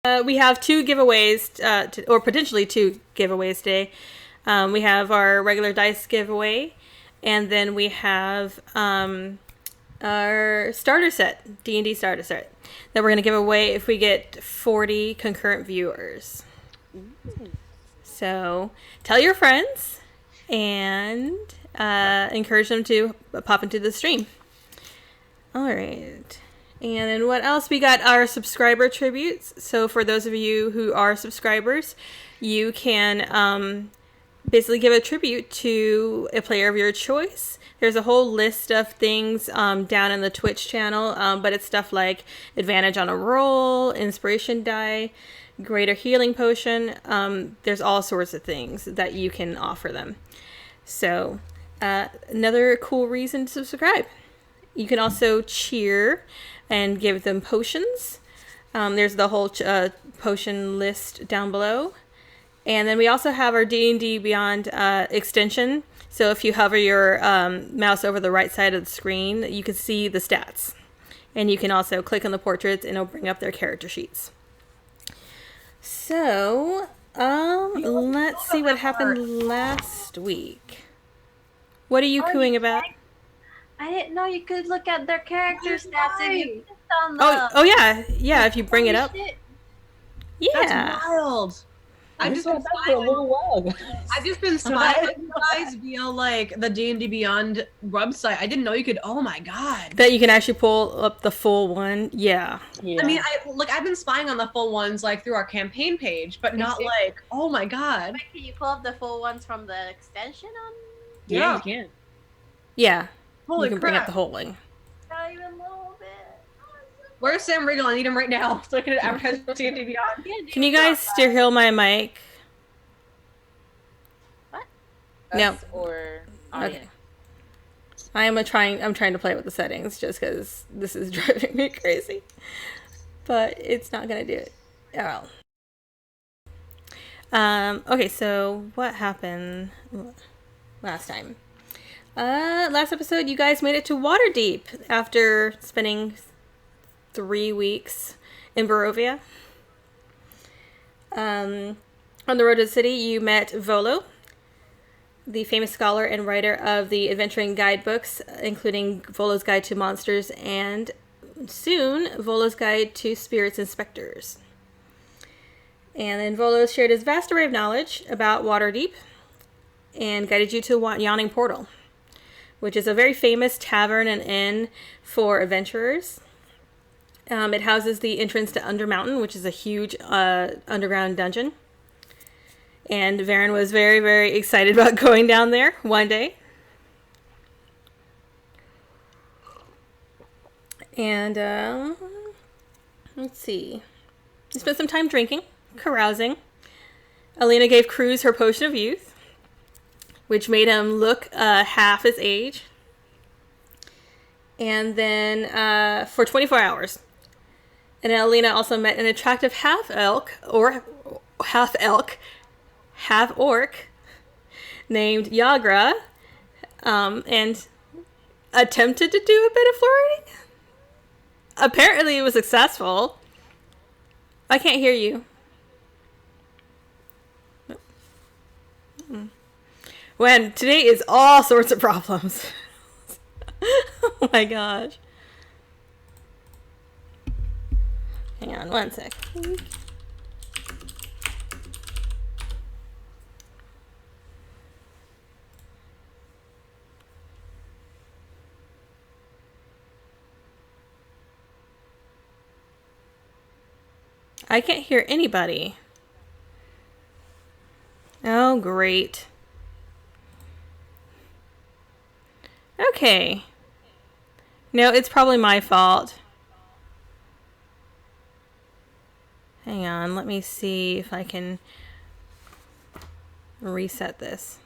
We have two giveaways, or potentially two giveaways today. We have our regular dice giveaway, and then we have our starter set, D&D starter set, that we're going to give away if we get 40 concurrent viewers. So tell your friends and encourage them to pop into the stream. All right. And then what else? We got our subscriber tributes. So for those of you who are subscribers, you can basically give a tribute to a player of your choice. There's a whole list of things down in the Twitch channel, but it's stuff like advantage on a roll, inspiration die, greater healing potion. There's all sorts of things that you can offer them. So another cool reason to subscribe. You can also cheer and give them potions. There's the whole potion list down below. And then we also have our D&D Beyond extension. So if you hover your mouse over the right side of the screen, you can see the stats. And you can also click on the portraits and it'll bring up their character sheets. So, let's see what happened last week. What are you cooing about? I didn't know you could look at their character stats if you clicked on Oh yeah, yeah. If you bring it up, yeah. That's wild. I've just been spying on you guys via like the D&D Beyond website. I didn't know you could. Oh my god. That you can actually pull up the full one. Yeah. I mean, I've been spying on the full ones like through our campaign page, but not like, oh my god. Wait, can you pull up the full ones from the extension on? Yeah, you can. Yeah. Holy you can crap. bring up the whole thing. Not even a little bit. Where's Sam Riegel? I need him right now so I can advertise for D&D Beyond. Can you guys steer heal my mic? What? No. Or okay. I'm trying to play with the settings just because this is driving me crazy. But it's not gonna do it. Oh. Okay, so what happened last time? Last episode, you guys made it to Waterdeep after spending 3 weeks in Barovia. On the road to the city, you met Volo, the famous scholar and writer of the adventuring guidebooks, including Volo's Guide to Monsters and soon Volo's Guide to Spirits and Specters. And then Volo shared his vast array of knowledge about Waterdeep and guided you to Yawning Portal, which is a very famous tavern and inn for adventurers. It houses the entrance to Under Mountain, which is a huge underground dungeon. And Varen was very, very excited about going down there one day. And let's see. We spent some time drinking, carousing. Alina gave Cruz her potion of youth, which made him look half his age. And then for 24 hours. And then Alina also met an attractive half-orc named Yagra, and attempted to do a bit of flirting. Apparently it was successful. I can't hear you. When today is all sorts of problems. Oh my gosh. Hang on one sec. I can't hear anybody. Oh, great. Okay. No, it's probably my fault. Hang on, let me see if I can reset this.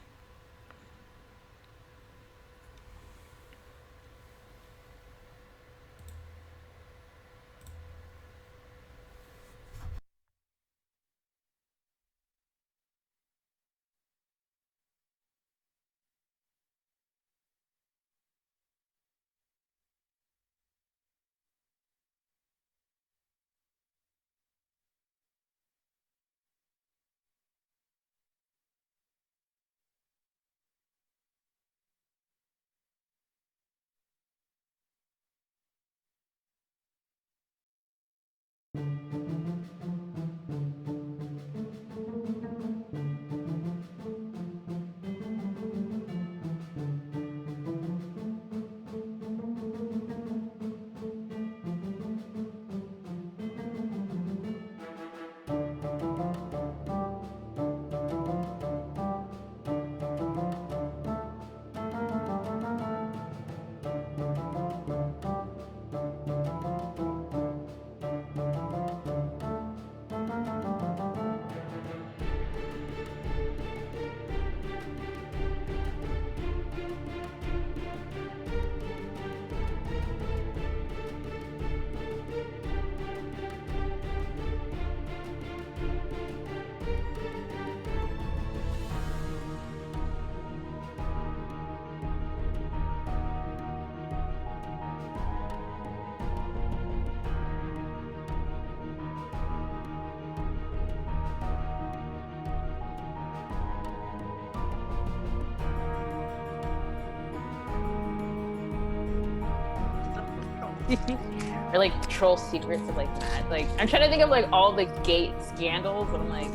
Or like troll secrets of like that. Like I'm trying to think of like all the gate scandals, and I'm like,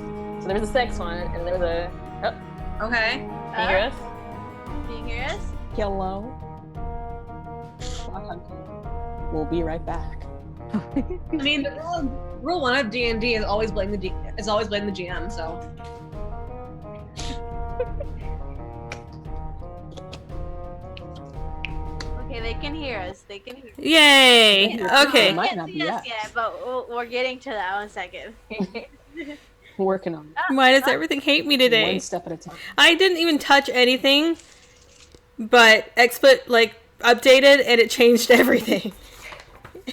so there was a sex one, and there was a. Oh, Okay. can you hear us? Can you hear us? Hello. We'll be right back. I mean, the rule one of D&D is always blame the GM. So. Okay, they can hear us. They can hear us. Yay! Yeah. Okay. It might Can't not see be us us. yet, but we're getting to that one second. We're working on it. Why does everything hate me today? One step at a time. I didn't even touch anything, but XSplit like updated and it changed everything.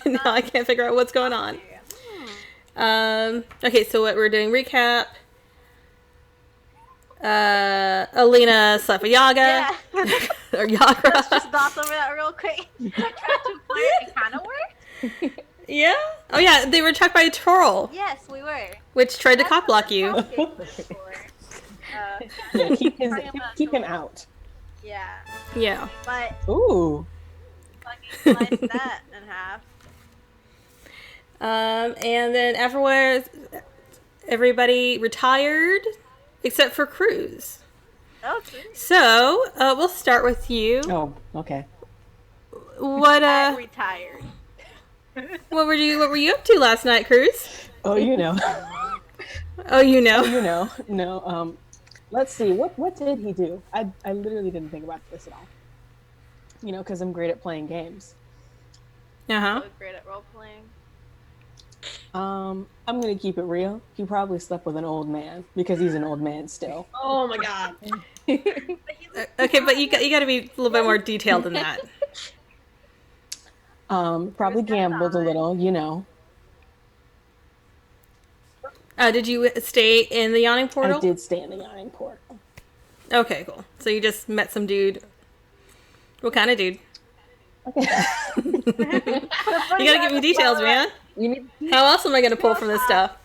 And now I can't figure out what's going on. Okay, so what we're doing, recap. Alina slept with Yaga. Yeah. Or Yagra. Let's just gloss over that real quick. I tried to play it. It kind of worked. Yeah? Oh yeah, they were attacked by a troll, Yes, we were. which tried to That's cop what block the you. house gate was for. Yeah, Talking about keep him trolls. out. Yeah, Yeah. but Ooh. fucking slice that in half. And then afterwards, everybody retired except for Cruz. Oh, sweet. So, we'll start with you. Oh, okay. What I retired. what were you up to last night, Cruz? Oh, you know. Oh, you know. You know. No. Let's see. What did he do? I literally didn't think about this at all. You know, because I'm great at playing games. Uh-huh. So great at role playing. I'm gonna keep it real. He probably slept with an old man because he's an old man still. Oh my god. Okay, but you got to be a little bit more detailed than that. Probably gambled a little, you know. Did you stay in the yawning portal? I did stay in the yawning portal. Okay, cool. So you just met some dude. What kind of dude? Okay. You gotta give me details, man. You need How else am I gonna pull from this stuff?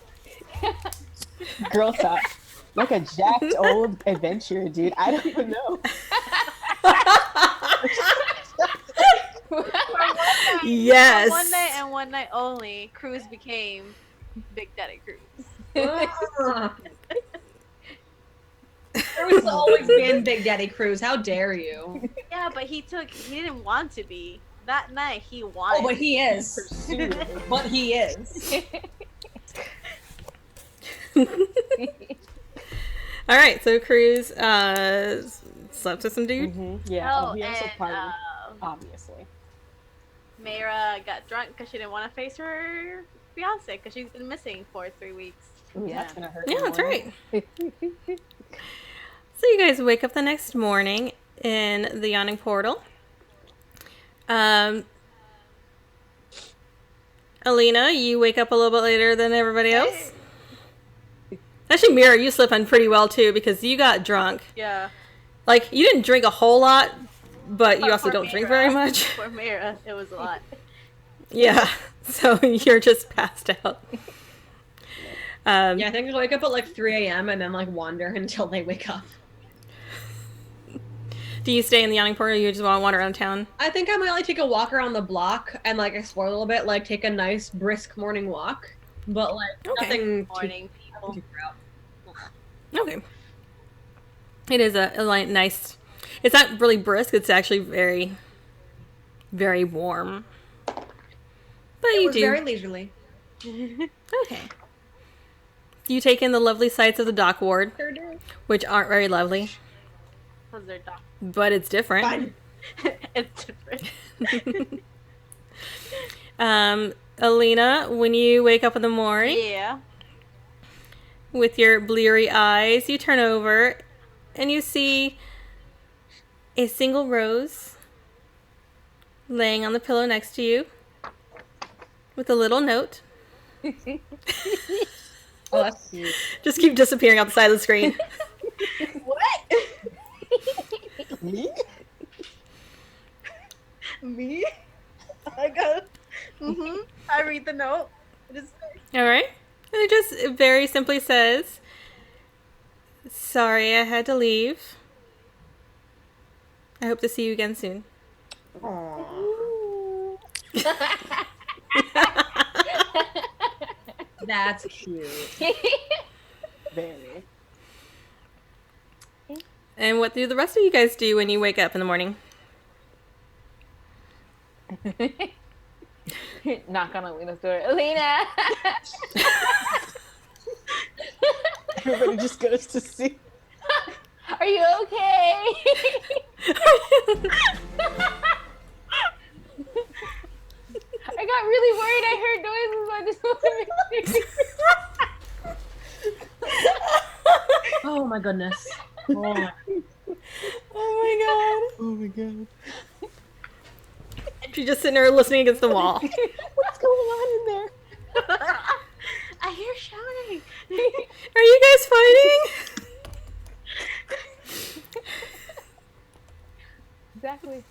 girl talk. Like a jacked old adventurer, dude. I don't even know. Yes. One night and one night only, Cruz became Big Daddy Cruz. There was always been Big Daddy Cruz. How dare you? Yeah, but he didn't want to be. That night he wanted. Oh, but he is. But he is. All right, so Cruz slept with some dude. Mm-hmm. Yeah. Oh, he also and partied, obviously. Meihra got drunk because she didn't want to face her fiance because she's been missing for 3 weeks. Ooh, Yeah. that's gonna hurt. Yeah, in the that's morning. right. So you guys wake up the next morning in the yawning portal. Alina, you wake up a little bit later than everybody else. Actually, Meihra, you slept on pretty well too because you got drunk. Yeah. Like, you didn't drink a whole lot, but you also For don't drink Meihra. very much. For Meihra, it was a lot. Yeah, so you're just passed out. Yeah, I think they'll wake up at like 3 a.m. and then like wander until they wake up. Do you stay in the yawning portal or you just want to wander around town? I think I might like take a walk around the block and like explore a little bit, like take a nice brisk morning walk. but like Okay. nothing Morning people. too proud. Okay. It is a nice. It's not really brisk. It's actually very, very warm. But It you was do. very leisurely. Okay. You take in the lovely sights of the dock ward, which aren't very lovely, Because they're doc. but it's different. Fine. It's different. Alina, when you wake up in the morning Yeah. with your bleary eyes, you turn over and you see a single rose laying on the pillow next to you with a little note. Oh, that's cute. Just keep disappearing off the side of the screen. What? Me? Me? I got. I read the note. It is. All right. And it just very simply says, "Sorry I had to leave. I hope to see you again soon." That's cute. Very. And what do the rest of you guys do when you wake up in the morning? Knock on Alina's door. Alina! Everybody just goes to see. Are you okay? I got really worried. I heard noises. I just wanted to make sure. Oh my goodness. Oh my. Oh Oh my god. my god. She's just sitting there listening against the wall. What's going on in there? I hear shouting. Are you guys fighting? Exactly.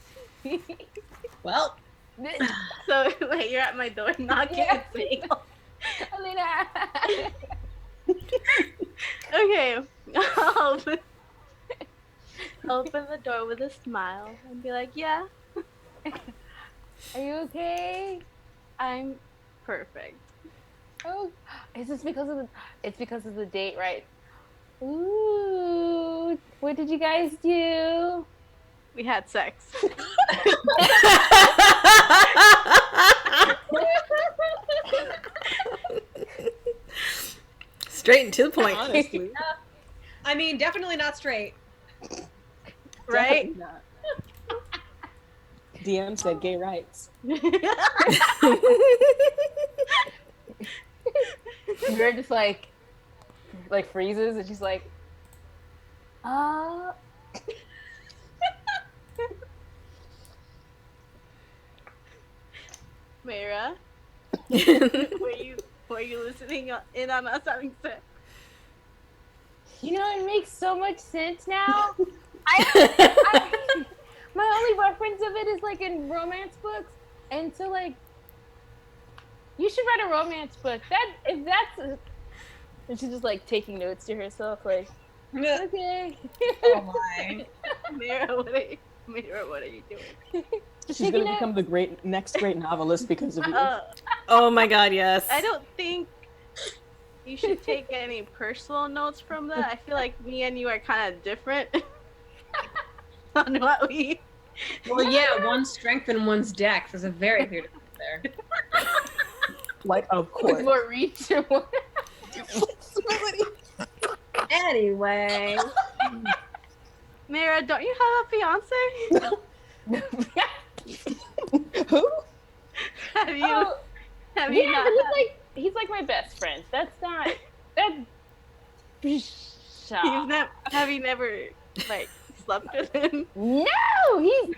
Well, So wait, you're at my door knocking and saying, Alina! okay, I'll open the door with a smile and be like, yeah, Are you okay? I'm perfect. Oh, is this because of the? It's because of the date, right? Ooh, what did you guys do? We had sex. Straight and to the point. Honestly. I mean, definitely not straight. Right? Definitely not. DM said gay rights. You're just like freezes, and she's like, Meihra, were you listening in on us having sex? you know, it makes so much sense now. My only reference of it is like in romance books, and so like, you should write a romance book. And she's just like taking notes to herself, like, okay. Oh my. Meihra, what are you doing? She's gonna become the next great novelist because of you. Oh my god, yes. I don't think you should take any personal notes from that. I feel like me and you are kind of different on what we. Well, yeah, one's strength and one's dex. There's a very clear difference there. Like, of With course. more reach. Anyway. Meihra, don't you have a fiance? Who? Have you? Oh, Have you yeah, not? but he's like my best friend. That's not that. Have you never like slept with him? No, he's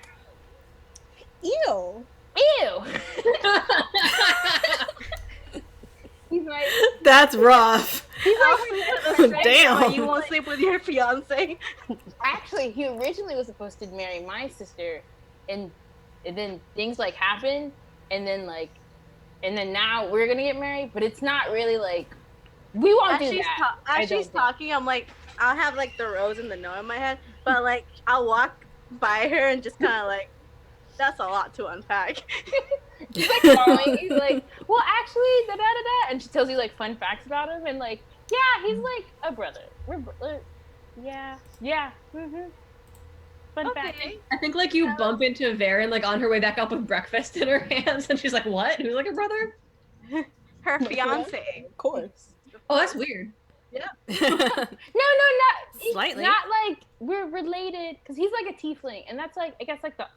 Ew. ew. He's like That's rough. he's like Damn. Why you won't sleep with your fiance? actually he originally was supposed to marry my sister, and then things like happened, and then now we're gonna get married, but it's not really like we won't do that. As she's talking, I'm like, I'll have like the rose and the no in my head, but like I'll walk by her and just kind of like That's a lot to unpack. He's like drawing. He's like, well, actually, da da da da, and she tells you like fun facts about him, and like, yeah, he's like a brother. Yeah. Fun fact. I think like you bump into Varen like on her way back up with breakfast in her hands, and she's like, "What? Who's like her brother?" Her fiance. Of course. Oh, that's weird. No, not Slightly. Not like we're related, because he's like a tiefling, and that's like I guess like the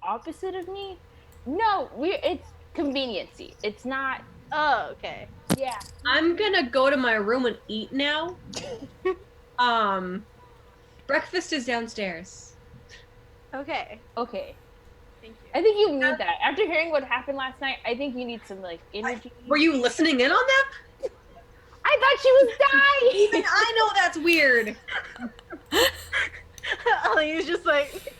opposite of me. No, it's conveniency. It's not. Oh, okay. Yeah. I'm gonna go to my room and eat now. Breakfast is downstairs. Okay. Okay. Thank you. I think you need that. After hearing what happened last night, I think you need some like energy. Were you listening in on that? I thought she was dying. Even I know that's weird. Alina's just like,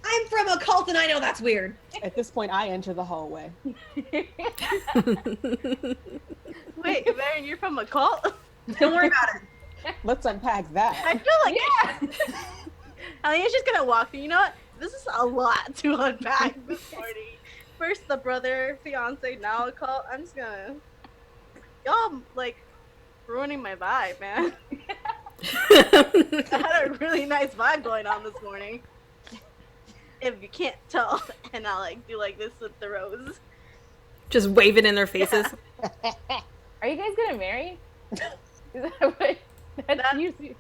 I'm from a cult and I know that's weird. At this point, I enter the hallway. wait, Varen, you're from a cult? Don't worry about it. Let's unpack that. I feel like Alina's just gonna walk through. You know what? This is a lot to unpack this morning. First the brother, fiance, now a cult. I'm just gonna... Y'all, like, ruining my vibe, man. I had a really nice vibe going on this morning. If you can't tell, and I'll, like, do like this with the rose. Just wave it in their faces. Are you guys gonna marry? Is that what? That's usually.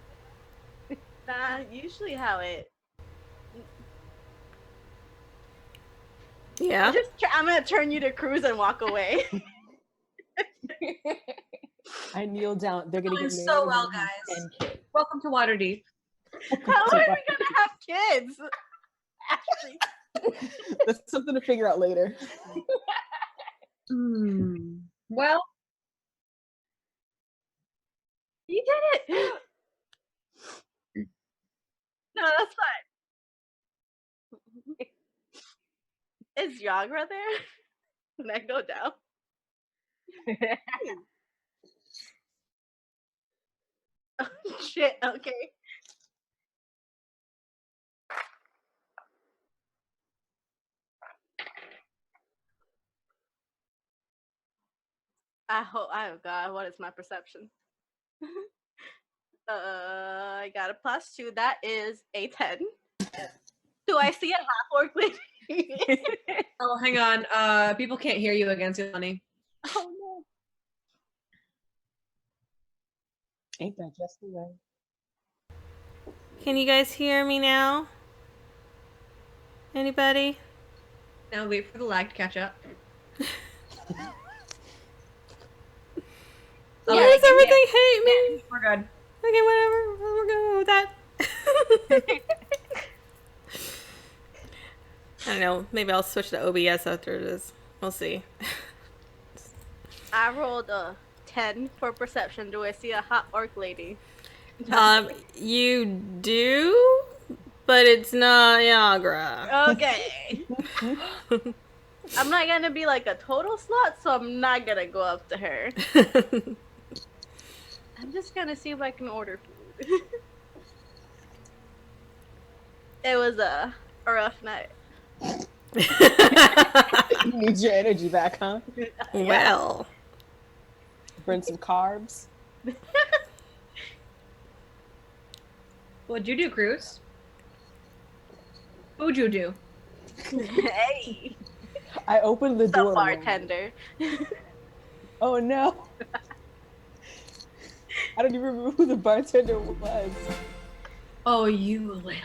Usually how it... Yeah. I'm gonna turn you to cruise and walk away. I kneel down. They're gonna Doing get married. so well, and guys. have 10 kids. Welcome to Waterdeep. How are we gonna have kids? Ashley. That's something to figure out later. Well, You did it! No, that's fine. Is Yagra there? Can I go down? Oh, shit, okay. Oh god, what is my perception? I got a +2. That is a 10. Do I see a half-orc lady? oh, hang on. People can't hear you against you, honey. Oh no. Ain't that just the way? Can you guys hear me now? Anybody? Now wait for the lag to catch up. Why does everything hate me? We're good. Okay, whatever. We're going with that. I don't know. Maybe I'll switch to OBS after this. We'll see. I rolled a 10 for perception. Do I see a hot orc lady? You do, but it's not Yagra. Okay. I'm not gonna be like a total slut, so I'm not gonna go up to her. I'm just gonna see if I can order food. It was a rough night. You need your energy back, huh? Well, Burn some carbs. What'd you do, Cruz? What'd you do? Hey, I opened the the door. bartender. Oh no. I don't even remember who the bartender was. Oh, you little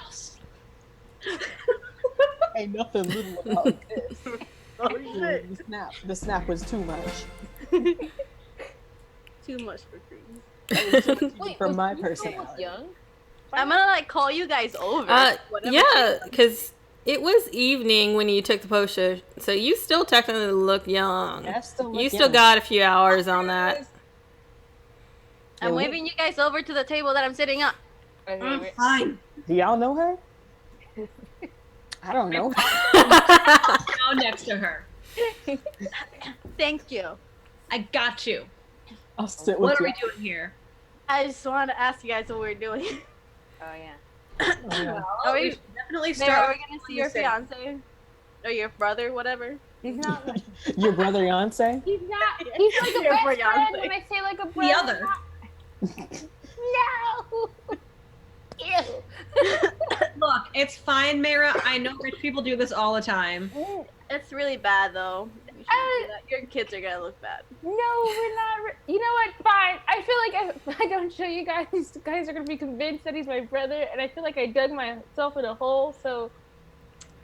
Ain't nothing little about this. Oh shit. The snap was too much. Too much for Cruz. That was too much Wait, for my was personality. young? I'm gonna like call you guys over. whatever. yeah, because it was evening when you took the potion, so you still technically look young. Yeah, I still look You still young. got a few hours on that. I'm waving you guys over to the table that I'm sitting at. Fine. Do y'all know her? I don't know. Down next to her. Thank you. I got you. I'll sit with What are you. we doing here? I just wanted to ask you guys what we're doing. Oh yeah. yeah. Are we we, should definitely Meihra, are start. we gonna see your fiance? Or your brother, whatever? He's not. Your brother Yonsei? He's not. He's like a Your best friend. fiance. When I say like a The brother. other. No. Ew. Look, it's fine, Meihra. I know rich people do this all the time. It's really bad though. You shouldn't do that. Your kids are gonna look bad. No, we're not. You know what? Fine. I feel like if I don't show you guys, these guys are gonna be convinced that he's my brother, and I feel like I dug myself in a hole. So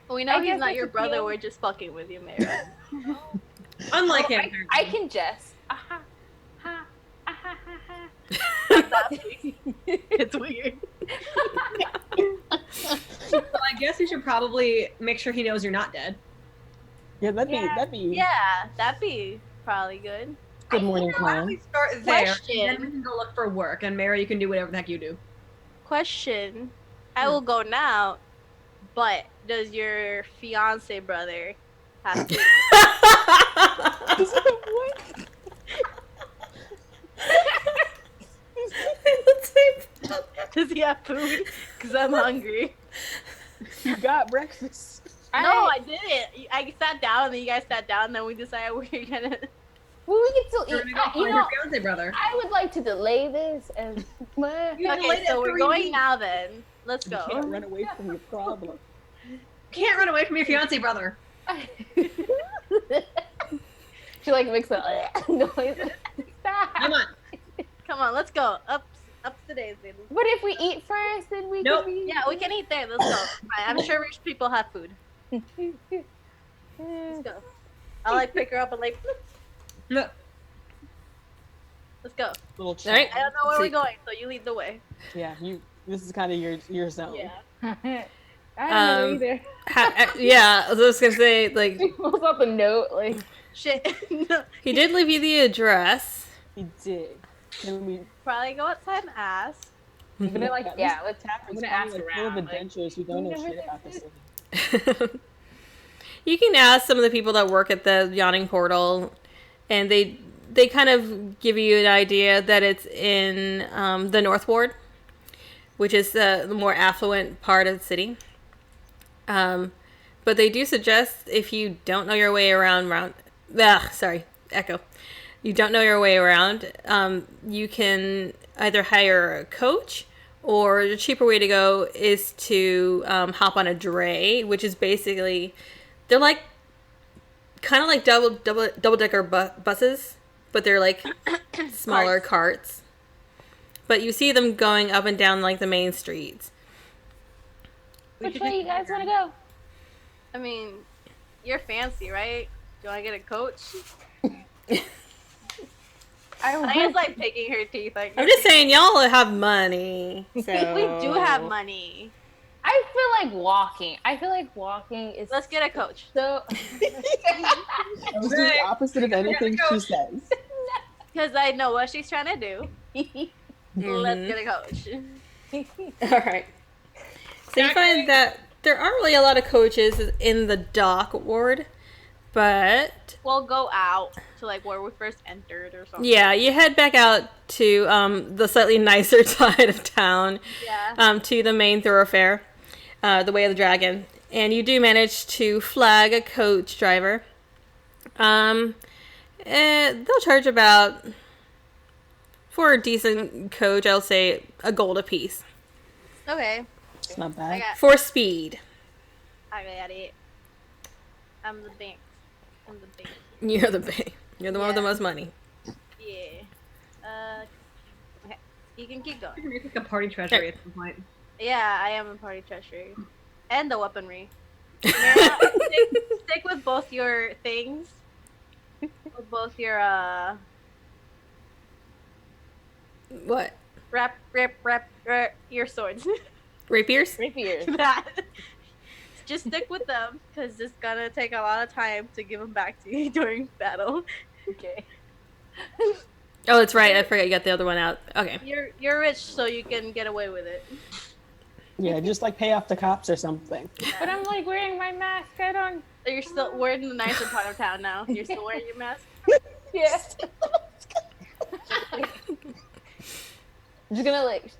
We know I he's guess not that's your a brother. deal. We're just fucking with you, Meihra. Unlike him. I can jest. Aha. Ha. Aha. Ha. Ha. It's weird. So I guess you should probably make sure he knows you're not dead. Yeah, that'd be Yeah, that'd be probably good. good morning Why don't plan. we start there? Question. And then we can go look for work, and Meihra, you can do whatever the heck you do. Question. I will go now, but does your fiance brother have to? Does he have food? Because I'm hungry. You got breakfast. No, I didn't. I sat down, and then you guys sat down, and then we decided we were gonna. Well, we can still You're eat. gonna go find your fiance brother. I would like to delay this and. You Okay, delayed it so we're 3 going weeks. now then. Let's You go. can't run away from your problem. Can't run away from your fiance brother. She like makes a noise. Stop. Come on. Come on, let's go. Up the daisy. What if we eat first and we Nope. can be... Yeah, we can eat there. Let's go. Fine, I'm sure rich people have food. Let's go. I'll like pick her up and like. No. Let's go. Little chat. All right. I don't know where See. we're going, so you lead the way. Yeah, this is kind of your zone. Yeah. I don't know either. Yeah, I was gonna say, like, She pulls up a note like... Shit. No. he did leave you the address. He did. Then we Probably go outside and ask. I'm gonna like, yeah, let's I'm it's gonna probably ask like full of around. Like, adventures who don't know never shit did about this. this. You can ask some of the people that work at the yawning portal, and they kind of give you an idea that it's in the North Ward, which is the more affluent part of the city. But they do suggest if you don't know your way around. Echo. You don't know your way around. You can either hire a coach, or the cheaper way to go is to hop on a dray, which is basically they're like kind of like double decker buses, but they're like smaller carts. But you see them going up and down like the main streets. Which way you guys want to go? I mean, you're fancy, right? Do I get a coach? I was like picking her teeth. Like I'm just saying, y'all have money. So. we do have money. I feel like walking. I feel like walking is Let's get a coach. so... I was doing the opposite of anything she says. Because I know what she's trying to do. Let's Mhm. get a coach. All right. So you find that there aren't really a lot of coaches in the dock ward, but We'll go out to like where we first entered or something. yeah, you head back out to the slightly nicer side of town, Yeah. to the main thoroughfare, the Way of the Dragon, and you do manage to flag a coach driver. And they'll charge about, for a decent coach, I'll say a gold apiece Okay. It's not I bad. got speed. it. I'm the bank. I'm the bank. You're the bank. You're the one with the Yeah. most money. Yeah. Okay. You can keep You going. can make like a party treasury at some point. Yeah, I am a party treasurer. And the weaponry. Meihra, stick with both your things. With both your What? rep your swords. Rapiers? Rapiers. That. Just stick with them, because it's gonna take a lot of time to give them back to you during battle. Okay. Oh, that's right. I forgot you got the other one out. Okay. You're rich, so you can get away with it. Yeah, just like pay off the cops or something. But I'm like wearing my mask. I don't... So we're in the nicer part of town now. You're still wearing your mask? Yeah. I'm just gonna like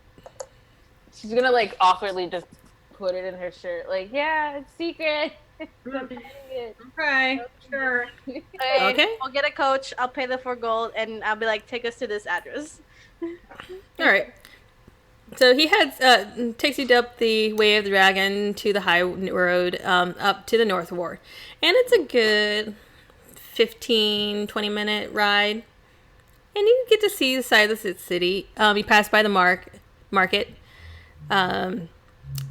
She's gonna like awkwardly just put it in her shirt. Like, yeah, it's secret. Okay, sure. Okay. I'll get a coach. I'll pay the 4 gold, and I'll be like, take us to this address. All right. So he takes you up the Way of the Dragon to the high road, up to the North Ward. And it's a good 15, 20-minute ride. And you get to see the side of the city. You pass by the market.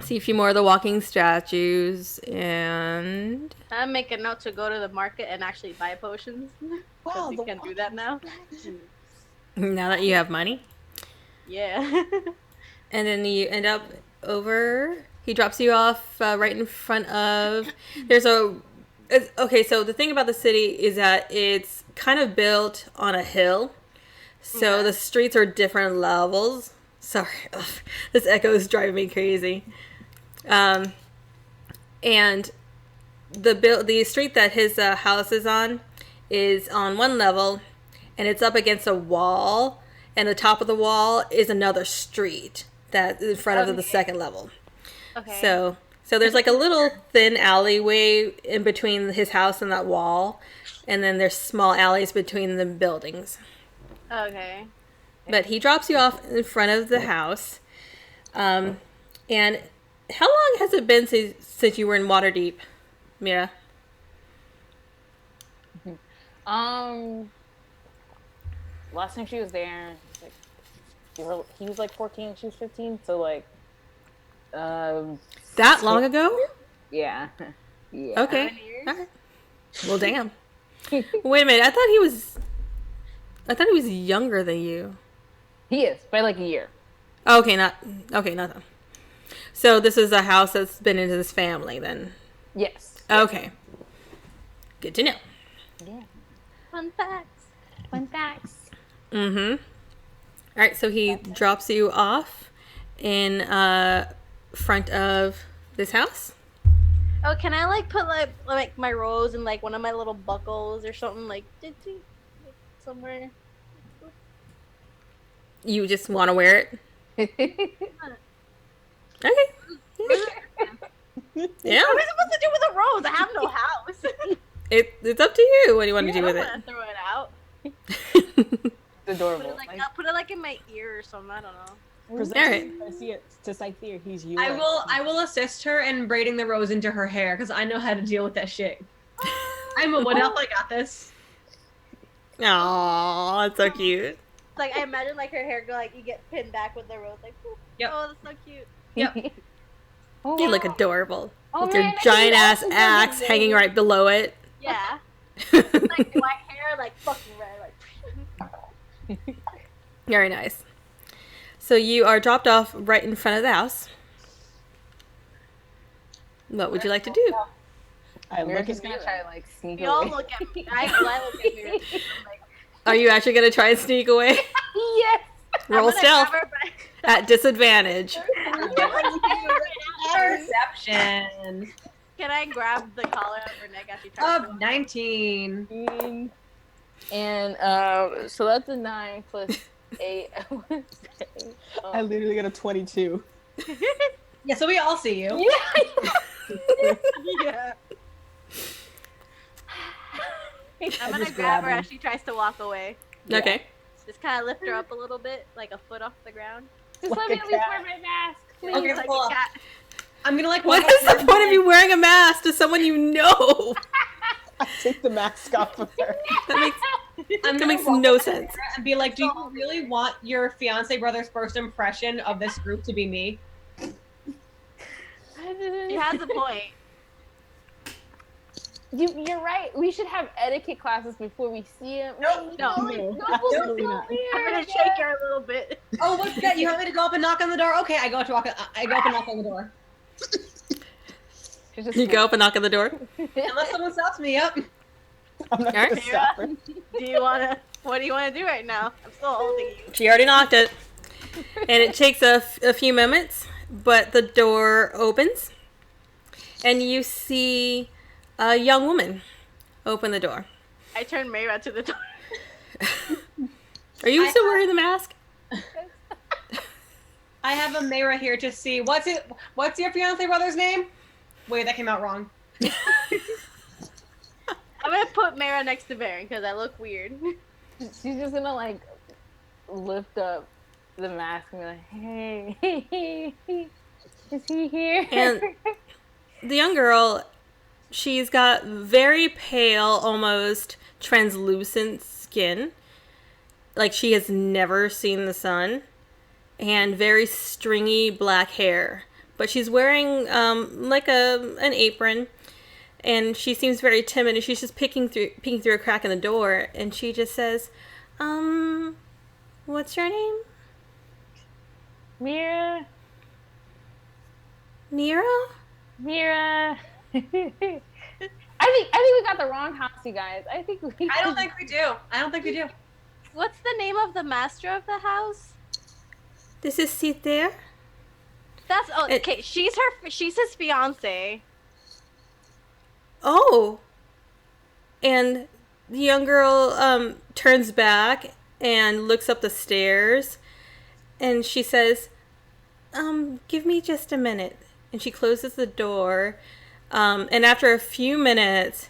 See a few more of the walking statues. And I make a note to go to the market and actually buy potions. Wow, You can do that now. now that you have money. Yeah. And then you end up he drops you off right in front of, okay, so the thing about the city is that it's kind of built on a hill. So the streets are different levels. Sorry, this echo is driving me crazy. And the street that his house is on one level, and it's up against a wall, and the top of the wall is another street that's in front of the second level. Okay. So there's like a little thin alleyway in between his house and that wall, and then there's small alleys between the buildings. Okay. But he drops you off in front of the house. And how long has it been since you were in Waterdeep, Meihra? Last time she was there, like, he was like 14, she was 15, so like, That long ago? yeah. Yeah. Okay. All right. Well, damn. Wait a minute. I thought he was younger than you. He is, by like a year. Okay, not that. So this is a house that's been into this family then. Yes. Okay. Good to know. Yeah. Fun facts. Fun facts. Mm-hmm. All right, so he drops you off in front of this house. Oh, can I like put like my rose in like one of my little buckles or something like somewhere? You just want to wear it? Okay. Yeah. What am I supposed to do with a rose? I have no house. It's up to you what you want to do I with don't it. want to throw it out. It's adorable. I'll put it like in my ear or something. I don't know. Present Alright. I see it to Cythere. He's you. I will assist her in braiding the rose into her hair because I know how to deal with that shit. I'm a wood elf. I got this. Aw, that's so cute. Like I imagine like her hair go like you get pinned back with the rose like. Yep. Oh, that's so cute. Yep. Oh, You look wow. adorable. Oh, With your man, I giant can ass also axe do that. hanging right below it. Yeah. Like black hair, like fucking red, like. Very nice. So you are dropped off right in front of the house. What would you like to do? I We're look just at gonna try to like sneak We all away. look at me. I look at me. I'm like, Are you actually going to try and sneak away? Yes. Roll I'm gonna stealth grab her by- at disadvantage. Perception Can I grab the collar of her neck as she tries to? of 19. And so that's a 9 plus 8. I want to say. I literally got a 22. Yeah, so we all see you. Yeah. I'm gonna just grab grab her him. as she tries to walk away. Okay. Just kind of lift her up a little bit, like a foot off the ground. Just Like let me a at least cat. wear my mask, please. Okay, like hold a on. cat. I'm gonna like. What walk is the up point of you wearing a mask to someone you know? I take the mask off of her. I'm That gonna makes walk no up to sense. her and be like, "Do you really want your fiance brother's first impression of this group to be me?" She has a point. You're right. We should have etiquette classes before we see him. Nope. No. Absolutely not. I'm gonna shake her a little bit. Oh, what's that? You want me to go up and knock on the door? Okay, I go up and knock on the door. You go up and knock on the door. Unless someone stops me. Yep. I'm not Alright. gonna stop her. What do you wanna do right now? I'm still holding you. She already knocked it. And it takes a few moments, but the door opens. And you see a young woman open the door. I turn Meihra to the door. Are you still wearing the mask? I have a Meihra here to see. What's your fiance brother's name? Wait, that came out wrong. I'm gonna put Meihra next to Baron because I look weird. She's just gonna like lift up the mask and be like, hey, is he here? And the young girl, she's got very pale, almost translucent skin. Like she has never seen the sun. And very stringy black hair. But she's wearing like an apron. And she seems very timid, and she's just peeking through a crack in the door, and she just says, what's your name? Meihra. Nero? Meihra. I think we got the wrong house, you guys. I don't think we do. What's the name of the master of the house? This is Cythere. That's okay. She's his fiance. Oh. And the young girl turns back and looks up the stairs, and she says, give me just a minute. And she closes the door, and after a few minutes,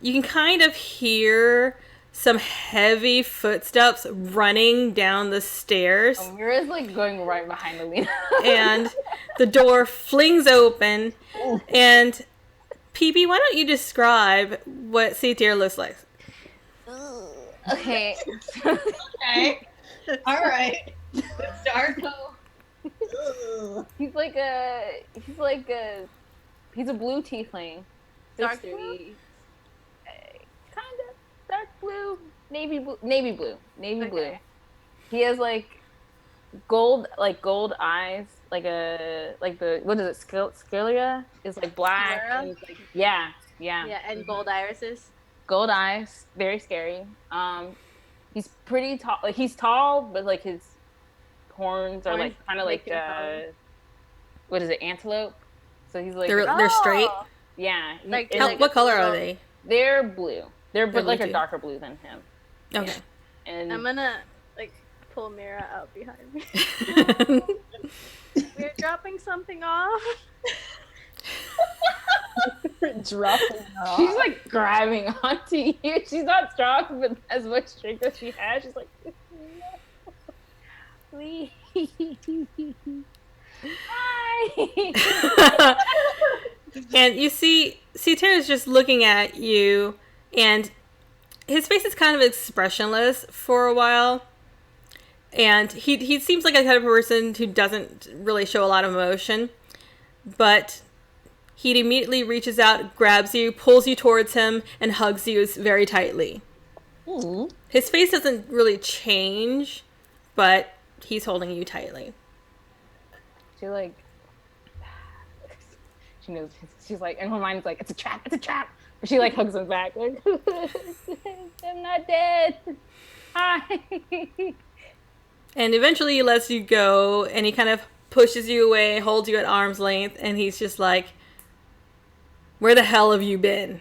you can kind of hear some heavy footsteps running down the stairs. Oh, Meira's like going right behind Alina. And the door flings open, and PB, why don't you describe what Cythere looks like? Okay. Okay. All right. Start. He's a blue tiefling. Dark 6'3", blue? kind of dark blue, navy blue. Okay. He has like gold eyes, what is it? Scalia is like black. Sclera? And it's like, yeah. Yeah, and gold irises. Gold eyes, very scary. He's pretty tall. Like he's tall, but like his horns are like kind of like what is it? Antelope. So he's like They're straight. yeah. Like- and, like What color a are little- they? they're blue. They're They're like blue a too. darker blue than him. Okay. And I'm gonna like pull Meihra out behind me. We're dropping something off. Dropping her off. she's like grabbing onto you. She's not strong, but as much strength as she has, she's like, no, please. Hi. And you see, Cythere is just looking at you, and his face is kind of expressionless for a while. And he seems like a kind of person who doesn't really show a lot of emotion. But he immediately reaches out, grabs you, pulls you towards him, and hugs you very tightly. Mhm. His face doesn't really change, but he's holding you tightly. She like, she knows. She's like, in her mind, it's like, it's a trap. But she like hugs him back, like, I'm not dead. Hi. And eventually he lets you go, and he kind of pushes you away, holds you at arm's length, and he's just like, where the hell have you been?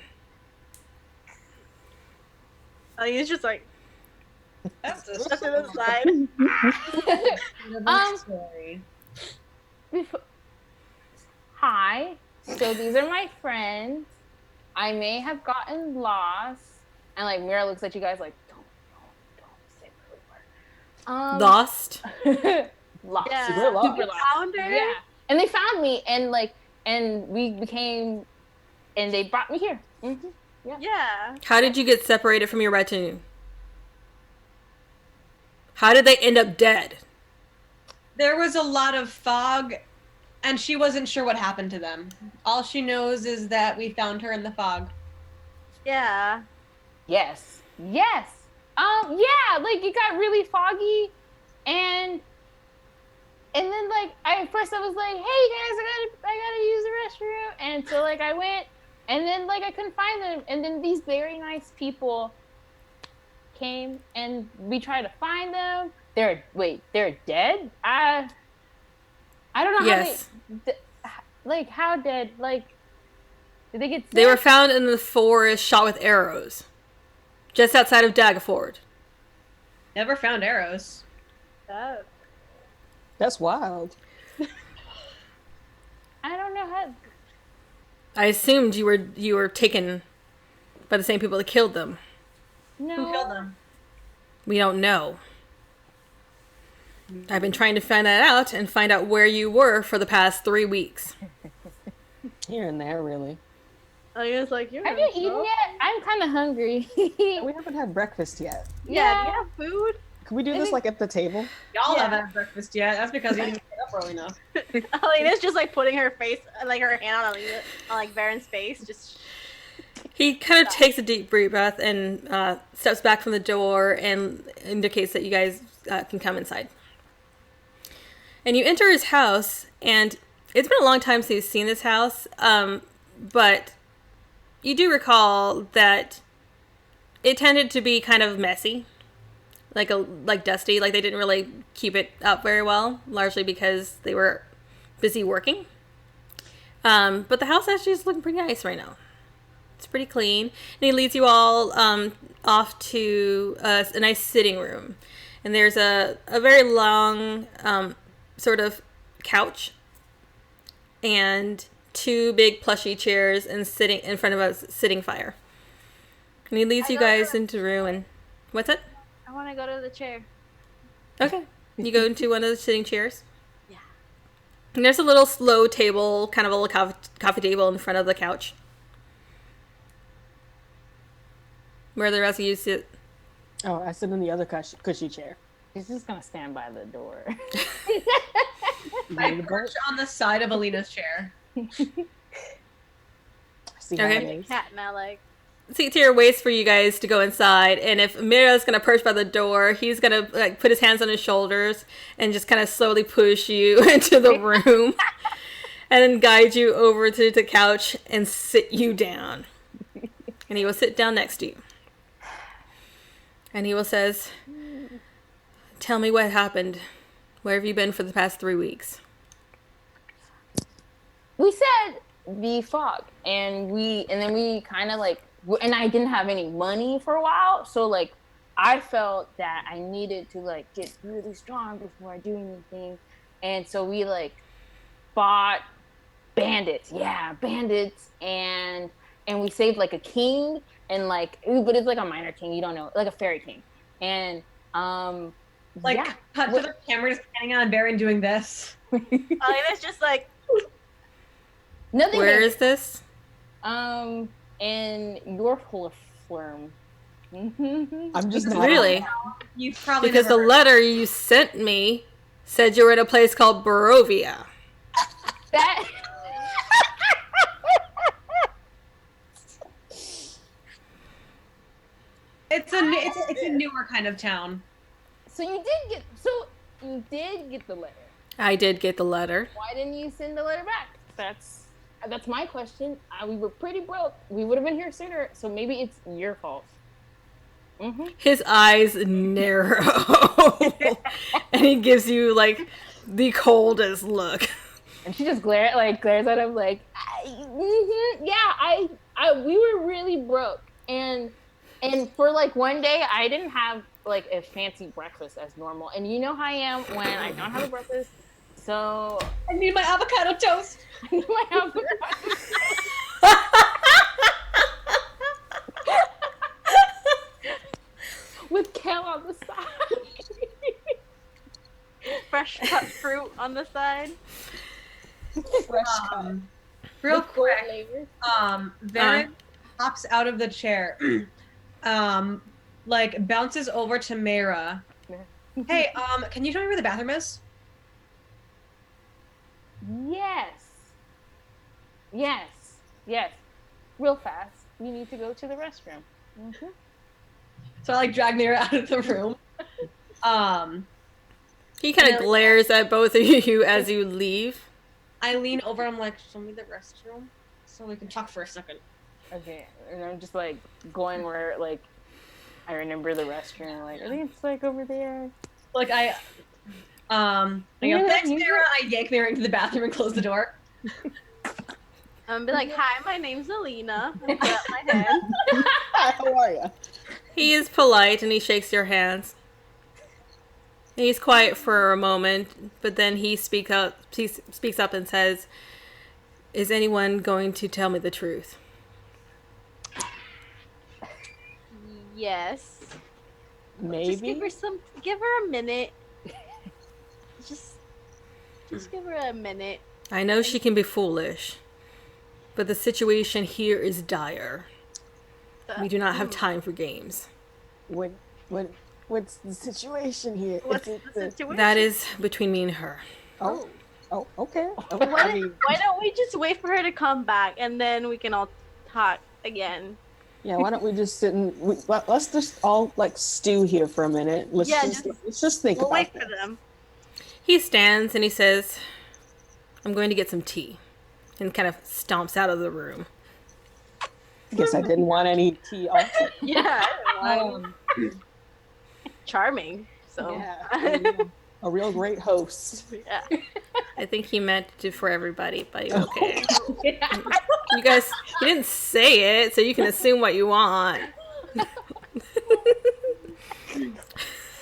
He's just like That's a stuck to the side. story. Hi. So these are my friends. I may have gotten lost. And like Meihra looks at you guys like, don't say the word. Lost? Lost. Yeah. Super lost. You found her? Yeah. And they found me, and we became, and they brought me here. Mm-hmm. Yeah. How did you get separated from your retinue? How did they end up dead? There was a lot of fog, and she wasn't sure what happened to them. All she knows is that we found her in the fog. Yeah. Yes. Yeah, like it got really foggy, and then like at first I was like, hey guys, I gotta use the restroom, and so like I went, and then like I couldn't find them, and then these very nice people came and we tried to find them. They're dead? I don't know Yes. how dead, like did they get sick? They were found in the forest, shot with arrows. Just outside of Daggerford. Never found arrows. Oh. That's wild. I don't know how. I assumed you were taken by the same people that killed them. No. Who killed them? We don't know. I've been trying to find that out and find out where you were for the past 3 weeks. Here and there, really. Alina's like, you're Have you eaten yet? I'm kind of hungry. We haven't had breakfast yet. Yeah, do you have food? Can we do this like at the table? Y'all Yeah. haven't had breakfast yet. That's because you didn't get up early enough. Alina's just like putting her face, like her hand on Alina, on like Baron's face, just. He kind of takes a deep breath and steps back from the door and indicates that you guys can come inside. And you enter his house, and it's been a long time since you've seen this house, but you do recall that it tended to be kind of messy, like dusty, like they didn't really keep it up very well, largely because they were busy working. But the house actually is looking pretty nice right now. It's pretty clean. And he leads you all off to a nice sitting room. And there's a very long sort of couch and 2 big plushy chairs and sitting in front of a sitting fire. And he leads you guys into the room. And what's that? I want to go to the chair. Okay. You go into one of the sitting chairs. Yeah. And there's a little slow table, kind of a little coffee table in front of the couch. Where the rest of you sit. Oh, I sit in the other cushy chair. He's just gonna stand by the door. I perch on the side of Alina's chair. See how Okay. it is. Cat now, like. Cythere waits for you guys to go inside, and if Meihra's gonna perch by the door, he's gonna like put his hands on his shoulders and just kind of slowly push you into the room, and then guide you over to the couch and sit you down. And he will sit down next to you, and he will says, "Tell me what happened. Where have you been for the past 3 weeks?" We said the fog, and then we kind of like, and I didn't have any money for a while, so like I felt that I needed to like get really strong before I do anything, and so we like bought bandits, and we saved like a king, and like, but it's like a minor king, you don't know, like a fairy king, and Like, yeah. cut to the camera just standing on Baron doing this. Alina's just like, Nothing. Where is this? In your firm. I'm just not Really? You've probably Because the never heard. letter you sent me said you were at a place called Barovia. That. It's a newer kind of town. So you did get the letter. I did get the letter. Why didn't you send the letter back? That's my question. We were pretty broke. We would have been here sooner. So maybe it's your fault. Mm-hmm. His eyes narrow. And he gives you, like, the coldest look. And she just glares at him like, yeah, we were really broke. And for like one day, I didn't have like a fancy breakfast as normal. And you know how I am when I don't have a breakfast. So I need my avocado toast. I need my avocado. With kale on the side. fresh cut fruit on the side. fresh cut. Real With four quick, flavors. Baron hops out of the chair, like bounces over to Meihra. Hey, can you tell me where the bathroom is? Yes. Real fast. You need to go to the restroom. Mm-hmm. So I like drag Meihra out of the room. He kind of glares at both of you as you leave. I lean over. I'm like, show me the restroom, so we can talk for a second. Okay, and I'm just like going where like I remember the restroom. Like I think it's like over there. Like I go, thanks, Meihra. I yank Meihra into the bathroom and close the door. I'm gonna be like, hi, my name's Alina. And put up my hand. Hi, how are you? He is polite and he shakes your hands. He's quiet for a moment, but then he speaks up and says, "Is anyone going to tell me the truth?" Yes. Maybe. Just give her a minute. Just give her a minute. I know she can be foolish, but the situation here is dire. We do not have time for games. What's the situation here? What's the situation? That is between me and her. Oh, okay. Why don't we just wait for her to come back and then we can all talk again? Yeah, why don't we just sit and let's just all like stew here for a minute. Let's just think We'll about wait this. for them. He stands and he says, "I'm going to get some tea," and kind of stomps out of the room. I guess I didn't want any tea also. Yeah. Charming. So Yeah, a real great host. yeah. I think he meant to for everybody, but okay. You guys, he didn't say it, so you can assume what you want.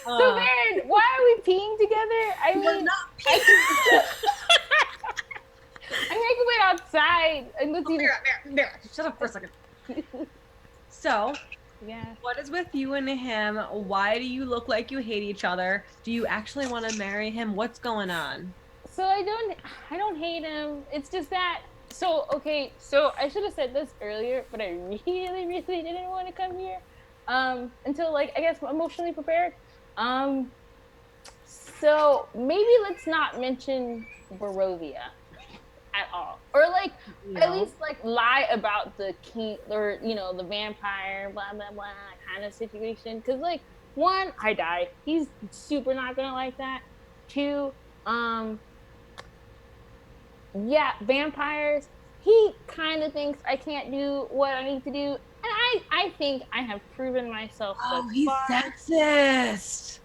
So weird. Why are we peeing together? I mean, I can wait outside and let's even. Meihra, shut up for a second. So, Yeah. what is with you and him? Why do you look like you hate each other? Do you actually want to marry him? What's going on? So I don't hate him. It's just that. So okay. So I should have said this earlier, but I really didn't want to come here. Until like I guess emotionally prepared. So maybe let's not mention Barovia at all, or like at least like lie about the king or the vampire blah blah blah kind of situation. Because like one, I died. He's super not gonna like that. Two, yeah, vampires. He kind of thinks I can't do what I need to do, and I think I have proven myself. Oh, so he's far. sexist.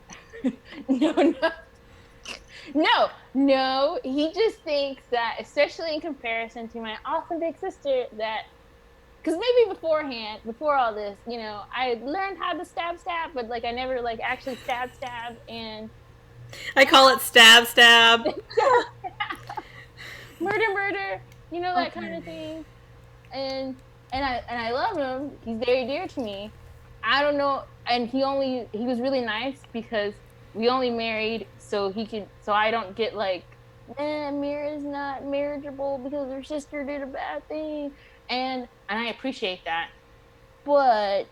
No. He just thinks that, especially in comparison to my awesome big sister, that because maybe beforehand, before all this, I learned how to stab, but like I never like actually stab, and I call it stab. murder, that kind of thing. And I love him. He's very dear to me. I don't know, and he was really nice because we only married so I don't get like, Meihra's not marriageable because her sister did a bad thing, and I appreciate that, but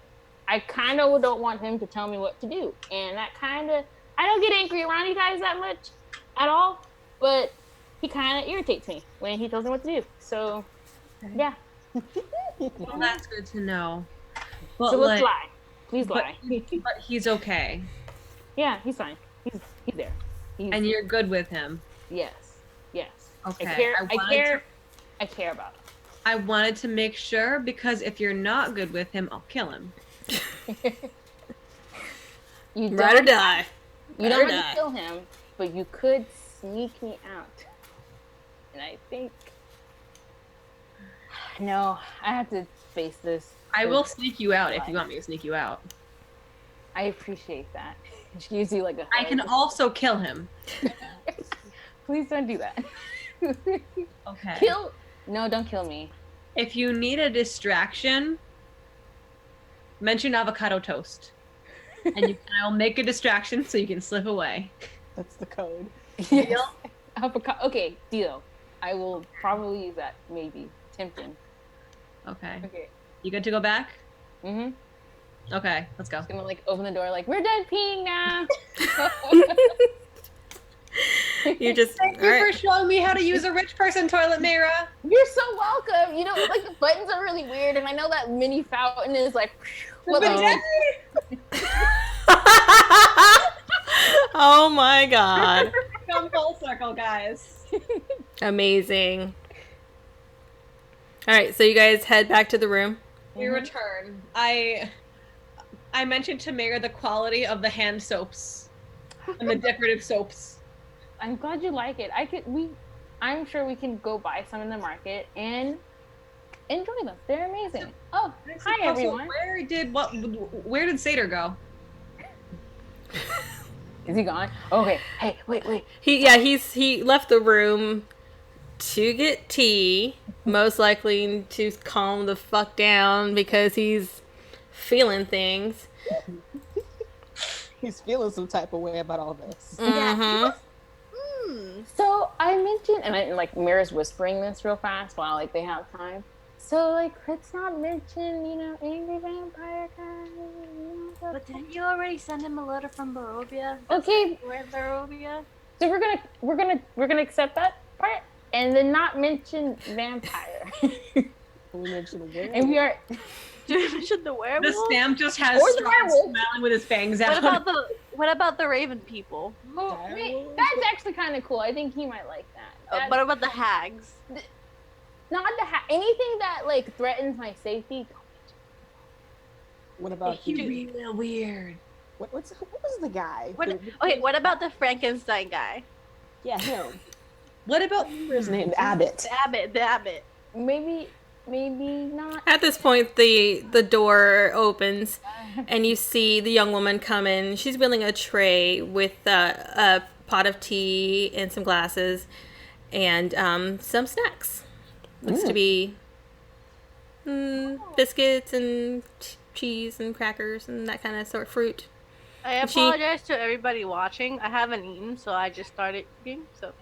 I kind of don't want him to tell me what to do, and that I don't get angry around you guys that much at all, but he kind of irritates me when he tells me what to do. So, yeah. Well, that's good to know. But So let's lie. Please lie. But he's okay. Yeah, he's fine. He's there. And you're good with him. Yes. Okay. I care about him. I wanted to make sure because if you're not good with him, I'll kill him. You Ride or die. You don't have to kill him, but you could sneak me out. And I think no, I have to face this. I will sneak you out if you want me to sneak you out. I appreciate that. She gives you like a hug. I can also kill him. Please don't do that. Okay. No, don't kill me. If you need a distraction, mention avocado toast. And I'll make a distraction so you can slip away. That's the code. Yes. Okay, deal. I will probably use that, maybe. Tempting. Okay. Okay. You good to go back? Mm-hmm. Okay, let's go. Just gonna like open the door like, we're done peeing now. You just Thank you for showing me how to use a rich person toilet, Meihra. You're so welcome. Like the buttons are really weird, and I know that mini fountain is like. Oh my god. Come full circle, guys. Amazing. Alright, so you guys head back to the room. We return. I mentioned to Meihra the quality of the hand soaps and the decorative soaps. I'm glad you like it. I'm sure we can go buy some in the market and enjoy them. They're amazing. Oh, hi everyone. Where did Cythere go? Is he gone? Okay. Hey, wait. He left the room to get tea, most likely to calm the fuck down because he's feeling things. He's feeling some type of way about all this. Mm-hmm. So I mentioned, and like Mira's whispering this real fast while like they have time. So like, let's not mention, angry vampire guy. But didn't you already send him a letter from Barovia? Okay, We're in Barovia. so we're gonna accept that part, and then not mention vampire. We mentioned a werewolf. And we are. Did we mention the The werewolf? Stamp just has Or the Strahd werewolf. smiling with his fangs out. What about the Raven people? Oh, wait, that's actually kind of cool. I think he might like that. What about the hags? Not anything that like threatens my safety. What about He's you? real weird. What was the guy? Okay, what about the Frankenstein guy? Yeah, him. What about His name Abbott. The Abbott. Maybe not. At this point, the door opens, and you see the young woman come in. She's wheeling a tray with a pot of tea and some glasses, and some snacks. Looks to be biscuits and cheese and crackers and that kind of sort of fruit. I apologize to everybody watching. I haven't eaten, so I just started eating. So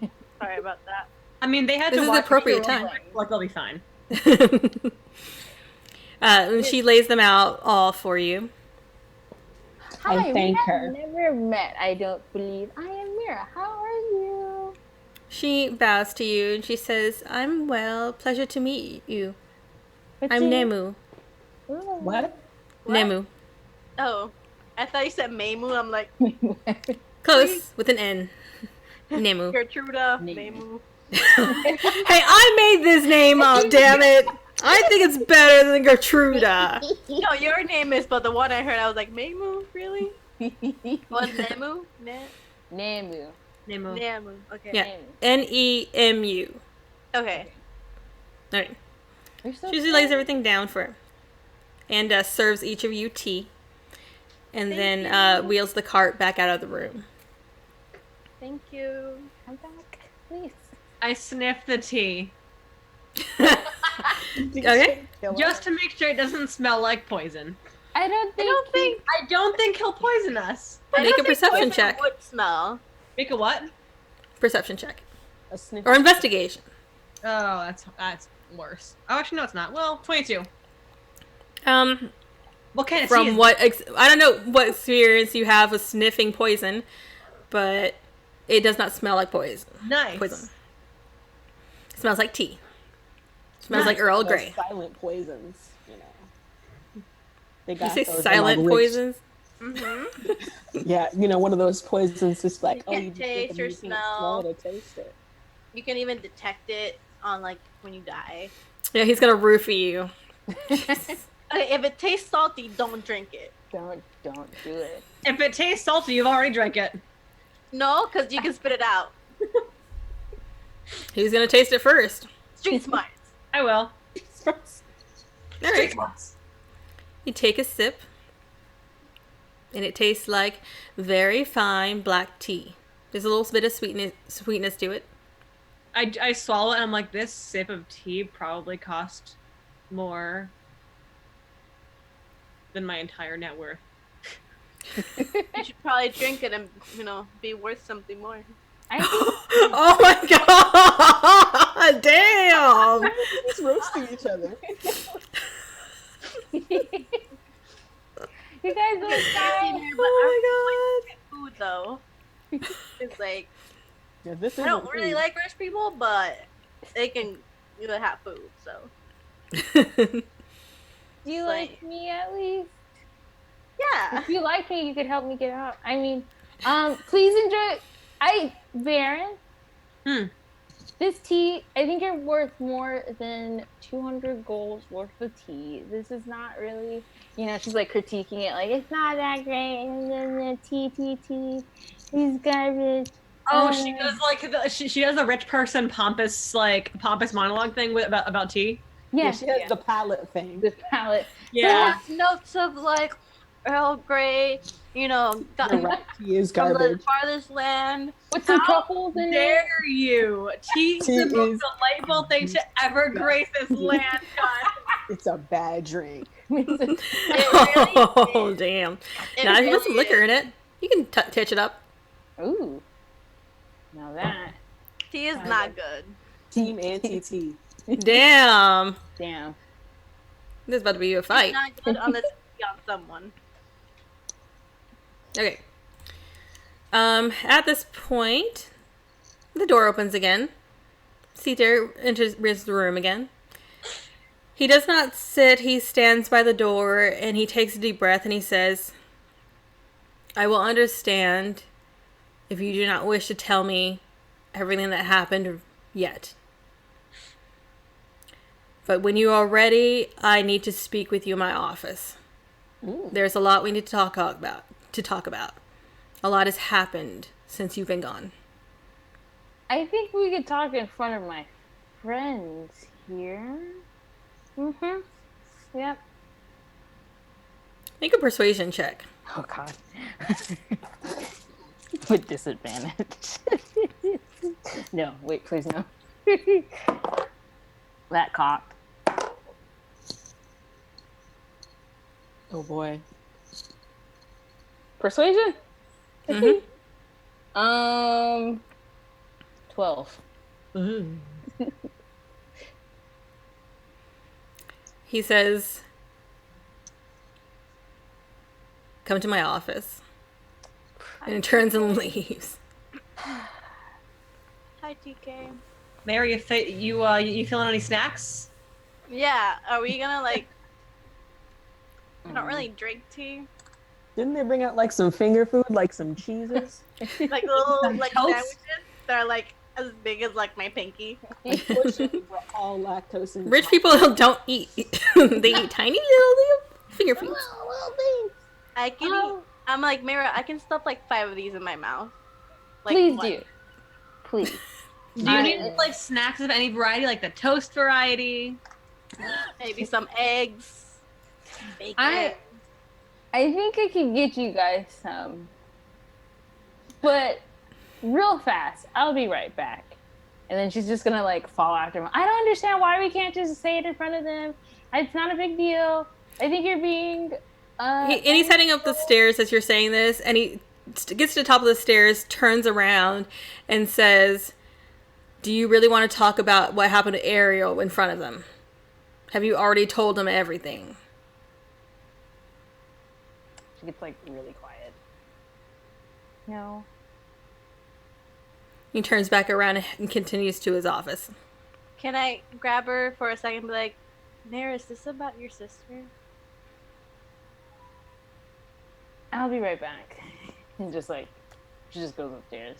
sorry about that. I mean, they had This to is watch the appropriate the time. Like they'll be fine. And she lays them out all for you. Hi, thank we have her. never met. I don't believe. I am Meihra. How are you? She bows to you and she says, "I'm well. Pleasure to meet you. What's I'm your- Nemu. Ooh. What? Nemu. Oh, I thought you said Meimu. I'm like Close, with an N. Nemu. Gertruda. Nemu. Meimu. Hey, I made this name up, damn it. I think it's better than Gertruda. No, your name is, but the one I heard, I was like, Meimu? Really? What, Nemu? Nemu. Nemo. Nemu. Okay. Yeah. Nemu. Okay. All right. You're so She lays everything down for her and serves each of you tea, and then wheels the cart back out of the room. Thank you. Come back, please. I sniff the tea Okay. just to make sure it doesn't smell like poison. I don't think. I don't think he'll poison us. Make a perception check. Would smell. Make a what? Perception check. A sniff. Or investigation. Oh, that's worse. Oh, actually, no, it's not. Well, 22. What kind of tea From is what I don't know what experience you have with sniffing poison, but it does not smell like poison. nice? Poison. It smells like tea. It smells Nice. like Earl Those Grey. silent poisons, They You got say those in, silent like, rich- poisons? Mm-hmm. Yeah, one of those poisons just like, You you can't just drink taste them, or you can't smell. smell it or taste it. You can even detect it on, like, when you die. Yeah, he's gonna roofie you. Okay, if it tastes salty, don't drink it. Don't do it. If it tastes salty, you've already drank it. No, because you can spit it out. Who's gonna taste it first? Street smarts. I will. All right. You take a sip, and it tastes like very fine black tea. There's a little bit of sweetness to it. I swallow it and I'm like, this sip of tea probably cost more than my entire net worth. You should probably drink it and, be worth something more. I think Oh my god! Damn! Just roasting each other. you guys will die. Oh Food, though. It's like, Yeah, this I don't isn't really food. like rich people, but they can, have food, so. my god. Do you like me at least? Yeah. If you like me, you could help me get out. I mean, please enjoy. Baron. This tea, I think you're worth more than 200 golds worth of tea. This is not really, she's like critiquing it, like it's not that great. And then the tea, he's garbage. Oh, she does like she does the rich person pompous monologue thing about tea. Yeah, Yeah, she has the palate thing. the palette. Yeah. Notes of, like, Earl Grey, you know, got You're right. Tea is from the garbage. farthest land. With some How truffles in there. dare you? Tea is Tea the most is delightful thing to ever grace this land, guys. It's a bad drink. Oh, damn. Now, if you put some liquor in it, you can touch it up. Ooh. Now that. Tea is not good. Team anti-tea. Damn. Damn. There's about to be a fight. It's not good unless it's on someone. Okay. At this point, the door opens again. Cythere enters the room again. He does not sit. He stands by the door and he takes a deep breath and he says, I will understand if you do not wish to tell me everything that happened yet. But when you are ready, I need to speak with you in my office. Ooh. There's a lot we need to talk about. A lot has happened since you've been gone. I think we could talk in front of my friends here. Mm-hmm. Yep. Make a persuasion check. Oh god. With disadvantage. No, wait, please no. That cocked. Oh boy. Persuasion? Mhm. 12. He says, come to my office. And he turns and leaves. Hi, TK. Mary, you feeling any snacks? Yeah, are we gonna like? I don't really drink tea. Didn't they bring out like some finger food, like some cheeses? Like little Some like toast? sandwiches that are like as big as like my pinky. Unfortunately, we're all lactose intolerant. Rich people don't eat. They eat tiny little finger foods. I can eat. I'm like Meihra. I can stuff like 5 of these in my mouth. Like, Please what? do. Please. Do you need like snacks of any variety, like the toast variety? Maybe some eggs. Bacon. I think I could get you guys some. But real fast, I'll be right back. And then she's just gonna like fall after him. I don't understand why we can't just say it in front of them. It's not a big deal. I think you're being And he's heading up the stairs as you're saying this, and he gets to the top of the stairs, turns around, and says, do you really want to talk about what happened to Ariel in front of them? Have you already told them everything? She gets like really quiet. No. He turns back around and continues to his office. Can I grab her for a second and be like, Meihra, is this about your sister? I'll be right back. And just like, she just goes upstairs.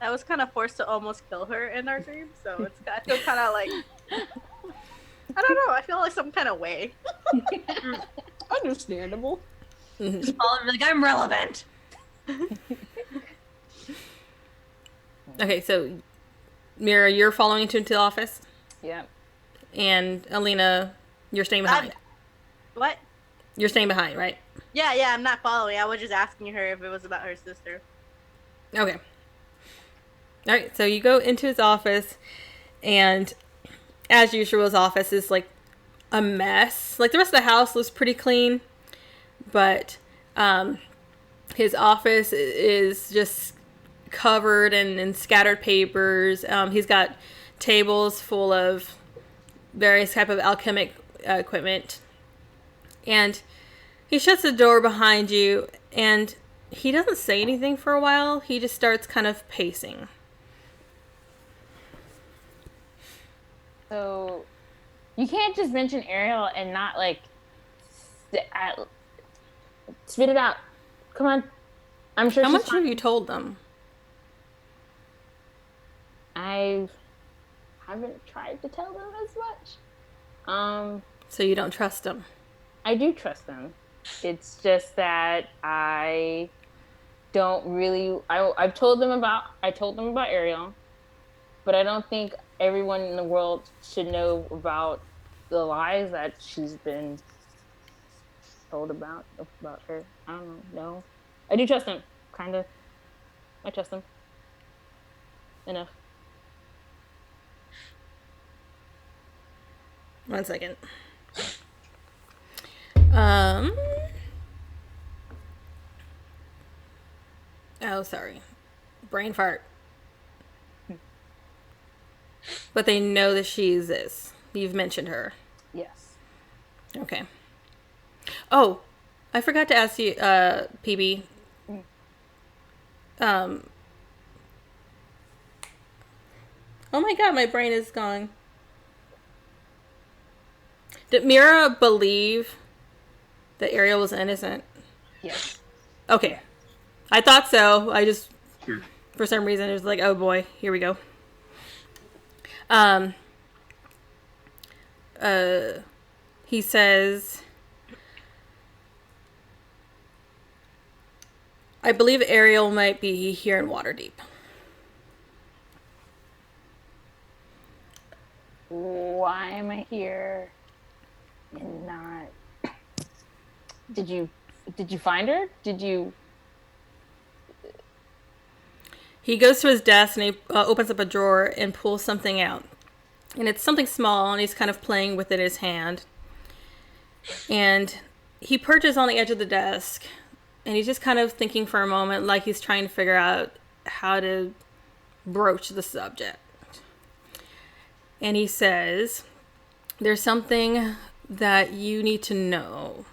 I was kind of forced to almost kill her in our dream, so I feel kind of like, I don't know, I feel like some kind of way. Understandable. Just follow her, like, I'm relevant. Okay, so Meihra, you're following into the office, Yep. and Alina, you're staying behind. What? You're staying behind, right? Yeah, I'm not following. I was just asking her if it was about her sister. Okay. All right, so you go into his office, and as usual, his office is like a mess. Like the rest of the house looks pretty clean, but his office is just covered in scattered papers. He's got tables full of various type of alchemic equipment, and he shuts the door behind you, and he doesn't say anything for a while. He just starts kind of pacing. So, you can't just mention Ariel and not like spit it out. Come on. I'm sure How she's much fine. have you told them? I haven't tried to tell them as much. So you don't trust them. I do trust them. It's just that I don't really. I've told them about. I told them about Ariel, but I don't think everyone in the world should know about the lies that she's been told about her. I don't know. I do trust him, kind of. I trust him enough. 1 second. Oh, sorry. Brain fart. But they know that she exists. You've mentioned her. Yes. Okay. Oh, I forgot to ask you, PB. Oh my god, my brain is gone. Did Meihra believe that Ariel was innocent? Yes. Okay. I thought so. I just, for some reason, it was like, oh boy, here we go. He says, I believe Ariel might be here in Waterdeep. Why am I here and not? Did you find her? Did you? He goes to his desk and he opens up a drawer and pulls something out. And it's something small, and he's kind of playing with it in his hand. And he perches on the edge of the desk, and he's just kind of thinking for a moment, like he's trying to figure out how to broach the subject. And he says, there's something that you need to know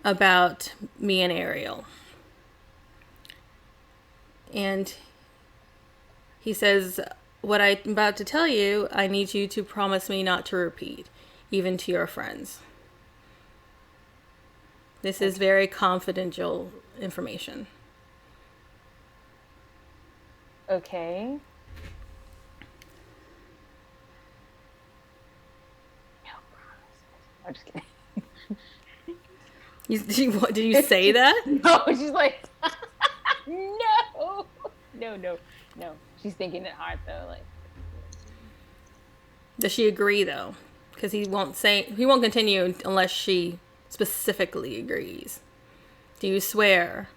about me and Ariel. And he says, what I'm about to tell you, I need you to promise me not to repeat, even to your friends. This is very confidential information. Okay. No promises. I'm just kidding. Did you say that? No, she's like, no. She's thinking it hard though. Like, Does she agree though? Because he won't continue unless she specifically agrees. Do you swear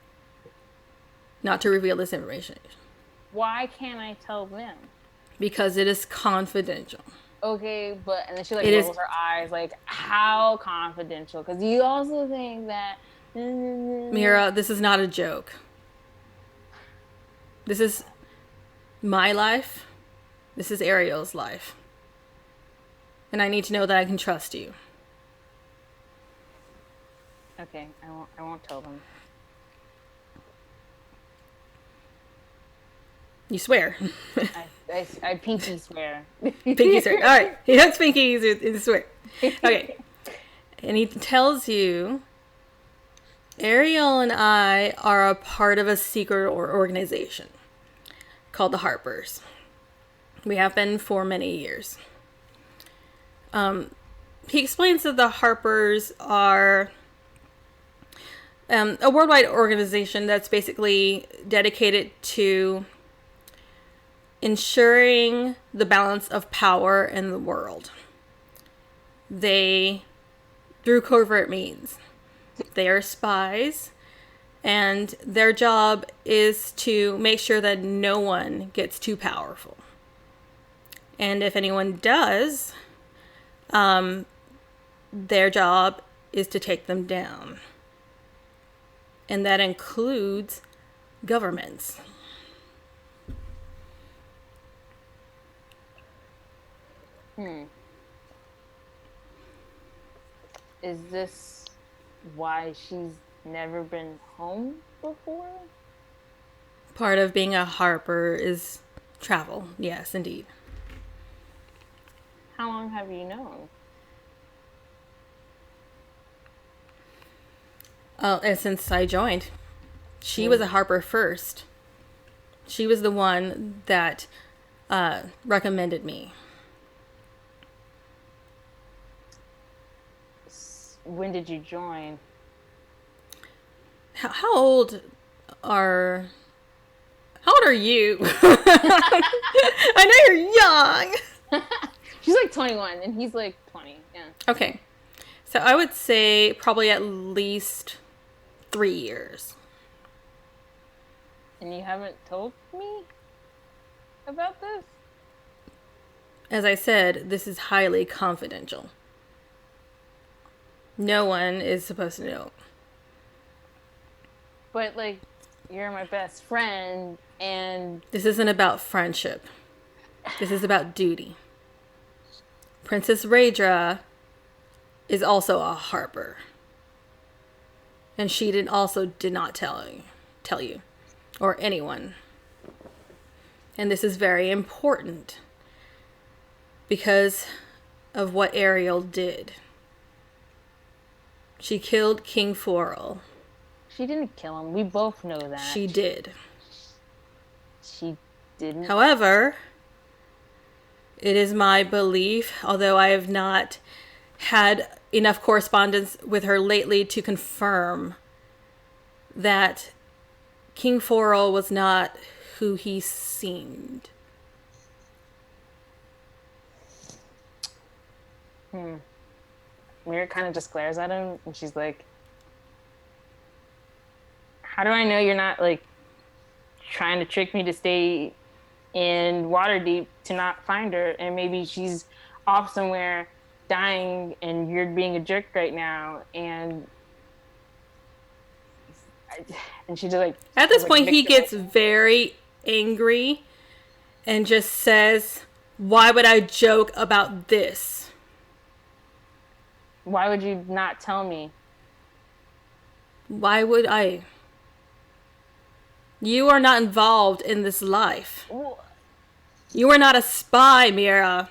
not to reveal this information? why can't I tell them? Because it is confidential. Okay, but and then she like It rolls is- her eyes, like how confidential? Because you also think that Meihra, this is not a joke. This is my life. This is Ariel's life. And I need to know that I can trust you. Okay, I won't tell them. You swear. I pinky swear. Pinky swear. All right. He hugs Pinky. He's swear. Okay. And he tells you, Ariel and I are a part of a secret organization called the Harpers. We have been for many years. He explains that the Harpers are a worldwide organization that's basically dedicated to ensuring the balance of power in the world. They, through covert means, they are spies, and their job is to make sure that no one gets too powerful. And if anyone does, their job is to take them down. And that includes governments. Is this why she's never been home before? Part of being a Harper is travel. Yes, indeed. How long have you known? And since I joined, she was a Harper first. She was the one that recommended me. When did you join? How old are you? I know you're young. She's like 21 and he's like 20. Yeah. Okay. So I would say probably at least 3 years. And you haven't told me about this? As I said, this is highly confidential. No one is supposed to know. But, like, you're my best friend, and... This isn't about friendship. This is about duty. Princess Raedra is also a harper. And she did not tell you. Or anyone. And this is very important. Because of what Ariel did. She killed King Forel. She didn't kill him. We both know that. She did. She didn't. However, it is my belief, although I have not had enough correspondence with her lately to confirm that King Forel was not who he seemed. Meihra kind of just glares at him, and she's like, how do I know you're not, like, trying to trick me to stay in Waterdeep to not find her, and maybe she's off somewhere dying and you're being a jerk right now, and she just, like... At this point, he gets victimized. very angry and just says, why would I joke about this? Why would you not tell me? Why would I? You are not involved in this life. You are not a spy, Meihra.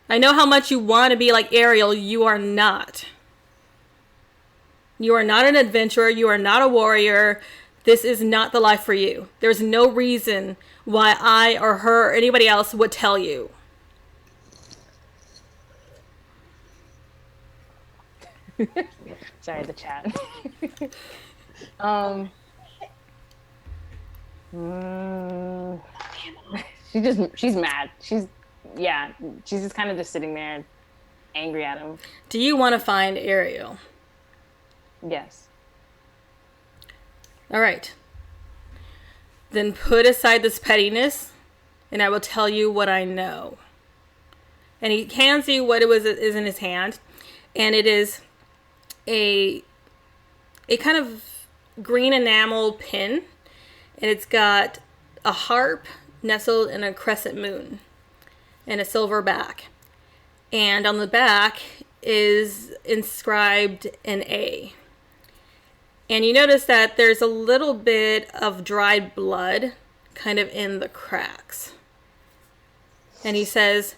I know how much you want to be like Ariel. You are not. You are not an adventurer. You are not a warrior. This is not the life for you. There's no reason why I or her or anybody else would tell you. Sorry, the chat. She's mad. She's just kind of just sitting there angry at him. Do you want to find Ariel? Yes. All right. Then put aside this pettiness, and I will tell you what I know. And he hands you what is in his hand, and it is a kind of green enamel pin, and it's got a harp nestled in a crescent moon and a silver back. And on the back is inscribed an A. And you notice that there's a little bit of dried blood kind of in the cracks. And he says,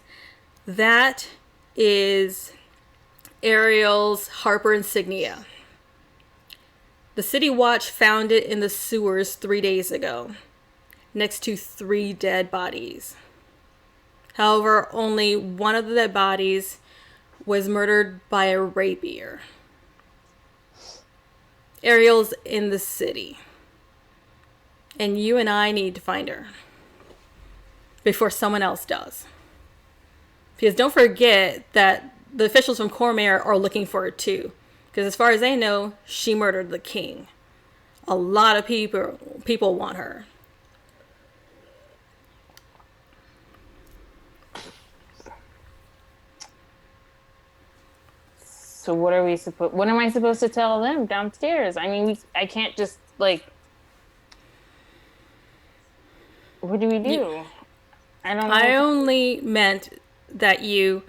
that is Ariel's Harper insignia. The City Watch found it in the sewers 3 days ago, next to 3 dead bodies. However, only one of the dead bodies was murdered by a rapier. Ariel's in the city. And you and I need to find her before someone else does. Because don't forget that the officials from Cormair are looking for her too. Because as far as they know, she murdered the king. A lot of people want her. So what am I supposed to tell them downstairs? I mean, I can't just, like, what do we do? I don't know. I only meant that you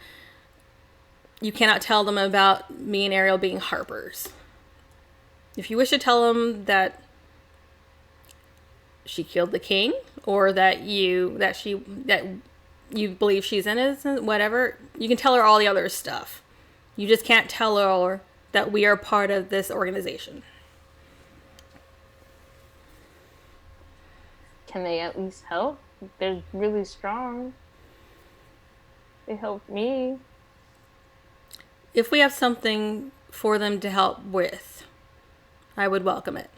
cannot tell them about me and Ariel being harpers. If you wish to tell them that she killed the king, or that you believe she's innocent, whatever, you can tell her all the other stuff. You just can't tell her that we are part of this organization. Can they at least help? They're really strong. They helped me. If we have something for them to help with, I would welcome it.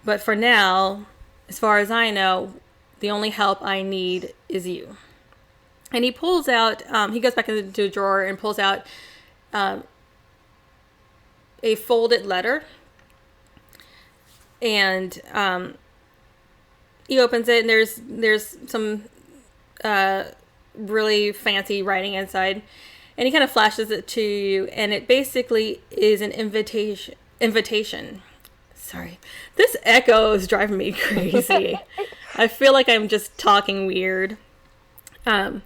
But for now, as far as I know, the only help I need is you. And he pulls out, he goes back into a drawer and pulls out a folded letter. And he opens it, and there's some really fancy writing inside, and he kind of flashes it to you, and it basically is an invitation. Sorry, this echo is driving me crazy. I feel like I'm just talking weird. But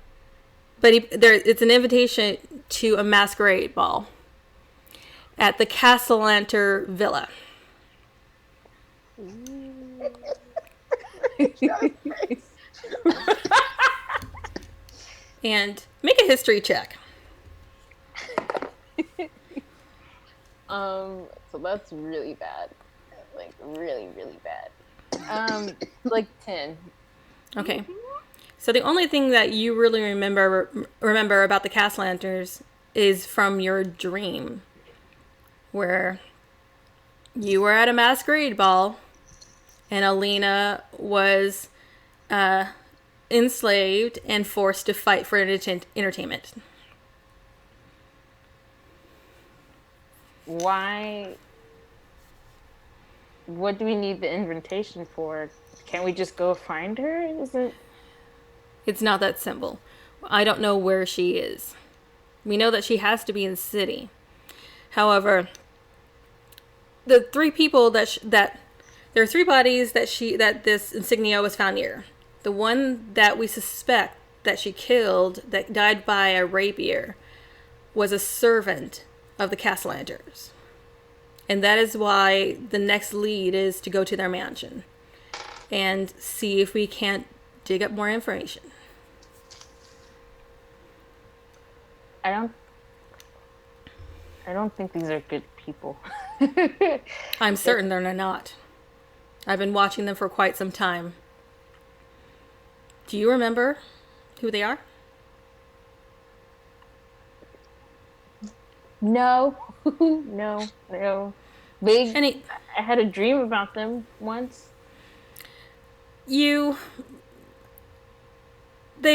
it's an invitation to a masquerade ball at the Castellanter Villa. And make a history check. So that's really bad. Like really, really bad. Like 10. Okay. So the only thing that you really remember about the Castellanters is from your dream, where you were at a masquerade ball and Alina was enslaved and forced to fight for entertainment. Why? What do we need the invitation for? Can't we just go find her? Is it? It's not that simple. I don't know where she is. We know that she has to be in the city. However, the three people there are three bodies that this insignia was found near. The one that we suspect that she killed, that died by a rapier, was a servant of the Castellanters. And that is why the next lead is to go to their mansion and see if we can't dig up more information. I don't think these are good people. I'm certain they're not. I've been watching them for quite some time. Do you remember who they are? No. No. I had a dream about them once. They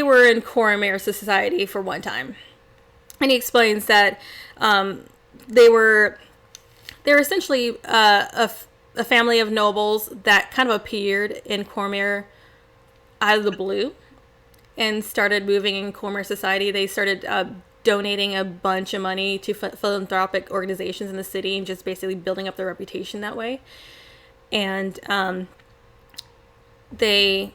were in Coromir society for one time. And he explains that they were essentially a family of nobles that kind of appeared in Coromir out of the blue and started moving in Coromir society. They started donating a bunch of money to philanthropic organizations in the city and just basically building up their reputation that way. And they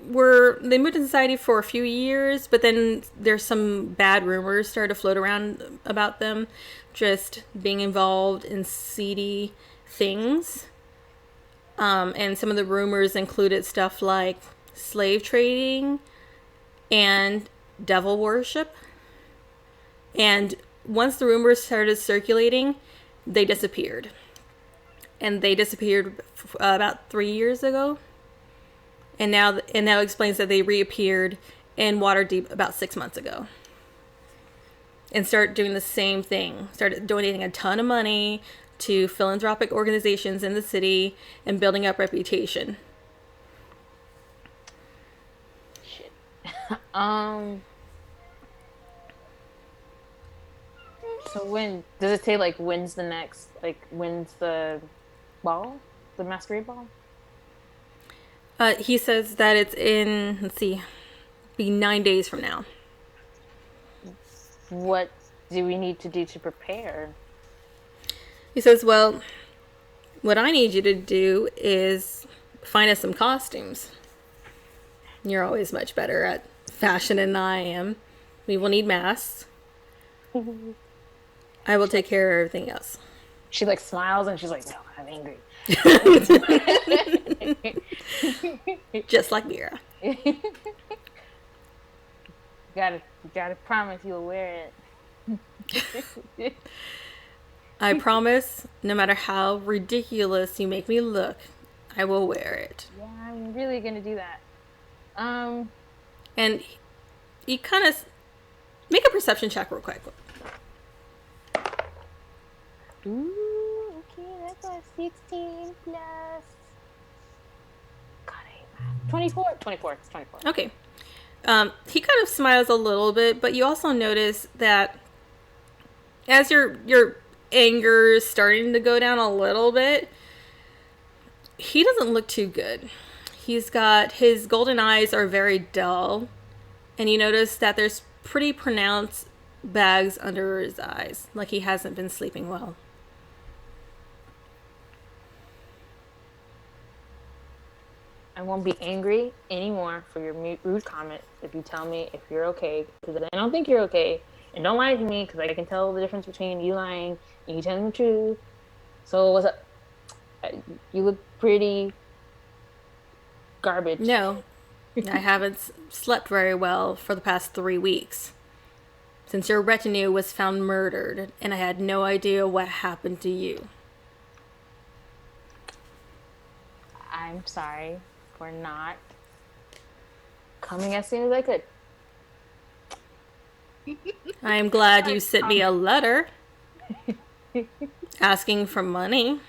moved in society for a few years, but then there's some bad rumors started to float around about them just being involved in seedy things. And some of the rumors included stuff like slave trading and devil worship. And once the rumors started circulating, they disappeared. And they disappeared about 3 years ago. And now explains that they reappeared in Waterdeep about 6 months ago. And start doing the same thing. Started donating a ton of money to philanthropic organizations in the city and building up reputation. Shit. So when does it say like when's the next when's the ball? The masquerade ball? He says that it's in, be 9 days from now. What do we need to do to prepare? He says, well, what I need you to do is find us some costumes. You're always much better at fashion than I am. We will need masks. I will take care of everything else. She like smiles and she's like, no, I'm angry. Just like Meihra. You gotta promise you'll wear it. I promise, no matter how ridiculous you make me look, I will wear it. Yeah, I'm really gonna do that. And you kind of make a perception check real quick. Ooh, okay, that's a 16 plus. God, I hate math. 24. It's 24. Okay. He kind of smiles a little bit, but you also notice that as your anger is starting to go down a little bit, he doesn't look too good. His golden eyes are very dull, and you notice that there's pretty pronounced bags under his eyes, like he hasn't been sleeping well. I won't be angry anymore for your rude comment if you tell me if you're okay, because I don't think you're okay. And don't lie to me, because I can tell the difference between you lying and you telling the truth. So what's up? You look pretty garbage. No, I haven't slept very well for the past 3 weeks. Since your retinue was found murdered, and I had no idea what happened to you. I'm sorry for not coming as soon as I could. I am glad you sent me a letter asking for money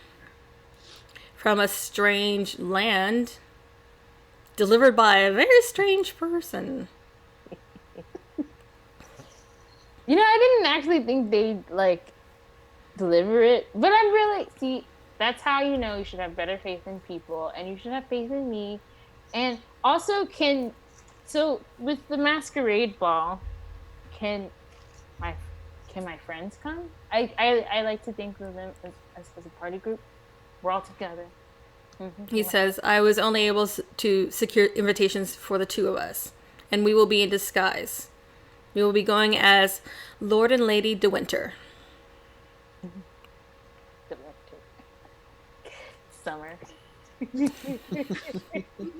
from a strange land delivered by a very strange person. You know, I didn't actually think they'd, like, deliver it. But I'm really... See, that's how you know you should have better faith in people. And you should have faith in me. And also, so, with the masquerade ball, can my friends come? I like to think of them as a party group. We're all together. Mm-hmm. He says, I was only able to secure invitations for the 2 of us. And we will be in disguise. We will be going as Lord and Lady De Winter. Summer.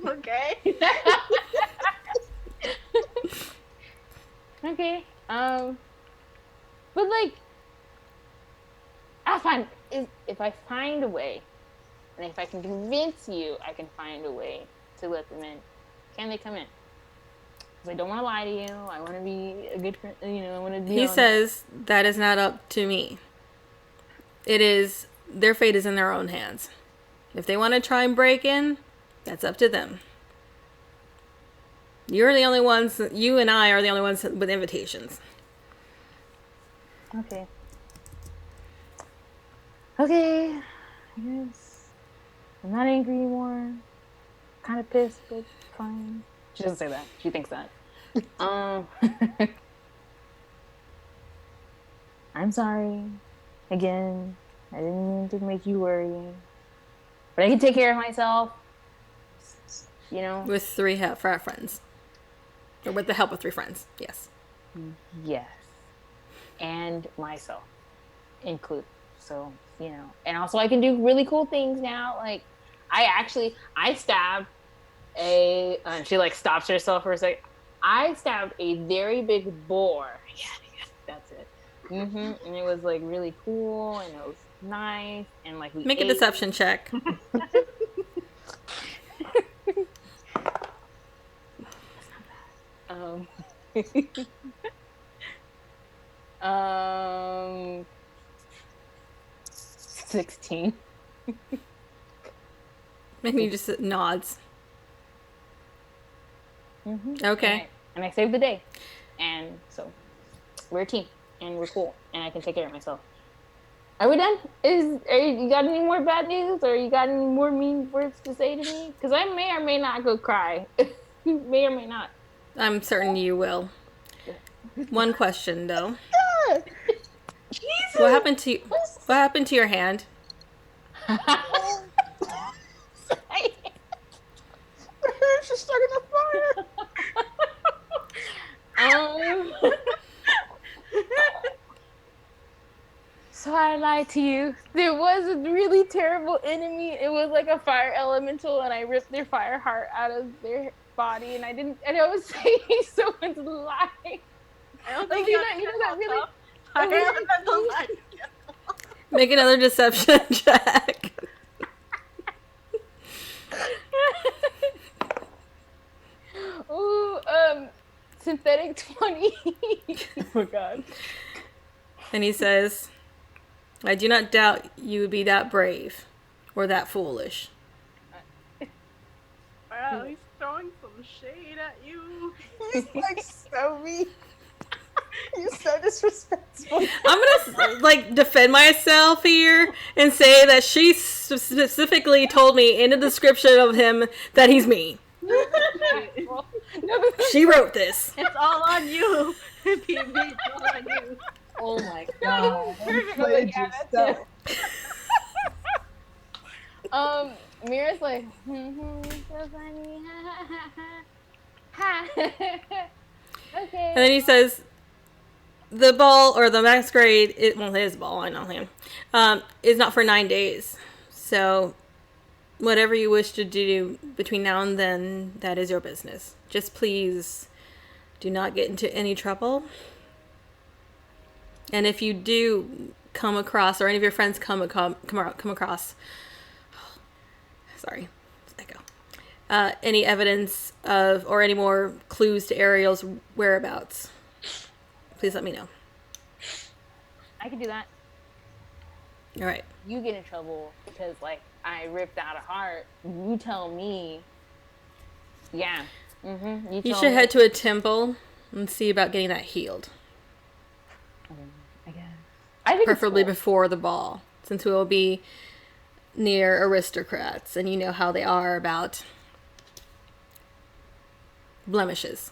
Okay. Okay. But like, I'll find if I find a way, and if I can convince you, I can find a way to let them in. Can they come in? I don't want to lie to you. I want to be a good friend. You know, I want to be. He says that is not up to me. It is their fate is in their own hands. If they want to try and break in, that's up to them. You're the only ones. You and I are the only ones with invitations. Okay. Okay. I guess I'm not angry anymore. Kind of pissed, but fine. She doesn't say that. She thinks that. I'm sorry. Again, I didn't mean to make you worry. But I can take care of myself. You know? With 3 friends. Or with the help of 3 friends. Yes. Yes. And myself included. So, you know. And also I can do really cool things now. Like, I stabbed she like stops herself for a second. I stabbed a very big boar. Yeah, that's it. And it was like really cool, and it was nice, and like we make a deception check. 16. Maybe just nods. Okay. And I saved the day. And so we're a team and we're cool and I can take care of myself. Are we done? You got any more bad news or you got any more mean words to say to me? Because I may or may not go cry. May or may not. I'm certain you will. One question though. Jesus. What happened to your hand? She's starting a fire. So I lied to you. There was a really terrible enemy. It was like a fire elemental, and I ripped their fire heart out of their body, and I was saying someone's lie. I don't think you know that really. Fire elemental lie. Make another deception check. Ooh, synthetic 20. Oh my god. And he says, I do not doubt you would be that brave or that foolish. Wow, he's throwing some shade at you. He's like so mean. You're so disrespectful. I'm gonna like defend myself here and say that she specifically told me in the description of him that he's mean. She wrote this. It's all on you. PB, it's all on you. Oh my god. Played yourself. Meihra's like, so funny. Ha. Okay. And then he says, the ball or the masquerade, well, it is a ball, I know him, is not for 9 days. So whatever you wish to do between now and then, that is your business. Just please do not get into any trouble. And if you do come across, or any of your friends come across, sorry, echo, any evidence of, or any more clues to Ariel's whereabouts, please let me know. I can do that. All right. You get in trouble because, like, I ripped out a heart. You tell me. Yeah. You should head to a temple and see about getting that healed. I guess. I think Preferably it's cool. before the ball, since we will be near aristocrats, and you know how they are about blemishes.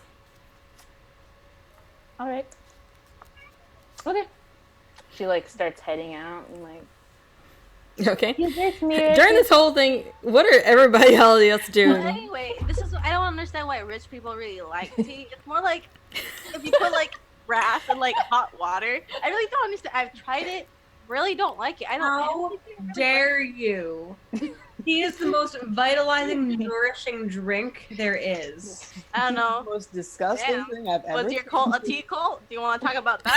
All right. Okay. She like starts heading out and like. Okay. Meihra. During this whole thing, what are everybody else But doing? anyway, this is I don't understand why rich people really like tea. It's more like if you put like grass and like hot water. I really don't understand. I've tried it. Really don't like it. I don't How think it really dare you? He is the most vitalizing, nourishing drink there is. I don't know. Most disgusting Yeah. thing I've ever Was your seen. cult a tea cult? Do you want to talk about that?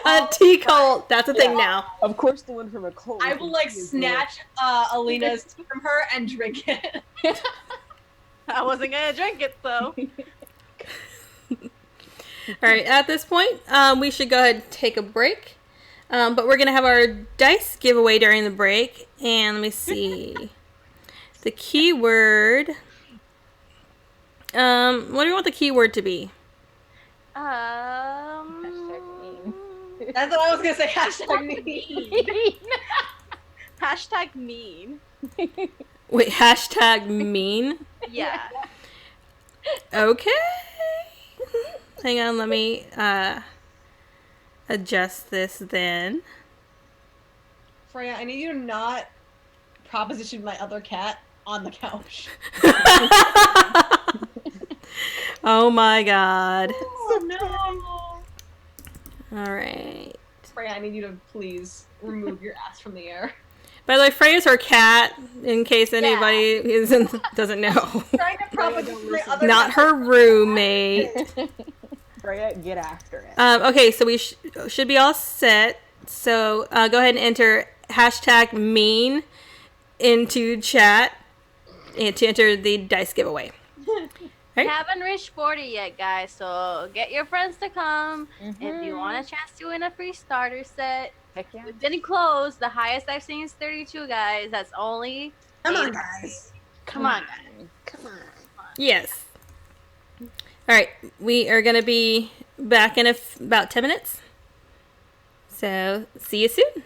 A tea cult. That's a thing now. Of course, the one from a cult. I will like is snatch Alina's tea from her and drink it. I wasn't gonna drink it though. All right. At this point, we should go ahead and take a break. But we're gonna have our dice giveaway during the break, and let me see. The keyword. What do you want the keyword to be? That's what I was gonna say. Hashtag me. Hashtag mean. Wait, hashtag mean. Yeah. Okay. Hang on, let me adjust this then. Freya, I need you to not proposition my other cat on the couch. Oh my god. Oh no. All right. Freya, I need you to please remove your ass from the air. By the way, Freya's her cat, in case anybody doesn't know. Trying to proposition my other Not cat. her roommate. Freya, get after it. Okay, so we should be all set. So go ahead and enter hashtag mean into chat and to enter the dice giveaway. Right? Haven't reached 40 yet, guys, so get your friends to come. If you want a chance to win a free starter set, Heck yeah. it didn't close. The highest I've seen is 32, guys. That's only... Come on, guys. Come on, guys. Come on. Yes. All right, we are going to be back in about 10 minutes. So, see you soon.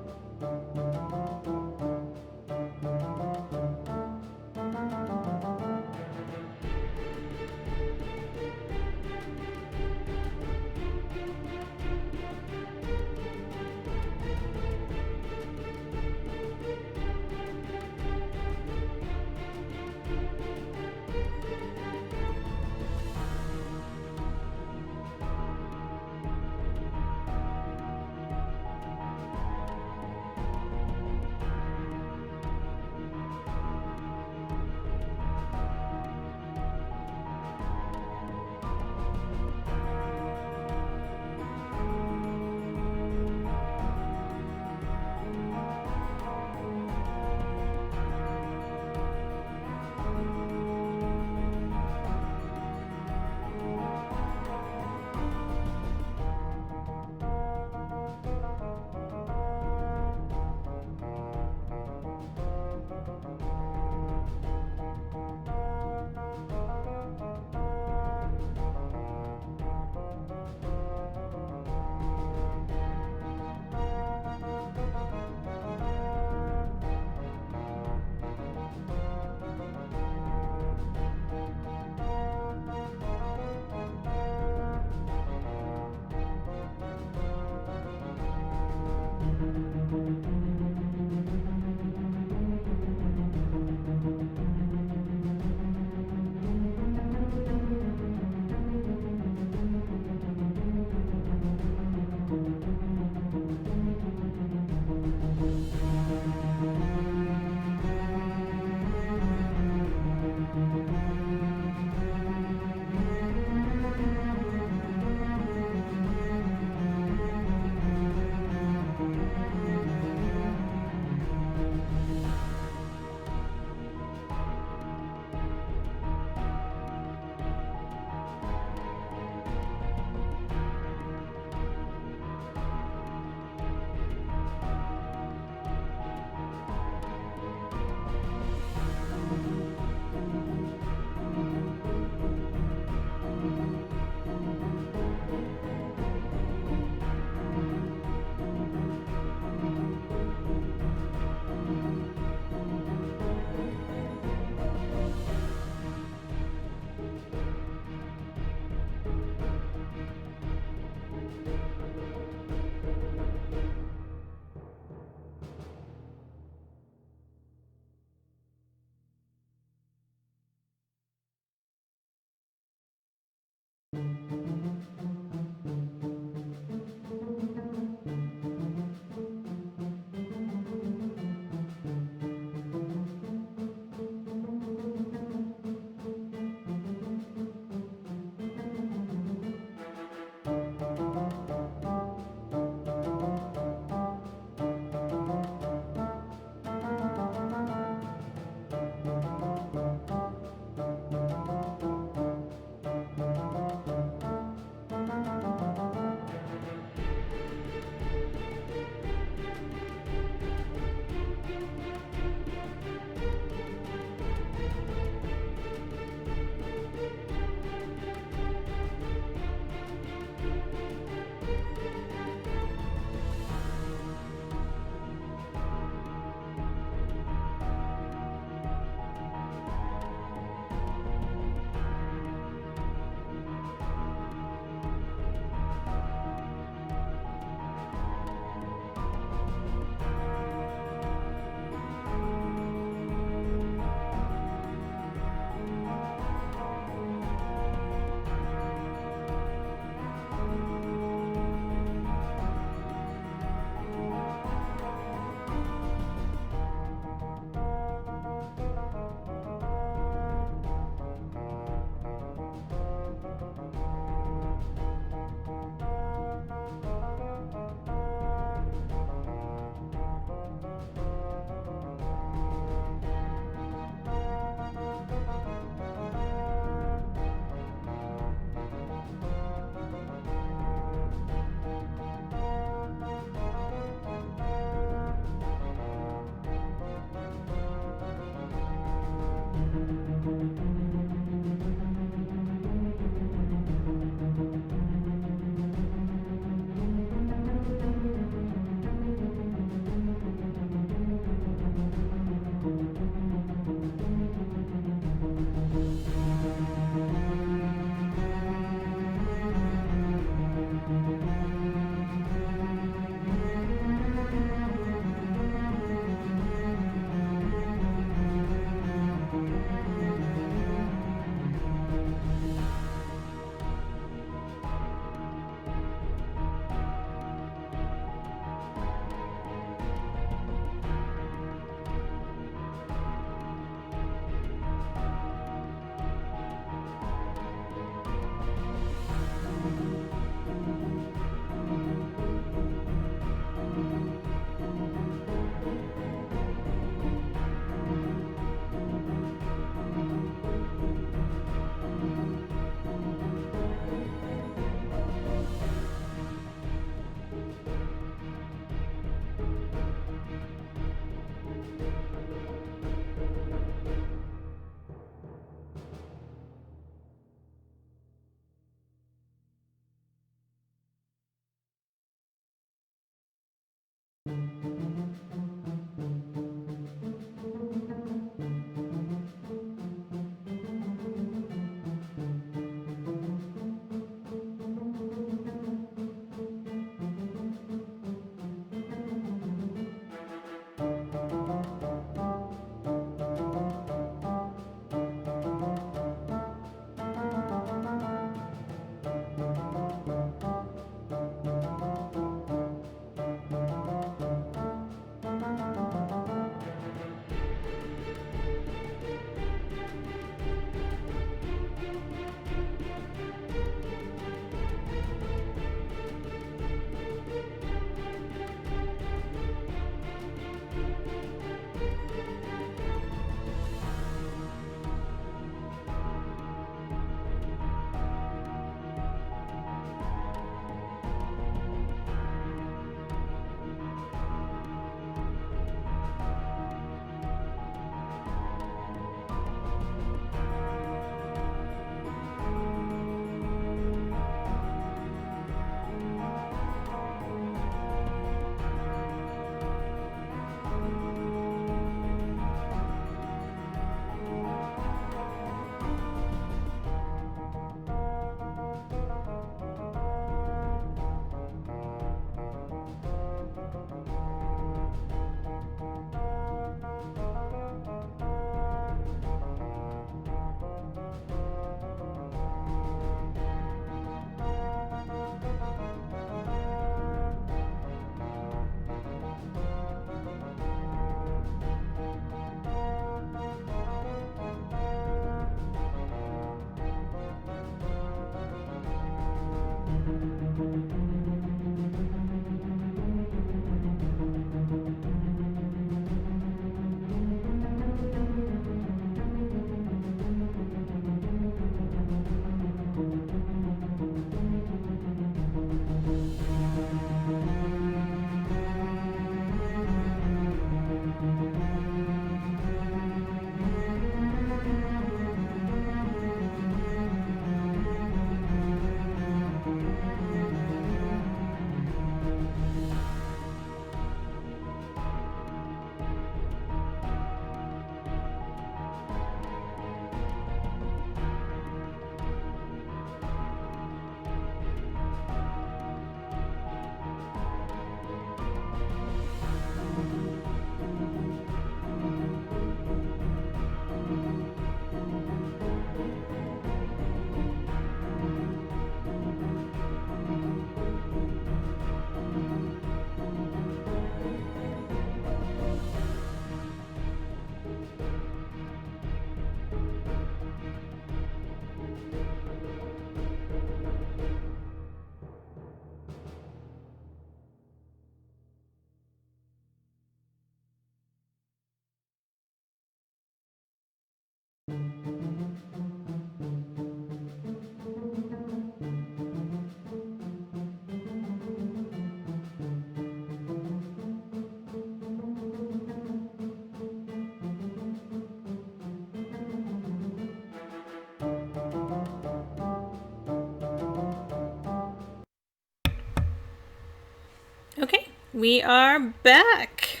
Okay, we are back.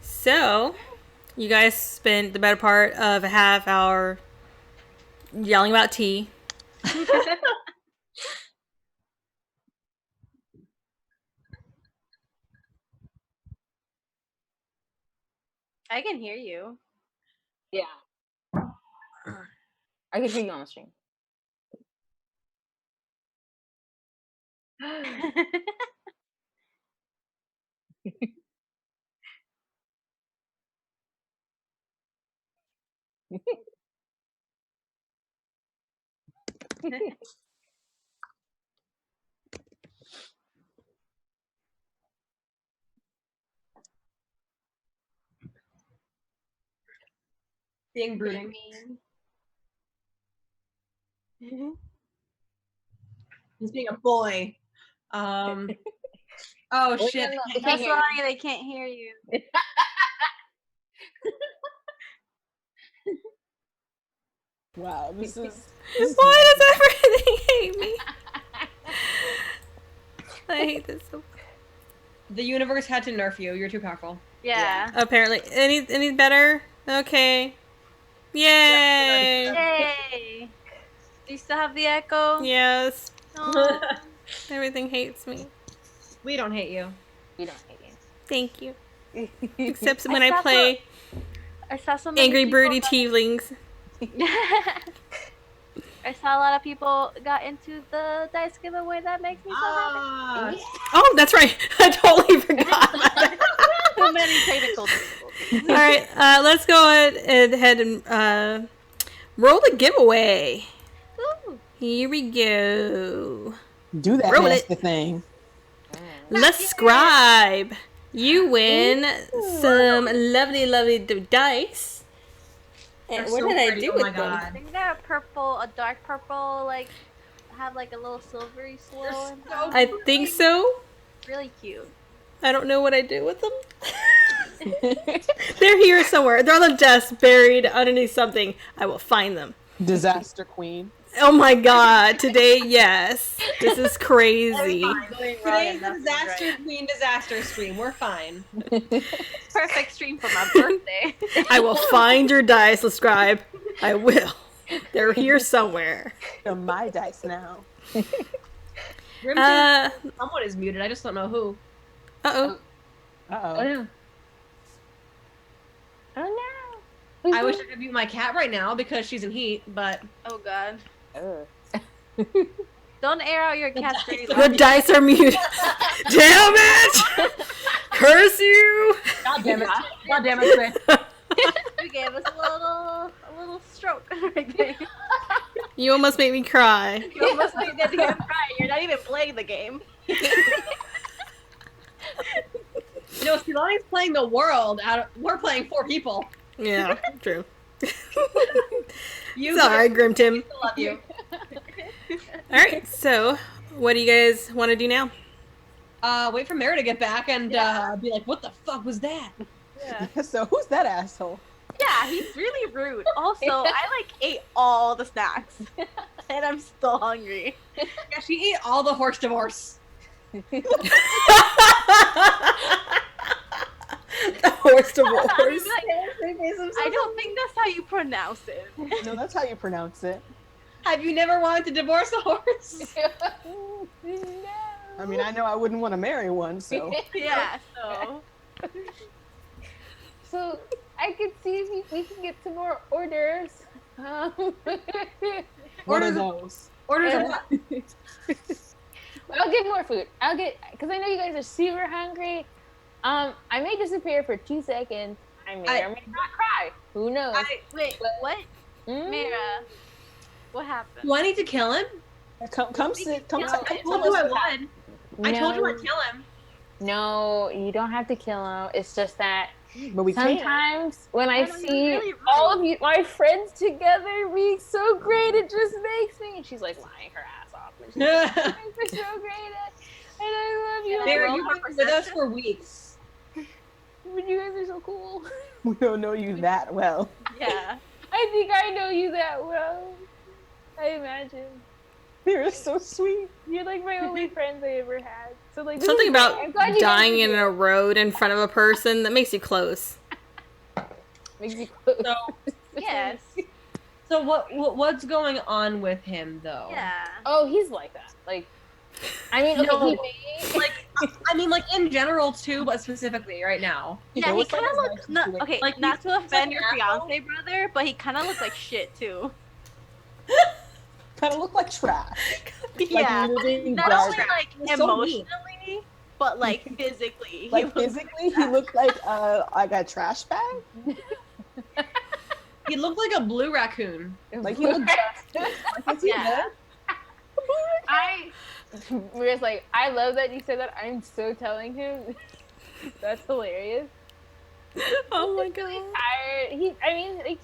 So, you guys spent the better part of a half hour yelling about tea. I can hear you. Yeah. I can hear you on the stream. Being brooding. He's being a boy. Oh shit. They can't That's hear you. why they can't hear you. Wow, this is. Why does everything hate me? I hate this so much. The universe had to nerf you. You're too powerful. Yeah. Apparently. Any better? Okay. Yay! Yay! Do you still have the echo? Yes. Aw. Everything hates me. We don't hate you. We don't hate you. Thank you. Except when I I saw play I saw so many Angry people Birdie that- Tieflings. I saw a lot of people got into the dice giveaway. That makes me so happy. Oh, that's right. I totally forgot. about that. So many technical difficulties. All right, let's go ahead and roll the giveaway. Ooh. Here we go. Do that Roll nasty it. thing. Let's scribe. You win some lovely dice. And They're what so did I pretty, do oh my with them? God. I think they're purple, a dark purple, like have like a little silvery swirl. in them. I think so. Really cute. I don't know what I do with them. They're here somewhere. They're on the desk, buried underneath something. I will find them. Disaster queen. Oh my god, today, yes. This is crazy. Today's the disaster queen disaster stream. We're fine. Perfect stream for my birthday. I will find your dice, subscribe. I will. They're here somewhere. They're my dice now. Grim Uh thinks someone is muted. I just don't know who. oh. Uh-oh. Oh no. Oh no. I wish I could mute my cat right now because she's in heat, but Oh god. Ugh. Don't air out your cat's dirty The laundry. dice are muted. Damn it! Curse you! God damn it. God damn it, Chris. You gave us a little stroke right there. You almost made me cry. You almost made that game cry. You're not even playing the game. No, Silani's playing the world. We're playing 4 people. Yeah, true. You Sorry, Grim Tim. I love you. Alright, so what do you guys want to do now? Wait for Meihra to get back and be like, what the fuck was that? Yeah. So who's that asshole? Yeah, he's really rude. Also, I ate all the snacks. And I'm still hungry. Yeah, she ate all the horse divorce. The horse divorce. I don't think that's how you pronounce it. No, that's how you pronounce it. Have you never wanted to divorce a horse? I mean, I know I wouldn't want to marry one, so. Yeah, so. So I could see if we can get some more orders. What are those? Orders of what? I'll get more food. Because I know you guys are super hungry. I may disappear for 2 seconds. I may or may not cry. Who knows? Wait, what? Meihra, what happened? Do I need to kill him? Come sit. Come I sit. I told you I would. I told you No. I'd kill him. No, you don't have to kill him. It's just that But we can't. Sometimes when I I know, you're see really all of rude. you, my friends together being so great, it just makes me. And she's like lying her ass off. And she's like, you guys are so great at, and I love you. Yeah, There, roll you've for been with us perception. for weeks. But you guys are so cool. We don't know you that well. Yeah. I think I know you that well. I imagine. You're so sweet. You're like my only friends I ever had. So like this Something is about great. I'm glad you dying guys in a road in front of a person that makes you close. makes me close. So, Yes. so what's going on with him though? Yeah. Oh, he's like that. Like, I mean, okay, No. he may. Like, I mean, like in general too, but specifically right now. Yeah, he looks kind of like a looks. nice No, okay, Like, not he's- to he's offend like your an asshole. fiance brother, but he kind of looks like shit too. Kind of look like trash. Yeah. living Not garbage. only like He's so mean. emotionally, but like physically. Like he looks physically, he looked like a trash bag. He looked like a blue raccoon. Like he looked. Like, is he Yeah. We're just like, I love that you said that. I'm so telling him. That's hilarious. Oh my god. Tired. I mean, like,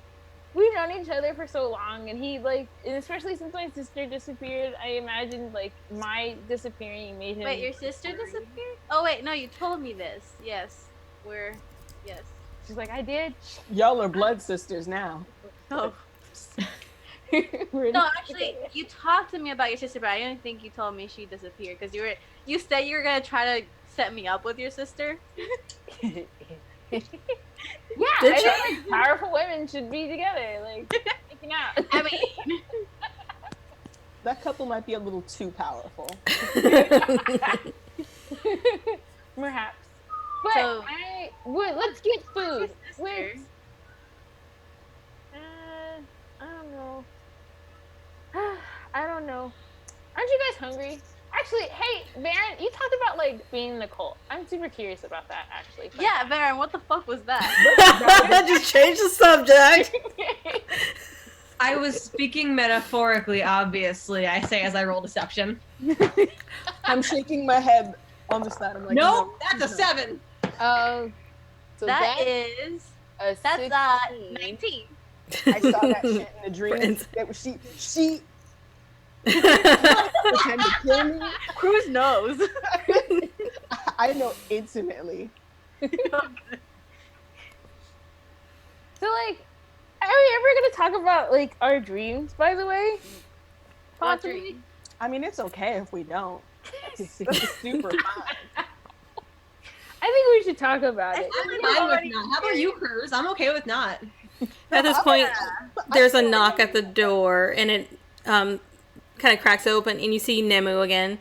we've known each other for so long, and he like, and especially since my sister disappeared, I imagine like my disappearing made him. Wait, your sister disappeared? Oh wait, no, you told me this. Yes, yes. She's like, I did. Y'all are blood sisters now. Oh. We're No, not actually, together. you talked to me about your sister, but I didn't think you told me she disappeared because you said you were gonna try to set me up with your sister. Yeah, Did I you? think like, powerful women should be together, like making out. I mean, That couple might be a little too powerful. Perhaps. But So- let's get food. sister. Wait. I don't know. I don't know. Aren't you guys hungry? Actually, hey, Baron, you talked about like being in the cult. I'm super curious about that, actually. yeah, Baron, what the fuck was that? Just change the subject. I was speaking metaphorically, obviously. I say as I roll deception. I'm shaking my head on the side. I'm like, No, that's a no. 7. So That is a that's 16. 19. I saw that shit in the dream. Friends. That was she pretend to kill me. Cruz knows. I know intimately. So like, are we ever gonna talk about like our dreams? By the way, What possibly. dream? I mean, it's okay if we don't. That's super fine. I think we should talk about it. I'm fine with not. How about you, Cruz? I'm okay with not. At this point, there's a knock at the door, and it kind of cracks open, and you see Nemu again.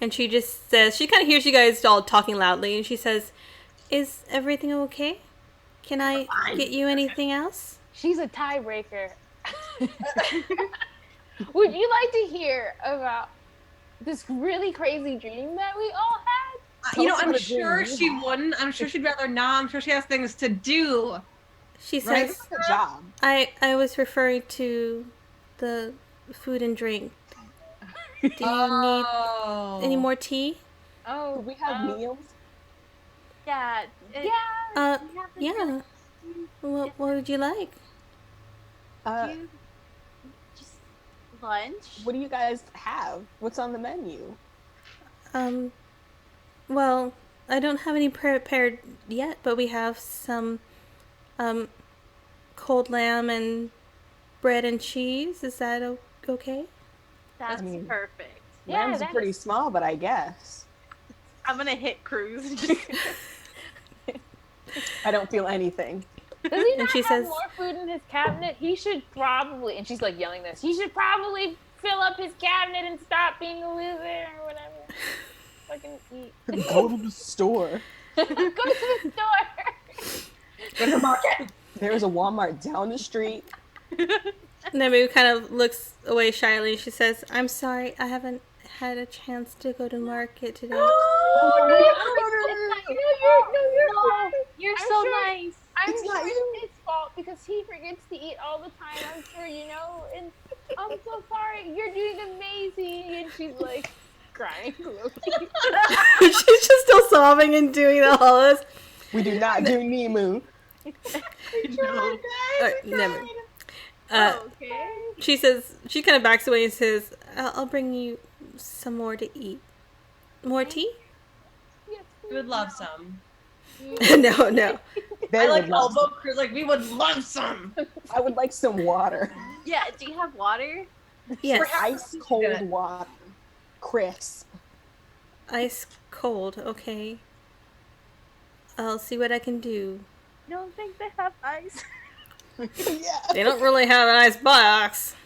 And she just says, she kind of hears you guys all talking loudly, and she says, "Is everything okay? Can I get you anything else?" She's a tiebreaker. Would you like to hear about this really crazy dream that we all had? You know, Tell us I'm what a dream sure you she had. wouldn't. I'm sure she'd rather not. I'm sure she has things to do. She Right. says, Good job. I was referring to the food and drink. Do you need any more tea? Oh, We have meals. Yeah. yeah. we have to Yeah. What would you like? do just lunch. What do you guys have? What's on the menu? Well, I don't have any prepared yet, but we have some, cold lamb and bread and cheese. Is that okay? That's I mean- perfect. Yeah, Lamb's that pretty is- small, but I guess. I'm gonna hit Cruz. I don't feel anything. Does he And not she have says- more food in his cabinet? He should probably, and she's like yelling this, he should probably fill up his cabinet and stop being a loser or whatever. Fucking eat. Go to the store. Go to the store. Go to the market. There's a Walmart down the street. Nemu kind of looks away shyly, and she says, "I'm sorry, I haven't had a chance to go to market today." You're I'm so sure- nice. I'm It's sure not you. it's his fault because he forgets to eat all the time. I'm sure, you know. And I'm so sorry. You're doing amazing. And she's like crying. She's just still sobbing and doing all this. We do not do Nemu. No. Never. Okay. She says, she kind of backs away and says, I'll bring you some more to eat. More tea? Yes, We would love some. No. They I would like love elbow crew. Like we would love some. I would like some water. Yeah, do you have water? Yes. Ice cold water. Crisp. Ice cold, okay. I'll see what I can do. I don't think they have ice. Yeah. They don't really have an ice box.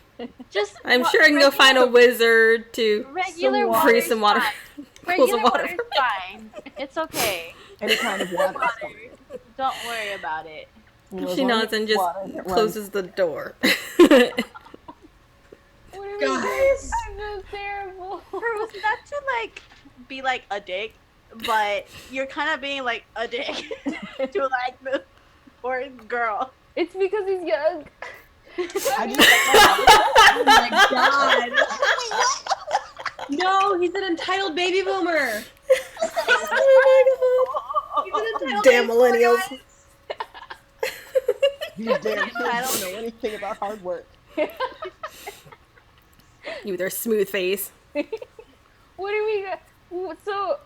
Just I'm sure I can go find a wizard to regular Some water. freeze some water. Cool Regular some water. water's fine. It's okay. Any kind of water. Don't worry about it. You know, as She long as nods and it's just water that runs. closes the door. What are we doing? Guys. I feel terrible. Bruce, not to like be like a dick, but you're kind of being like a dick to like the poor girl. It's because he's young. I just, Oh my god. No, he's an entitled baby boomer. Oh He's an entitled Damn baby boomer, millennials. guys. you damn kids don't know anything about hard work. You with their smooth face. What are we gonna? So,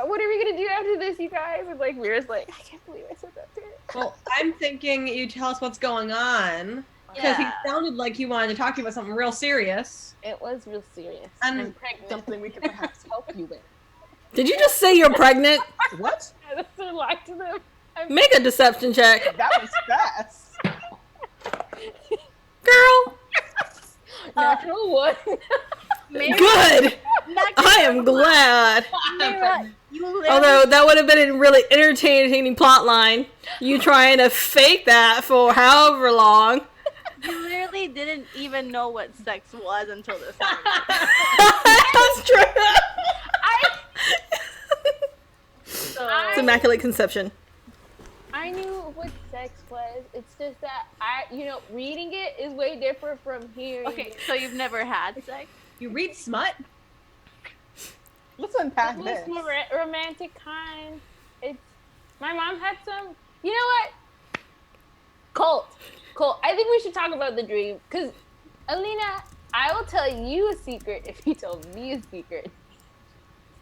what are we gonna do after this, you guys? And like, Mira's like, I can't believe I said that to her. Well, I'm thinking you tell us what's going on. Because he sounded like he wanted to talk to you about something real serious. It was real serious. And- I'm pregnant. Something we could perhaps help you with. Did you just say you're pregnant? What? That's a lie to them. Make a deception check. That was fast. Girl. Natural one. Good. I am glad. Meihra, you literally, Although that would have been a really entertaining plot line. You trying to fake that for however long. you literally didn't even know what sex was until this time. That's true. So, It's immaculate conception. I knew what sex was. It's just that reading it is way different from hearing. okay, so you've never had sex? You read smut? Let's unpack It this. was romantic kind. It's my mom had some. You know what? Colt. I think we should talk about the dream because Alina, I will tell you a secret if you tell me a secret.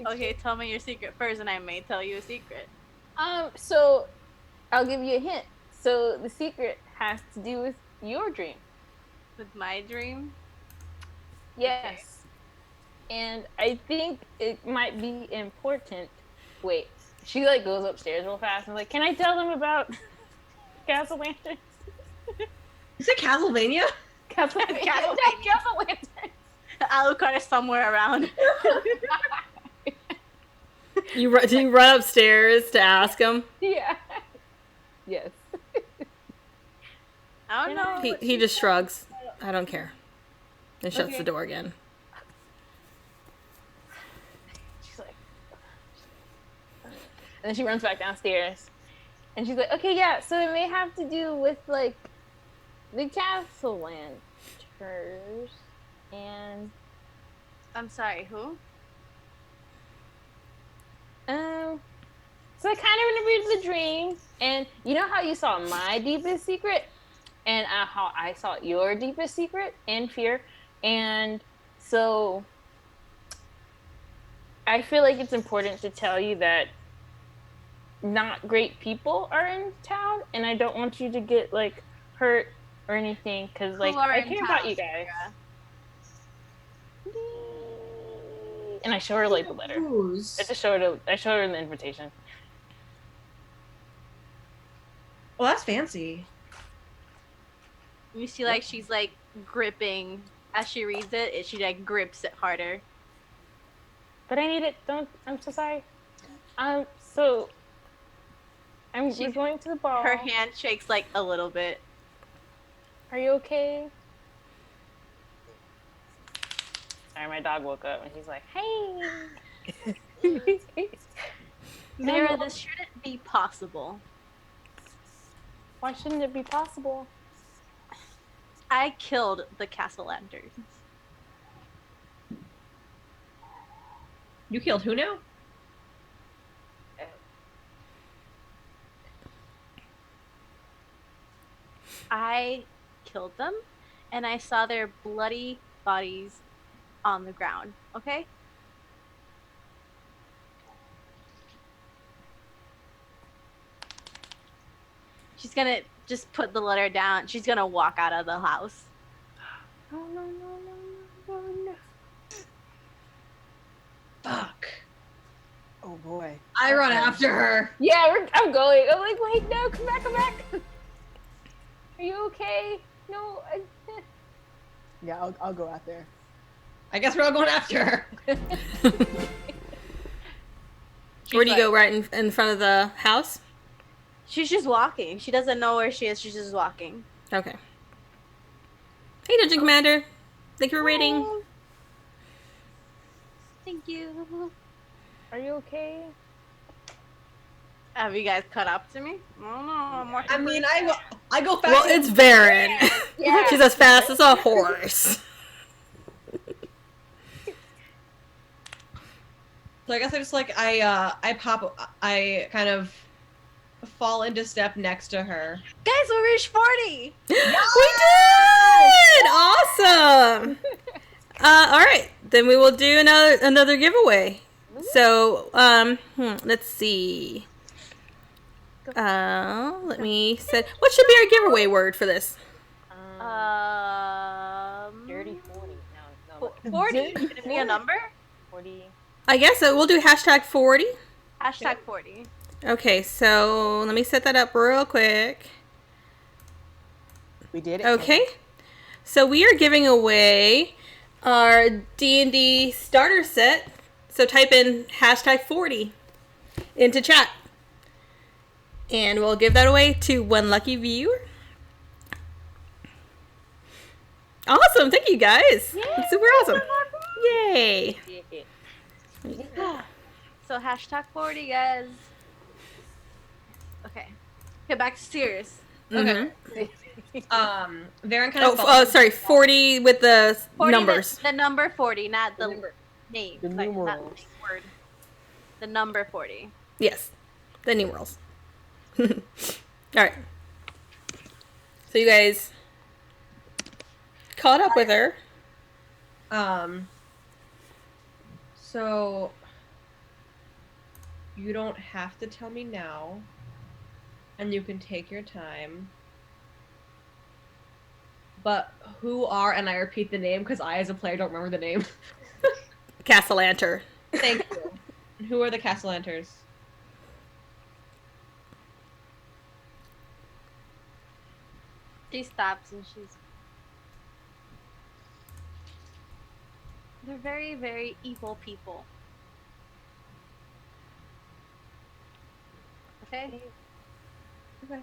Okay, tell me your secret first, and I may tell you a secret. So I'll give you a hint. So the secret has to do with your dream. With my dream? Yes. And I think it might be important. Wait, she like goes upstairs real fast and like, can I tell them about Castle Lanterns? Is it Castlevania? Castle Castlevania. Castle Lanterns. Alucard is somewhere around. Do you run upstairs to ask him? Yeah. Yes. I don't know. He just shrugs. I don't care. And shuts Okay. the door again. She's like, and then she runs back downstairs, and she's like, okay, yeah. So it may have to do with like the Castle Lanterns, and I'm sorry, who? so I kind of read the dream, and you know how you saw my deepest secret, and how I saw your deepest secret and fear, and so I feel like it's important to tell you that not great people are in town, and I don't want you to get like hurt or anything, because like Who are I in care town, about you guys. And I show her like the letter. Who's? I just showed her. I showed her the invitation. Well, that's fancy. You see, like, she's, like, gripping. As she reads it, she, like, grips it harder. But I need it. Don't. I'm so sorry. So we're going to the ball. Her hand shakes, like, a little bit. Are you okay? Sorry, my dog woke up and he's like, "Hey." Meihra, this shouldn't be possible. Why shouldn't it be possible? I killed the Castle Lanterns. You killed who now? I killed them, and I saw their bloody bodies on the ground. Okay. She's gonna just put the letter down. She's gonna walk out of the house. Oh no no no no no no. Fuck. Oh boy. I run after her. Yeah, I'm going. I'm like, wait, no, come back, come back. Are you okay? No. Yeah, I'll go out there. I guess we're all going after her. Where do you go? Right in front of the house? She's just walking. She doesn't know where she is. She's just walking. Okay. Hey, Dungeon Commander. Thank you for rating. Thank you. Are you okay? Have you guys caught up to me? I don't know. I mean, I go fast. Well, it's Varen. Yeah. She's as fast as a horse. So I guess I just like I kind of fall into step next to her. Guys, we reached 40. We did! Awesome. All right, then we will do another giveaway. So, let's see. Let me set. What should be our giveaway word for this? Dirty 40. No. 40. Can it be a number? 40. I guess so. We'll do hashtag 40. Hashtag 40. Okay, so let me set that up real quick. We did it. Okay, so we are giving away our D&D starter set. So type in hashtag 40 into chat. And we'll give that away to one lucky viewer. Awesome. Thank you, guys. Yay. That's super awesome. Yay. So hashtag 40, guys. Okay. Okay, back to serious. Okay. Mm-hmm. Varen kind of. Sorry. 40 with the 40 numbers. The number 40, not the number. name. The Not the numerals. word. The number 40. Yes. The numerals. All right. So you guys caught up with her. So you don't have to tell me now, and you can take your time. But who are, and I repeat the name because I as a player don't remember the name. Castellanter. Thank you. Who are the Castellanters? She stops and she's... They're very, very evil people. Okay? Okay.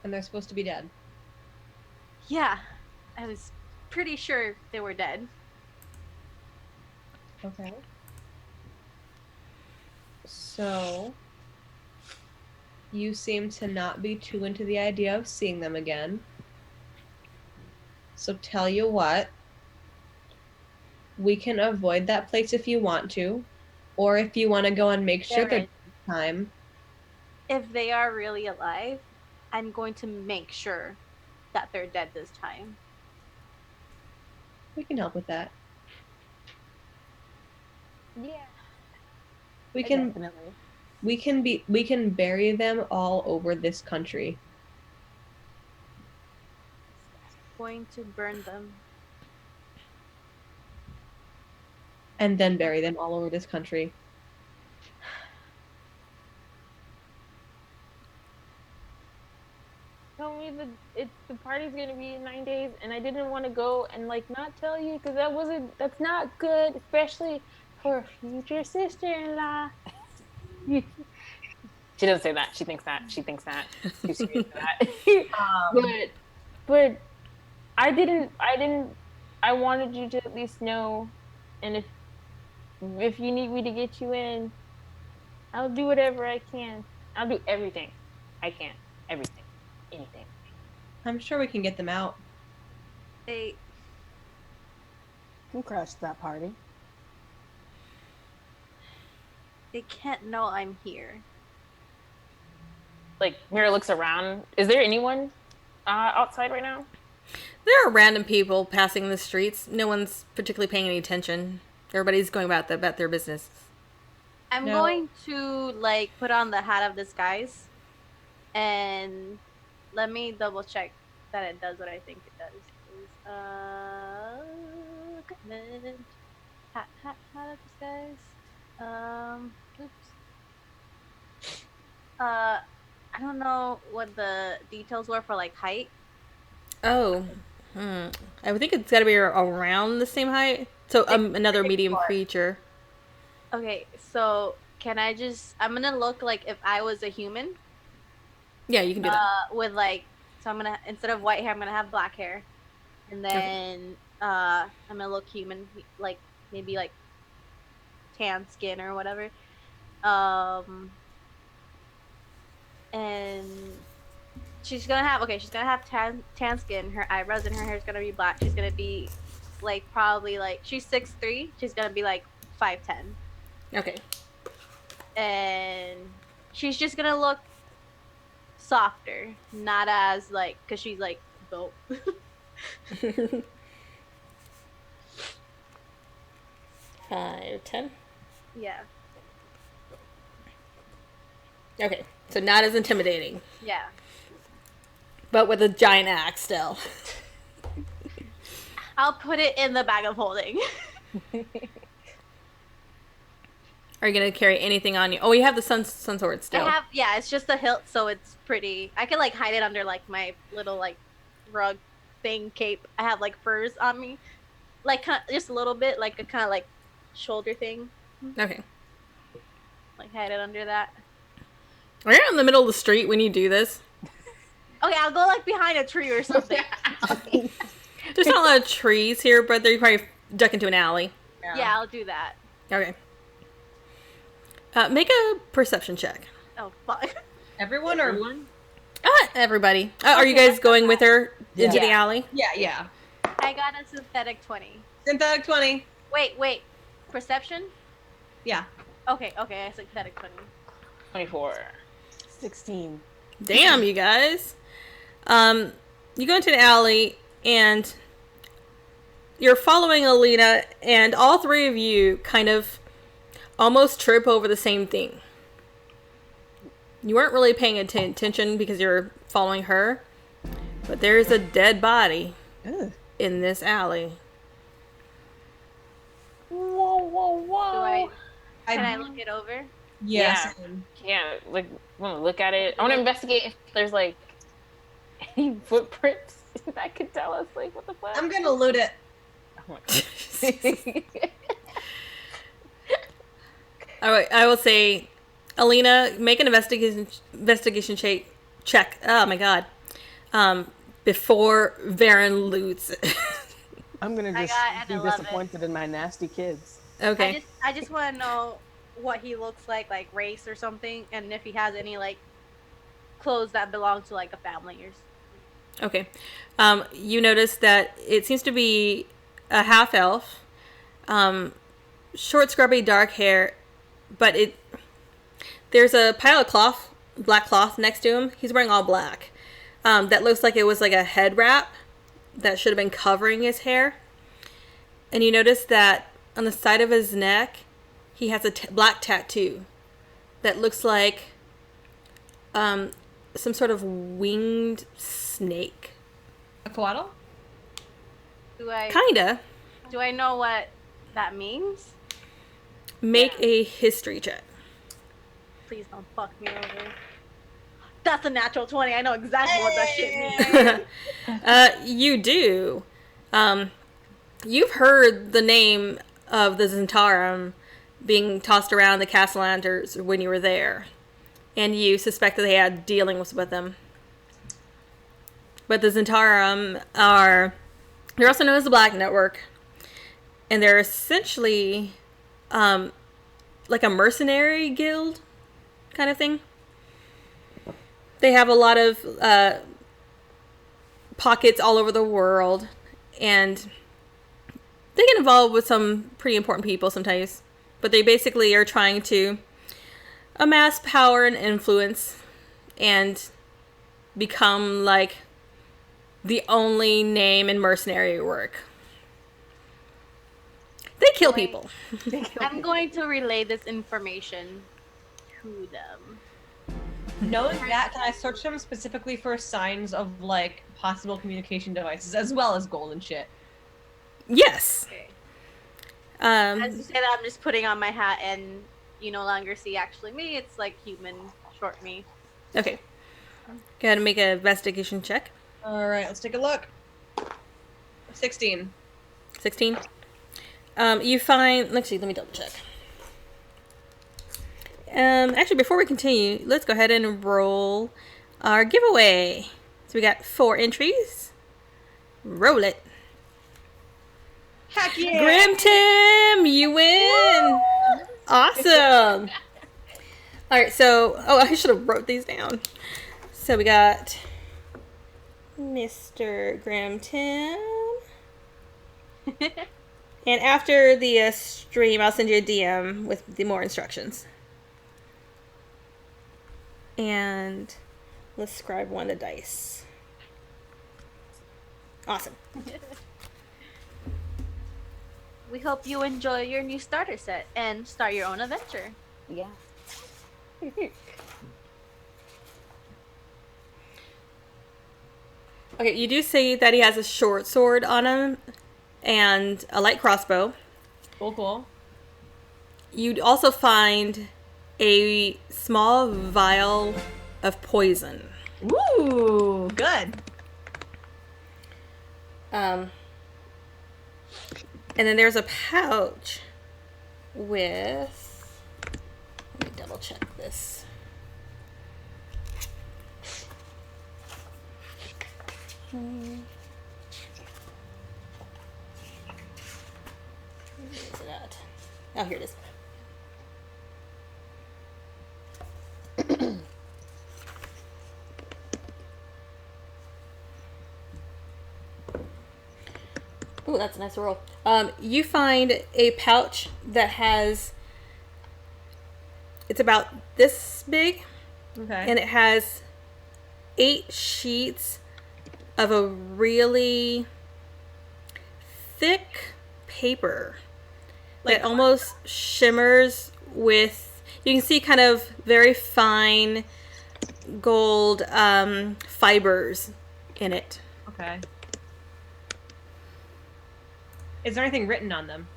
And they're supposed to be dead. Yeah. I was pretty sure they were dead. Okay. So, you seem to not be too into the idea of seeing them again. So tell you what, we can avoid that place if you want to, or if you want to go and make sure They're that time. If they are really alive, I'm going to make sure that they're dead this time. We can help with that. Yeah. We can Definitely. we can bury them all over this country. Going to burn them. And then bury them all over this country. Tell me the party's gonna be in 9 days, and I didn't want to go and like not tell you because that's not good, especially for a future sister-in-law. She doesn't say that. She thinks that. She's serious for that. But I didn't. I wanted you to at least know, and if you need me to get you in, I'll do whatever I can. I'll do everything I can. Everything. Anything. I'm sure we can get them out. They Who crashed that party? can't know I'm here. Like Meihra looks around. Is there anyone outside right now? There are random people passing the streets. No one's particularly paying any attention. Everybody's going about their business. I'm No. going to like put on the hat of disguise, and let me double check that it does what I think it does. Equipment. Hat of disguise. Oops. I don't know what the details were for like height. Oh. I would think it's got to be around the same height. So another medium creature. Okay, so can I I'm gonna look like if I was a human. Yeah, you can do that. With like, so I'm gonna, instead of white hair, I'm gonna have black hair, and then I'm gonna look human, like maybe like tan skin or whatever. And she's gonna have tan skin. Her eyebrows and her hair is gonna be black. She's gonna be like probably like, she's 6'3". She's gonna be like 5'10". Okay. And she's just gonna look softer, not as like, because she's like built. 5, 10. Yeah. Okay, so not as intimidating, Yeah. but with a giant axe still. I'll put it in the bag of holding. Are you gonna carry anything on you? Oh, you have the sun sword still. Yeah, it's just the hilt, so it's pretty. I can like hide it under like my little like rug thing cape. I have like furs on me, like just a little bit, like a kind of like shoulder thing. Okay. Like hide it under that. Are you in the middle of the street when you do this? Okay, I'll go like behind a tree or something. There's not a lot of trees here, but you probably duck into an alley. Yeah, I'll do that. Okay. Make a perception check. Oh fuck. Everyone or one? Everybody. Are you guys going with her into the alley? Yeah. I got a synthetic 20. Synthetic 20. Wait. Perception? Yeah. Okay, I synthetic 20. 24. 16. Damn, you guys. You go into an alley and you're following Alina, and all three of you kind of almost trip over the same thing. You weren't really paying attention because you're following her, but there's a dead body in this alley. Whoa. Can I look it over? Yes. Yeah, like, want to look at it. I want to investigate if there's like any footprints that could tell us like what the fuck. I'm gonna loot it. Oh my God. All right, I will say, Alina, make an investigation check. Oh my god. Before Varen loots. I'm gonna just got an be 11. disappointed in my nasty kids. Okay. I just want to know what he looks like race or something, and if he has any like clothes that belong to like a family or something. Okay. You notice that it seems to be a half elf. Short, scrubby, dark hair, but there's a pile of black cloth next to him. He's wearing all black. That looks like it was like a head wrap that should have been covering his hair. And you notice that on the side of his neck, he has a black tattoo that looks like some sort of winged snake. A koala? Kinda. Do I know what that means? Make a history check. Please don't fuck me over. That's a natural 20. I know exactly what that shit means. You do. You've heard the name of the Zentarum being tossed around the Castellanders when you were there. And you suspect that they had dealings with them. But the Zentarum they're also known as the Black Network. And they're essentially like a mercenary guild kind of thing. They have a lot of pockets all over the world, and they get involved with some pretty important people sometimes, but they basically are trying to amass power and influence and become like the only name in mercenary work. They kill people. I'm going to relay this information to them. Knowing that, can I search them specifically for signs of like possible communication devices as well as gold and shit? Yes. Okay. Um, As you said, I'm just putting on my hat, and you no longer see actually me. It's like human short me. okay. Go ahead and make an investigation check. All right, let's take a look. 16. 16. You find. Let's see. Let me double check. Actually, before we continue, let's go ahead and roll our giveaway. So we got 4 entries. Roll it. Heck yeah! Grim Tim, you win. Awesome. All right. So, I should have wrote these down. So we got Mr. Grim Tim. And after the stream, I'll send you a DM with the more instructions. And let's scribe 1 of the dice. Awesome. We hope you enjoy your new starter set and start your own adventure. Yeah. Okay, you do see that he has a short sword on him and a light crossbow. Cool. You'd also find a small vial of poison. Ooh, good. And then there's a pouch with... Let me double check this. Where is it at? Oh, here it is. Ooh, that's a nice roll. You find a pouch that has... It's about this big. Okay. And it has 8 sheets of a really thick paper Like that almost shimmers with... You can see kind of very fine gold fibers in it. Okay. Is there anything written on them?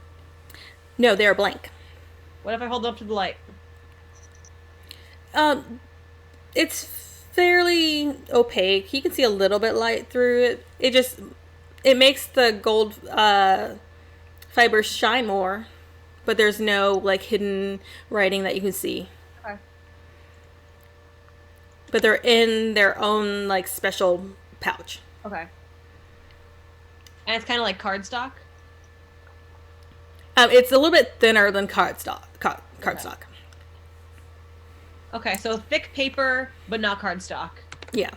No, they're blank. What if I hold it up to the light? It's fairly opaque. You can see a little bit light through it. It makes the gold fibers shine more, but there's no like hidden writing that you can see. Okay. But they're in their own like special pouch. Okay. And it's kind of like cardstock? It's a little bit thinner than cardstock. Cardstock. Okay, so thick paper, but not cardstock. Yeah.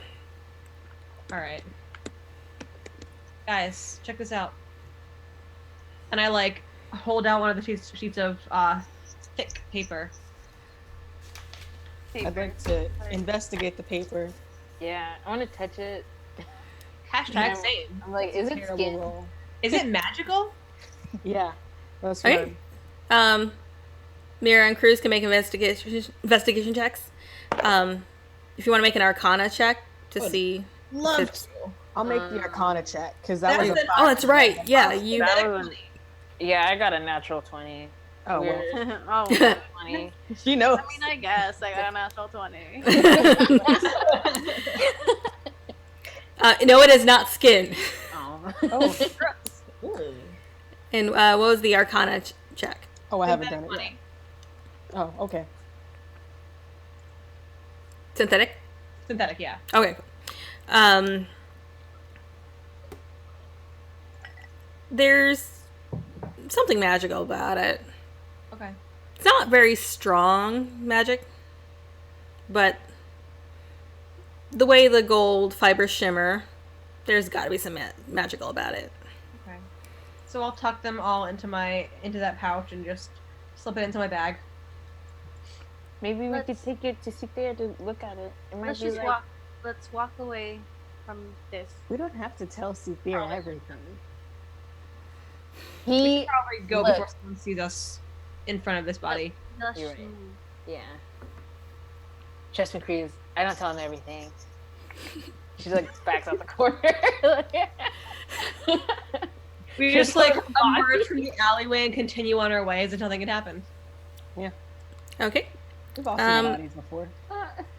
Alright. Guys, check this out. And I, like, hold out one of the sheets of thick paper. I'd like to investigate the paper. Yeah, I want to touch it. Hashtag same. I'm like, is it Terrible skin? roll. Is it magical? Yeah, that's Okay. right. Meihra and Cruz can make investigation checks. If you want to make an Arcana check to see. Love It's- to. I'll make the Arcana check because that was a That's Oh, that's right. Yeah, you. That was Yeah, I got a natural 20. Oh well, Weird. Oh, 20. she knows. I mean, I guess I got a natural 20. No, it is not skin. Oh. Oh, Ooh. And what was the Arcana check? Oh, I haven't done it yet. 20. Oh, okay. Synthetic? Synthetic, yeah. Okay. There's something magical about it. Okay. It's not very strong magic, but the way the gold fibers shimmer, there's got to be some magical about it. Okay. So I'll tuck them all into that pouch and just slip it into my bag. Maybe we could Let's- take it to Cythere to look at it. It might Let's be just like, walk. Let's walk away. from this? We don't have to tell Cythere everything. He Probably go Look. before someone sees us in front of this body. You're right. Yeah. Trust me, Cruz. I don't tell him everything. She's like backs out the corner. We just like emerge from the alleyway and continue on our ways until nothing can happen. Okay. We've all seen bodies before.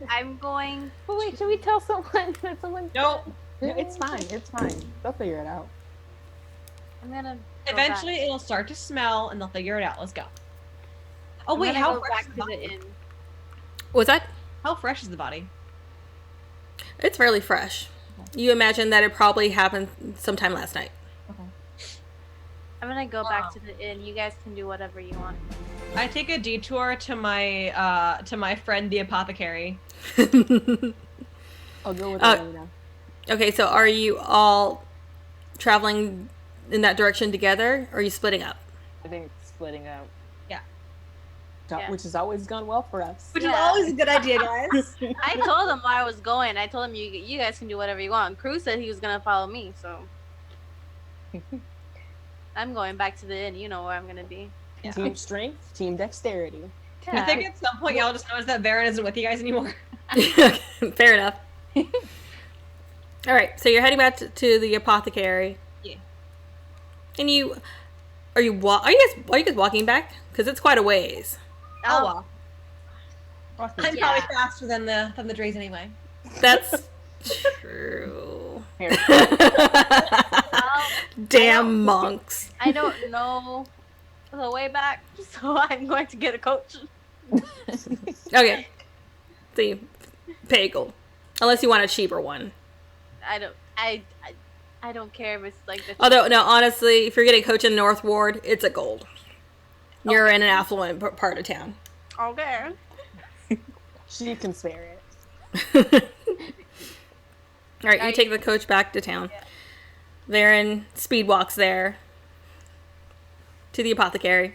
I'm going. But wait, should we tell someone that someone? Nope. Yeah, it's fine. It's fine. They'll figure it out. I'm gonna. Eventually, it'll start to smell, and they'll figure it out. Let's go. Oh I'm wait, gonna how go fresh back is to the body? the inn. What's that? How fresh is the body? It's fairly fresh. You imagine that it probably happened sometime last night. I'm gonna go back to the inn. You guys can do whatever you want. I take a detour to my friend the apothecary. I'll go with Uh, Alina. Okay, so are you all traveling in that direction together, or are you splitting up? I think it's splitting up. yeah. Which has always gone well for us. Which is Yeah. always a good idea, guys. I told him where I was going. I told him you guys can do whatever you want. Cruz said he was gonna follow me, so I'm going back to the inn. You know where I'm gonna be. Yeah. Team strength, team dexterity. I think at some point y'all just notice that Varen isn't with you guys anymore. Fair enough. All right, so you're heading back to the apothecary. Yeah. And are you guys walking back? Because it's quite a ways. Oh well. I'm Yeah. probably faster than the Drays anyway. That's true. Here. Damn monks. I don't know the way back, so I'm going to get a coach. Okay. See, Pagel. Unless you want a cheaper one. I don't care if it's like the. Although, no, honestly, if you're getting a coach in North Ward, it's a gold. You're in an affluent part of town. Okay. She can spare it. All right, you take the coach back to town. Yeah. Varen speed walks there to the apothecary.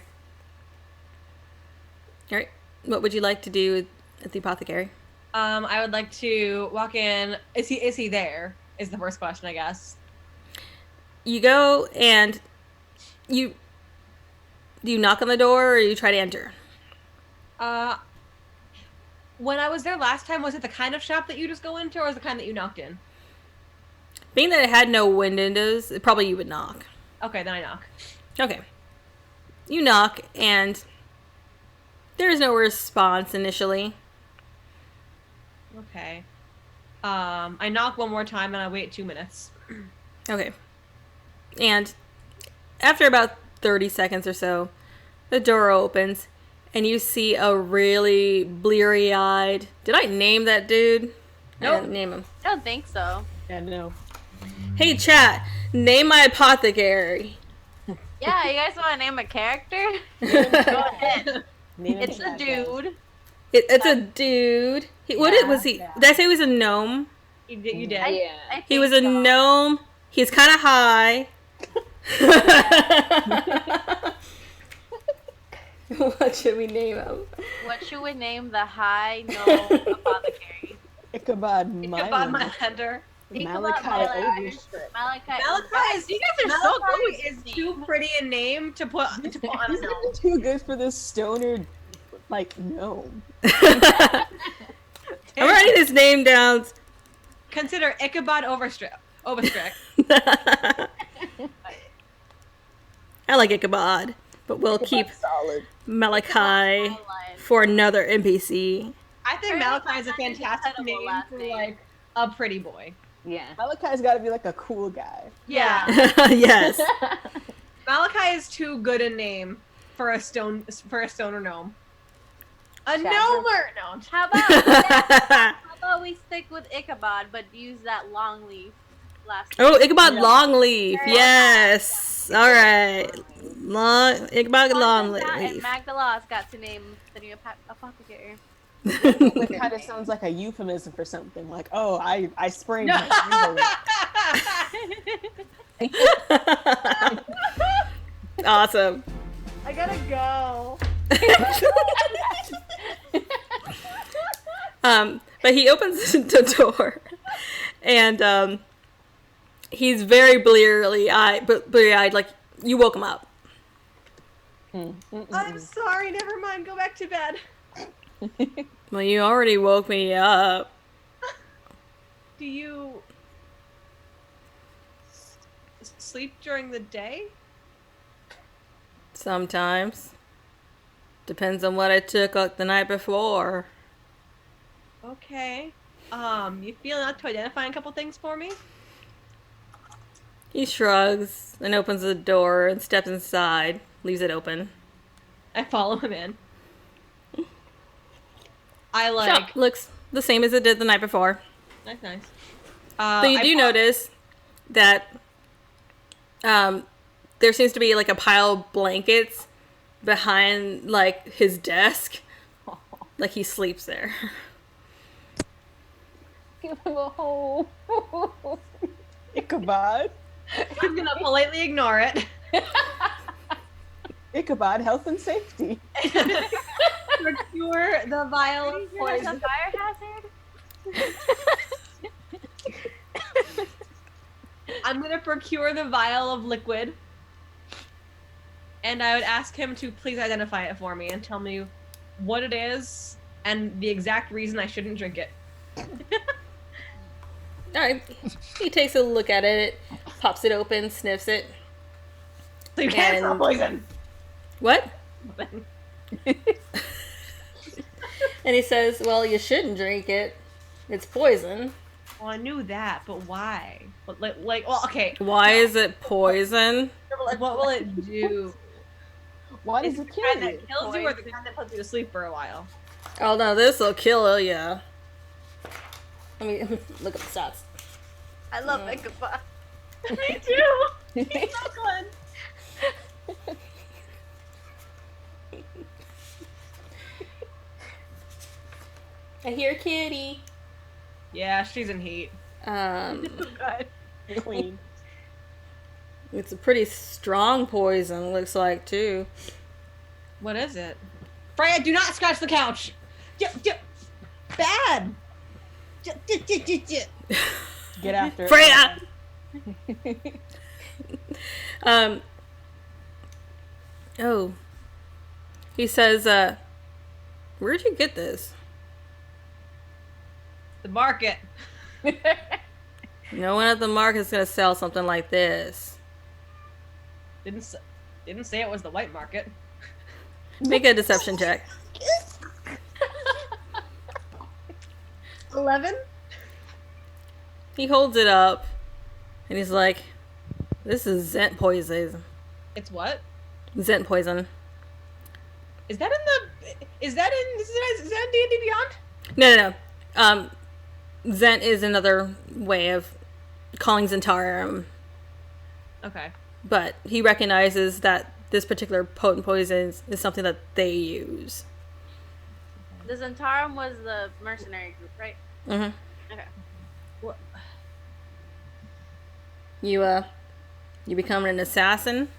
All right, what would you like to do at the apothecary? I would like to walk in. Is he there? Is the first question, I guess. You go and you knock on the door, or you try to enter. When I was there last time, was it the kind of shop that you just go into, or was it the kind that you knocked in? Being that it had no windows, probably you would knock. Okay, then I knock. Okay. You knock, and there is no response initially. Okay. I knock one more time and I wait 2 minutes. Okay. And after about 30 seconds or so, the door opens, and you see a really bleary-eyed... Did I name that dude? Nope. I didn't name him. I don't think so. Yeah, no. Hey, chat, name my apothecary. Yeah, you guys want to name a character? Go ahead. Name It's a dude. It's a dude. Was he? Yeah. Did I say he was a gnome? You did. Yeah. I He was a think so. gnome. He's kind of high. What should we name him? What should we name the high gnome apothecary? Ichabod Ichabod Mylan. Mylander. Malachi Malachi. Overstrip. Malachi. You guys are so good with is names. too pretty a name to put on a He's gnome. not too good for this stoner, like, gnome. I'm writing his name down. Consider Ichabod Overstrip. I like Ichabod, but we'll keep Solid. Malachi for another NPC. I think Or Malachi is a Malachi's fantastic incredible name last for name. like a pretty boy. Yeah. Malachi's got to be like a cool guy. Yeah. Yes. Malachi is too good a name for a stoner gnome. A Chapter. gnomer! No. How about we stick with Ichabod, but use that long leaf last Oh, Ichabod Yeah. Longleaf. Yeah. Yes. All right. Ichabod And Longleaf. Magdala's got to name the new apothecary. It kind of sounds like a euphemism for something. Like, oh, I sprained my ankle. Awesome. I gotta go. But he opens the door, And he's very bleary-eyed, like you woke him up. I'm sorry, never mind. Go back to bed. Well, you already woke me up. Do you sleep during the day? Sometimes. Depends on what I took the night before. Okay. You feel enough to identify a couple things for me? He shrugs and opens the door and steps inside, leaves it open. I follow him in. I Shop looks the same as it did the night before. Nice. So you do notice that there seems to be like a pile of blankets behind like his desk. Like he sleeps there. Give him a hole. Ichabod. I'm gonna politely ignore it. Ichabod, health and safety. Procure the vial of Is a poison. fire hazard? I'm gonna procure the vial of liquid. And I would ask him to please identify it for me and tell me what it is and the exact reason I shouldn't drink it. Alright. He takes a look at it, pops it open, sniffs it. So you can't smell And- poison. What? And he says, well, you shouldn't drink it. It's poison. Well, I knew that, but why? But well, okay. Why is it poison? What will it do? Why Is does it it the kind kill you? that kills you or the kind that puts you to sleep for a while? Oh no, this'll kill ya. Let me look up the stats. I love Ichabod. Me too! He's so good! I hear kitty. Yeah, she's in heat. Queen. It's a pretty strong poison, looks like, too. What is it? Freya, do not scratch the couch! Bad! Get after it. Freya! Oh. He says, where'd you get this? The market. No one at the market's gonna sell something like this. Didn't say it was the white market. Make a deception check. 11? He holds it up, and he's like, this is Zent poison. It's what? Zent poison. Is that in D&D Beyond? No. Zent is another way of calling Zentarum, Okay. but he recognizes that this particular potent poison is something that they use. The Zentarum was the mercenary group, right? Mm-hmm. Okay. What? You become an assassin?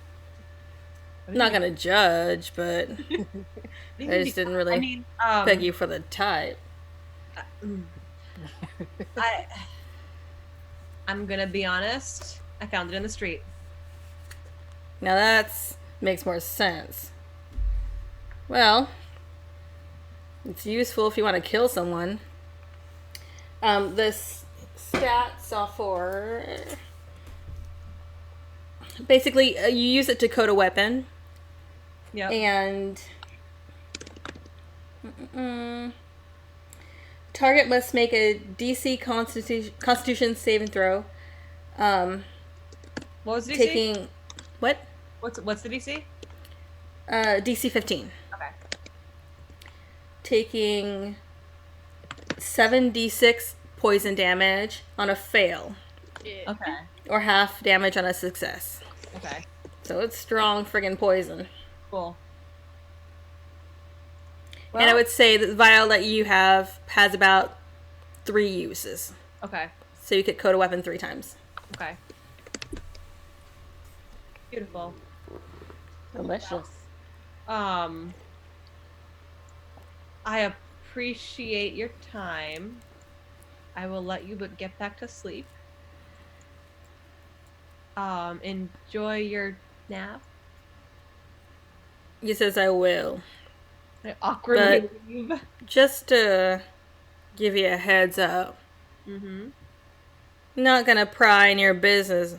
I'm not gonna judge, but I just didn't really peg you for the type. I'm gonna be honest. I found it in the street. Now that makes more sense. Well, it's useful if you want to kill someone. This stats are for... Basically, you use it to code a weapon. Yeah. And... Target must make a DC Constitution saving throw. What was the DC? Taking... What? What's the DC? DC 15. Okay. Taking 7d6 poison damage on a fail, Yeah. Okay. or half damage on a success. Okay. So it's strong friggin' poison. Cool. And I would say that the vial that you have has about 3 uses. Okay. So you could code a weapon 3 times. Okay. Beautiful. Delicious. I appreciate your time. I will let you but get back to sleep. Enjoy your nap. He says, I will. I awkwardly leave. Just to give you a heads up. Mm-hmm. Not gonna pry in your business,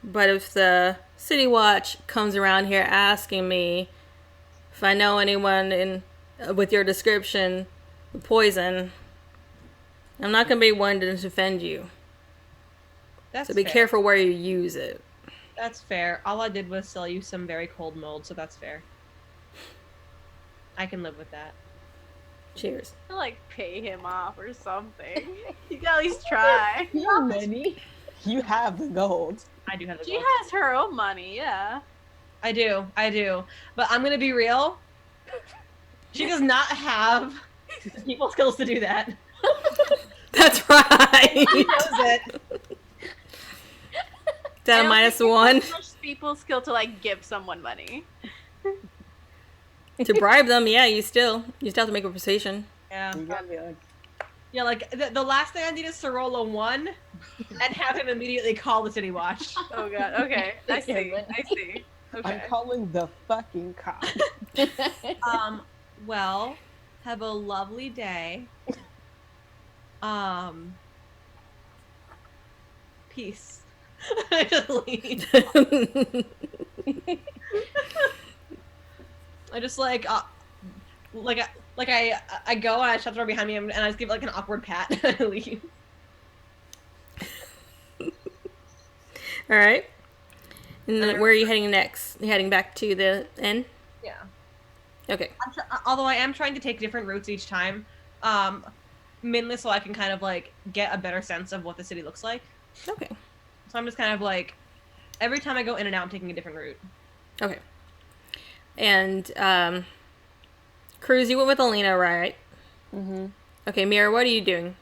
but if the City Watch comes around here asking me if I know anyone with your description of poison, I'm not gonna be one to defend you. That's So be fair. careful where you use it. That's fair. All I did was sell you some very cold mold, so that's fair. I can live with that. Cheers. I like pay him off or something. You can at least try. How many? You have the gold. I do have the She gold. has her own money, yeah. I do. But I'm gonna be real. She does not have the people skills to do that. That's right. She knows it. Is that a -1? Most people skill to like give someone money. To bribe them, yeah, you still have to make a persuasion. Yeah. You gotta be like, Yeah, like the last thing I need is to roll a 1 and have him immediately call the City Watch. Oh god, okay. I see. Okay. I'm calling the fucking cops. Well, have a lovely day. Peace. I just leave. I just I go and I shut the door behind me and I just give it like an awkward pat and I leave. All right. And then where are you heading next? You heading back to the inn? Yeah. Okay. Although I am trying to take different routes each time, mainly so I can kind of like get a better sense of what the city looks like. Okay. So I'm just kind of like, every time I go in and out, I'm taking a different route. Okay. And Cruz, you went with Alina, right? Mm-hmm. Okay, Meihra, what are you doing?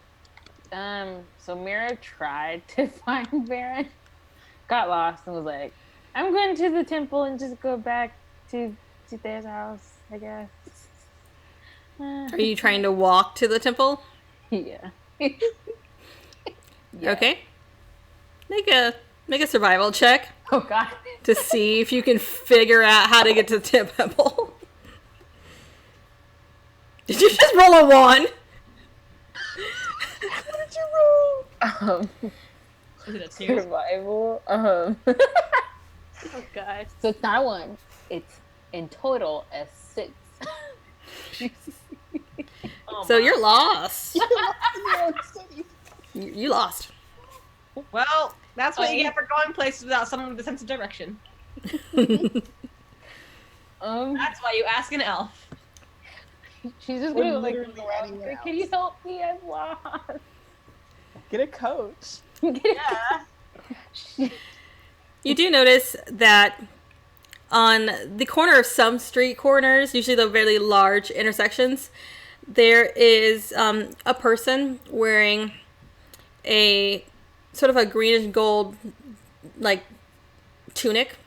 So Meihra tried to find Baron, got lost, and was like, I'm going to the temple and just go back to Cythere's house, I guess. Are you trying to walk to the temple? Yeah. Okay. Make a survival check Oh god. to see if you can figure out how to get to the temple. Did you just roll a 1? What did you roll? Is it a 2? Survival. Oh god. So it's not a 1. It's in total a 6. Oh, So my. you're lost. You lost in your own city. You lost. Well, that's what you get for going places without someone with a sense of direction. That's why you ask an elf. She's just We're gonna like, literally adding it out. can you help me? I'm lost. Get a coach. Yeah. You do notice that on the corner of some street corners, usually the really large intersections, there is a person wearing a sort of a greenish gold like tunic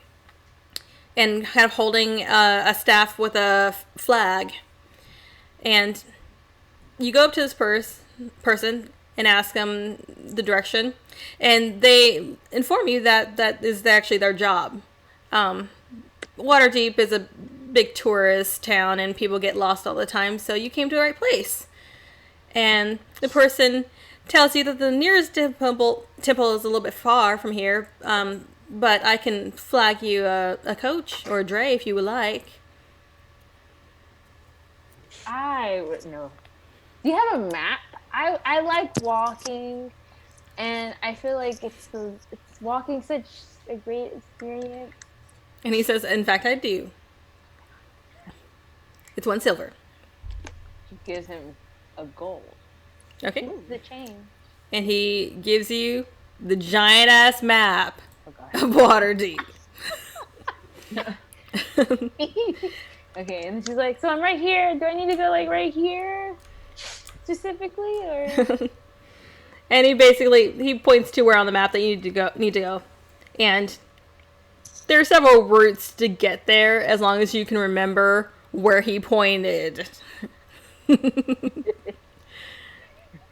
and kind of holding a staff with a flag. And you go up to this person and ask them the direction, and they inform you that that is actually their job. Waterdeep is a big tourist town, and people get lost all the time, so you came to the right place. And the person tells you that the nearest temple is a little bit far from here, but I can flag you a coach or a dray if you would like. I would know. Do you have a map? I like walking, and I feel like it's walking such a great experience. And he says, in fact, I do. It's 1 silver. She gives him a gold. Okay. The change. And he gives you the giant ass map Oh god. of Waterdeep. Okay, and she's like, so I'm right here. Do I need to go like right here specifically, or? And he points to where on the map that you need to go. And there are several routes to get there as long as you can remember where he pointed.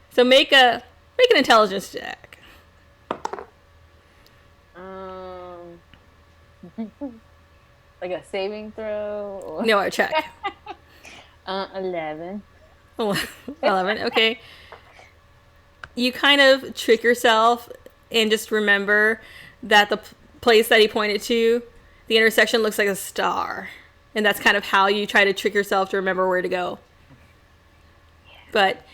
So make a Make an intelligence check. Like a saving throw? Or... No, a check. 11. Oh, 11, okay. You kind of trick yourself and just remember that the place that he pointed to, the intersection looks like a star. And that's kind of how you try to trick yourself to remember where to go. But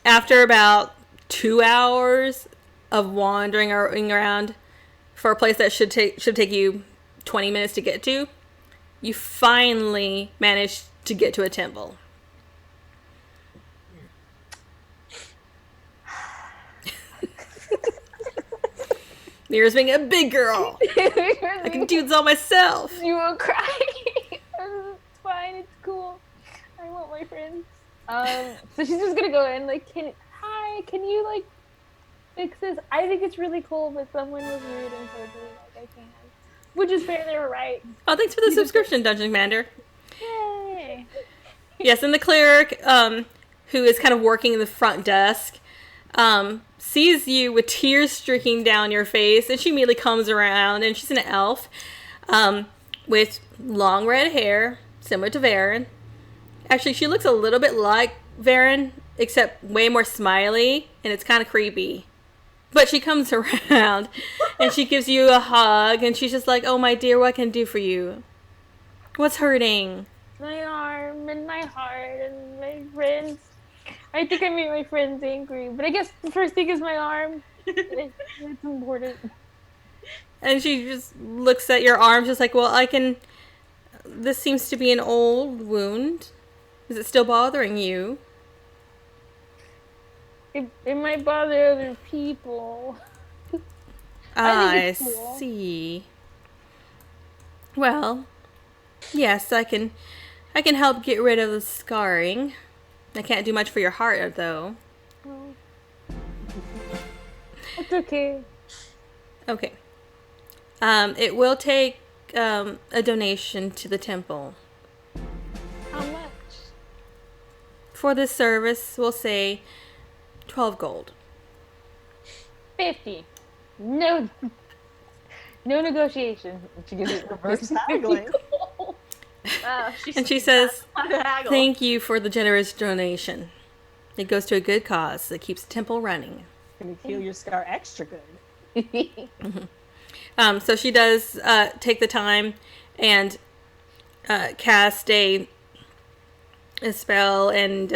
after about 2 hours of wandering around for a place that should take you 20 minutes to get to, you finally manage to get to a temple. Meihra's being a big girl. I can do this all myself. You will cry. It's fine. It's cool. I want my friends. So she's just gonna go in like, can you like fix this? I think it's really cool, but someone was rude and told me like I can't. Which is fair. They were right. Oh, thanks for the subscription, Dungeon Commander. Yay. Yes, and the cleric, who is kind of working in the front desk, sees you with tears streaking down your face, and she immediately comes around, and she's an elf, with long red hair, similar to Varen. Actually, she looks a little bit like Varen, except way more smiley, and it's kind of creepy. But she comes around, and she gives you a hug, and she's just like, oh, my dear, what can I do for you? What's hurting? My arm and my heart and my friends. I think I made my friends angry, but I guess the first thing is my arm. It's important. And she just looks at your arm, just like, well, this seems to be an old wound. Is it still bothering you? It might bother other people. I see. Well, yes, I can help get rid of the scarring. I can't do much for your heart, though. Oh. It's okay. Okay. It will take a donation to the temple. How much? For this service, we'll say 12 gold. 50. No negotiation. She gives it Reverse haggling. And she says, thank you for the generous donation. It goes to a good cause that keeps the temple running. Can you heal your scar extra good? So she does take the time and cast a spell, and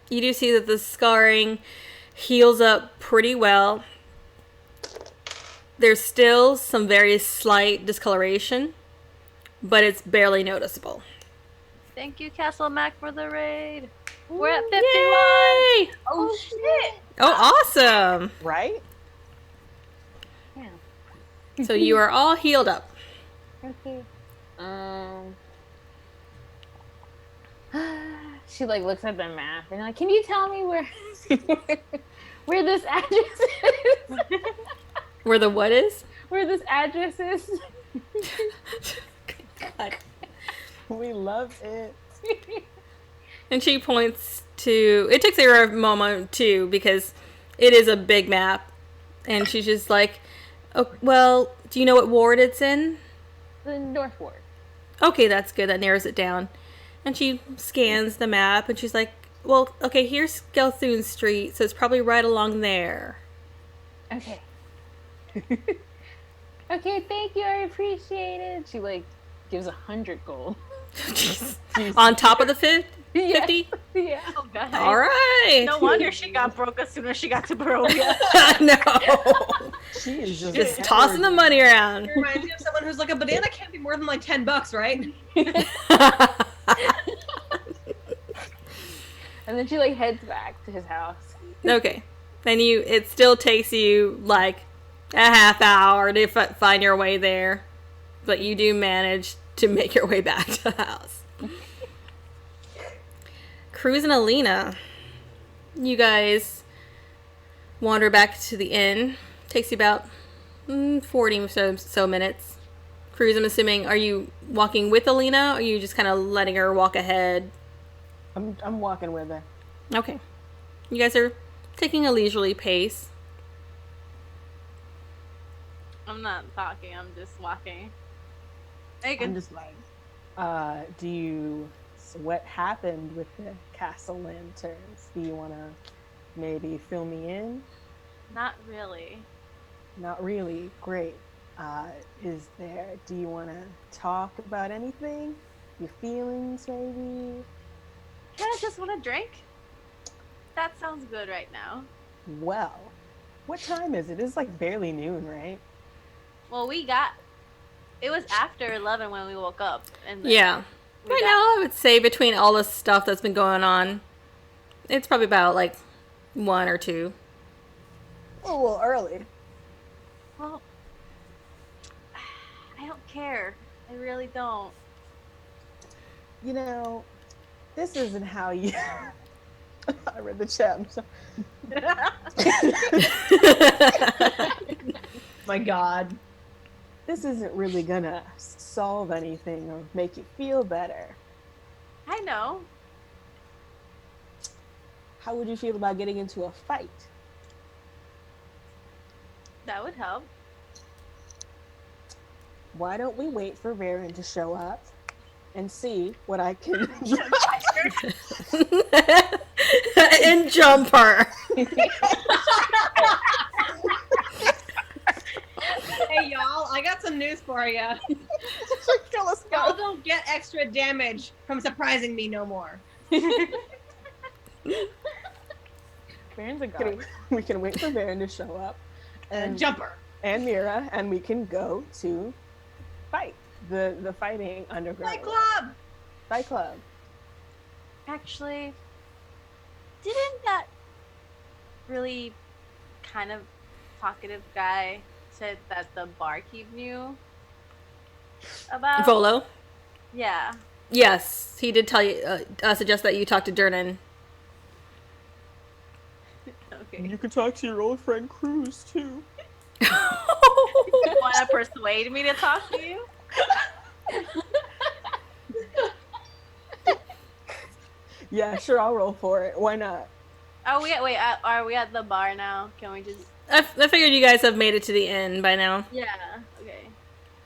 you do see that the scarring heals up pretty well. There's still some very slight discoloration, but it's barely noticeable. Thank you, Castle Mac, for the raid. We're at 51. Yay! Oh shit! Oh, awesome! Right? Yeah. So you are all healed up. Okay. She like looks at the map and like, can you tell me where this address is? Where the what is? Where this address is? God. We love it. And she points to... It takes her a moment, too, because it is a big map. And she's just like, oh, well, do you know what ward it's in? The North Ward. Okay, that's good. That narrows it down. And she scans the map, and she's like, well, okay, here's Gelthun Street, so it's probably right along there. Okay. Okay, thank you. I appreciate it. She, like, gives 100 gold. Jeez. On top of the 50? Yeah. Oh, God. All right. No wonder she got broke as soon as she got to Barovia. No. She is Just tossing the money around. It reminds me of someone who's like, a banana can't be more than like $10, right? And then she, like, heads back to his house. Okay. Then it still takes you like a half hour to find your way there. But you do manage to make your way back to the house. Cruz and Alina, you guys wander back to the inn. Takes you about 40 or so minutes. Cruz, I'm assuming, are you walking with Alina, or are you just kind of letting her walk ahead? I'm walking with her. Okay. You guys are taking a leisurely pace. I'm not talking. I'm just walking. Hey, I'm just like, so what happened with the castle lanterns? Do you want to maybe fill me in? Not really. Not really. Great. Do you want to talk about anything? Your feelings, maybe? I just want to drink. That sounds good right now. Well, what time is it? It's like barely noon, right? Well, it was after 11 when we woke up. And then Yeah. Right now, I would say between all the stuff that's been going on, it's probably about like 1 or 2. Oh, well, early. Well, I don't care. I really don't. You know, this isn't how you... I read the chat. I'm sorry. My God. This isn't really gonna solve anything or make you feel better. I know. How would you feel about getting into a fight? That would help. Why don't we wait for Varen to show up and see what I can And jumper. Hey, y'all, I got some news for you. Kill us Y'all both. don't get extra damage from surprising me no more. Baron's a god. We can wait for Varen to show up And jumper. and Meihra, and we can go to fight the fighting underground Fight club. fight club. Actually, didn't that really kind of talkative guy said that the barkeep knew about? Volo. Yeah. Yes, he did tell you, suggest that you talk to Durnan. Okay. You can talk to your old friend Cruz too. You want to persuade me to talk to you? Yeah, sure, I'll roll for it. Why not? Are we at the bar now? Can we just? I figured you guys have made it to the end by now. Yeah. Okay.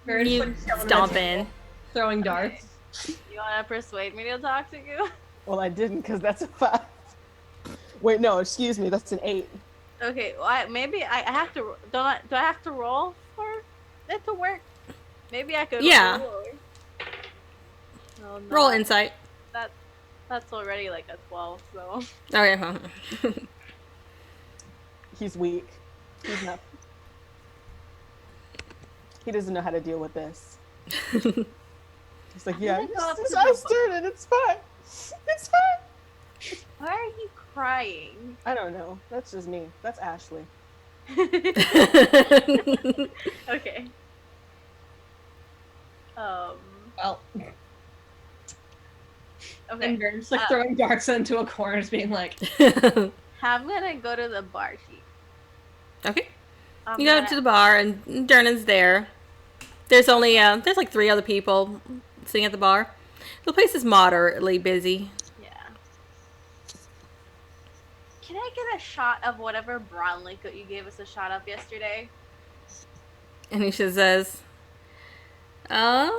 Baron's You putting stuff on the stomp table, in. Throwing darts. You want to persuade me to talk to you? Well, I didn't because that's a 5. Wait, no, excuse me, that's an 8. Okay. Well, maybe I have to. Do I have to roll for it to work? Maybe I could. Yeah. Roll. Oh, no. Roll insight. That's already like a 12. So. Okay. Well. He's weak. He's not. He doesn't know how to deal with this. He's like, yeah, gonna go up it's to I the- started. It's fine. It's fine. Why are you crying? I don't know. That's just me. That's Ashley. Okay. Well, Okay. and Baron's like throwing darts into a corner, just being like, I'm gonna go to the barkeep. Okay. I'm You go gonna- to the bar, and Durnan's there. There's only, there's like 3 other people sitting at the bar. The place is moderately busy. Yeah. Can I get a shot of whatever brown liquid you gave us a shot of yesterday? And he just says, it'll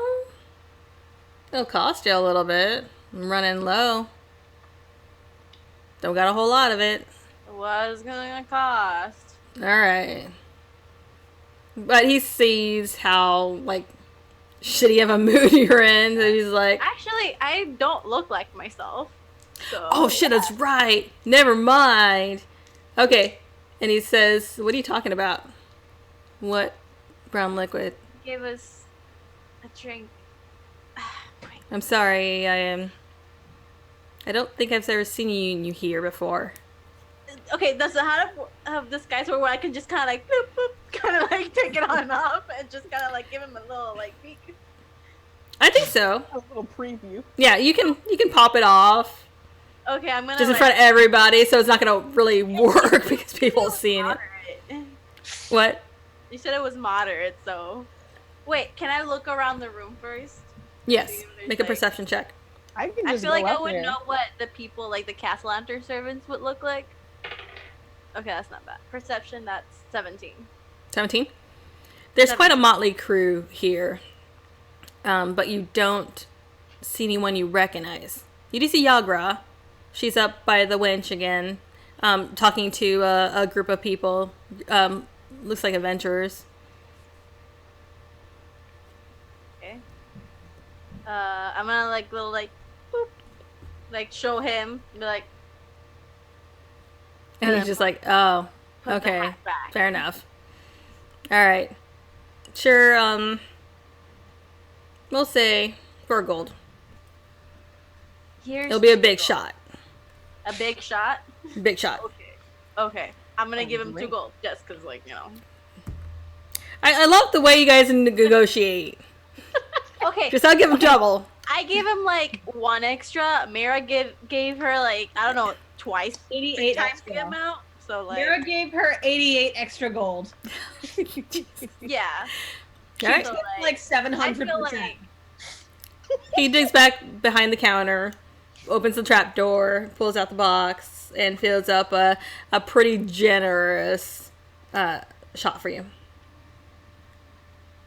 cost you a little bit. I'm running low. Don't got a whole lot of it. What is it gonna cost? Alright. But he sees how, like, shitty of a mood you're in. So he's like, Actually, I don't look like myself. So. oh shit, that's right. Never mind. Okay. And he says, what are you talking about? What brown liquid? He gave us a drink. Wait. I'm sorry, I don't think I've ever seen you here before. Okay, does it have disguise where I can just kind of like boop boop, kind of like take it on and off, and just kind of like give him a little like peek? I think so. A little preview. Yeah, you can pop it off Okay, I'm gonna just in like, front of everybody, so it's not gonna really work because people seeing it. moderate. What? You said it was moderate, so wait. Can I look around the room first? Yes. See if there's, Make a like- perception check. I can I just feel go like I up would there. know what the people like the castle lantern servants would look like. Okay, that's not bad. Perception, that's 17. 17? There's quite a motley crew here, but you don't see anyone you recognize. You do see Yagra. She's up by the winch again, talking to a group of people. Looks like adventurers. Okay. I'm gonna like little like boop, like show him, be like, And he's just like, oh, put the okay, hat back. fair enough. All right, sure. We'll say 4 gold. Here's It'll be a 2 big gold. shot. A big shot. Big shot. Okay. Okay. I'm gonna give him 2 gold just because, like, you know. I love the way you guys negotiate. Okay. Just I'll give him double. I gave him like 1 extra. Meihra gave her like, I don't know, twice 88 times extra. the amount. So like, Meihra gave her 88 extra gold. yeah. All right. So, Like I 700%. feel like He digs back behind the counter, opens the trap door, pulls out the box, and fills up a pretty generous shot for you.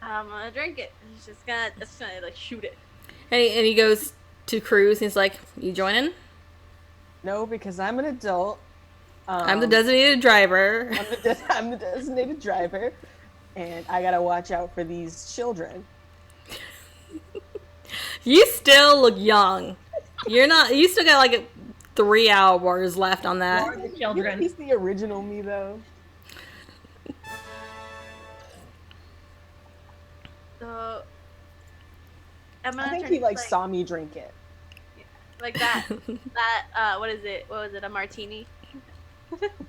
I'm gonna drink it. He's just gonna like shoot it. And he goes to Cruz, and he's like, you joining? No, because I'm an adult. I'm the designated driver. I'm the designated driver, and I gotta watch out for these children. You still look young. You're not. You still got like 3 hours left on that. Or the children. He's the original me, though. So I'm gonna I think turn he to, like saw me drink it. like that what is it? What was it? A martini?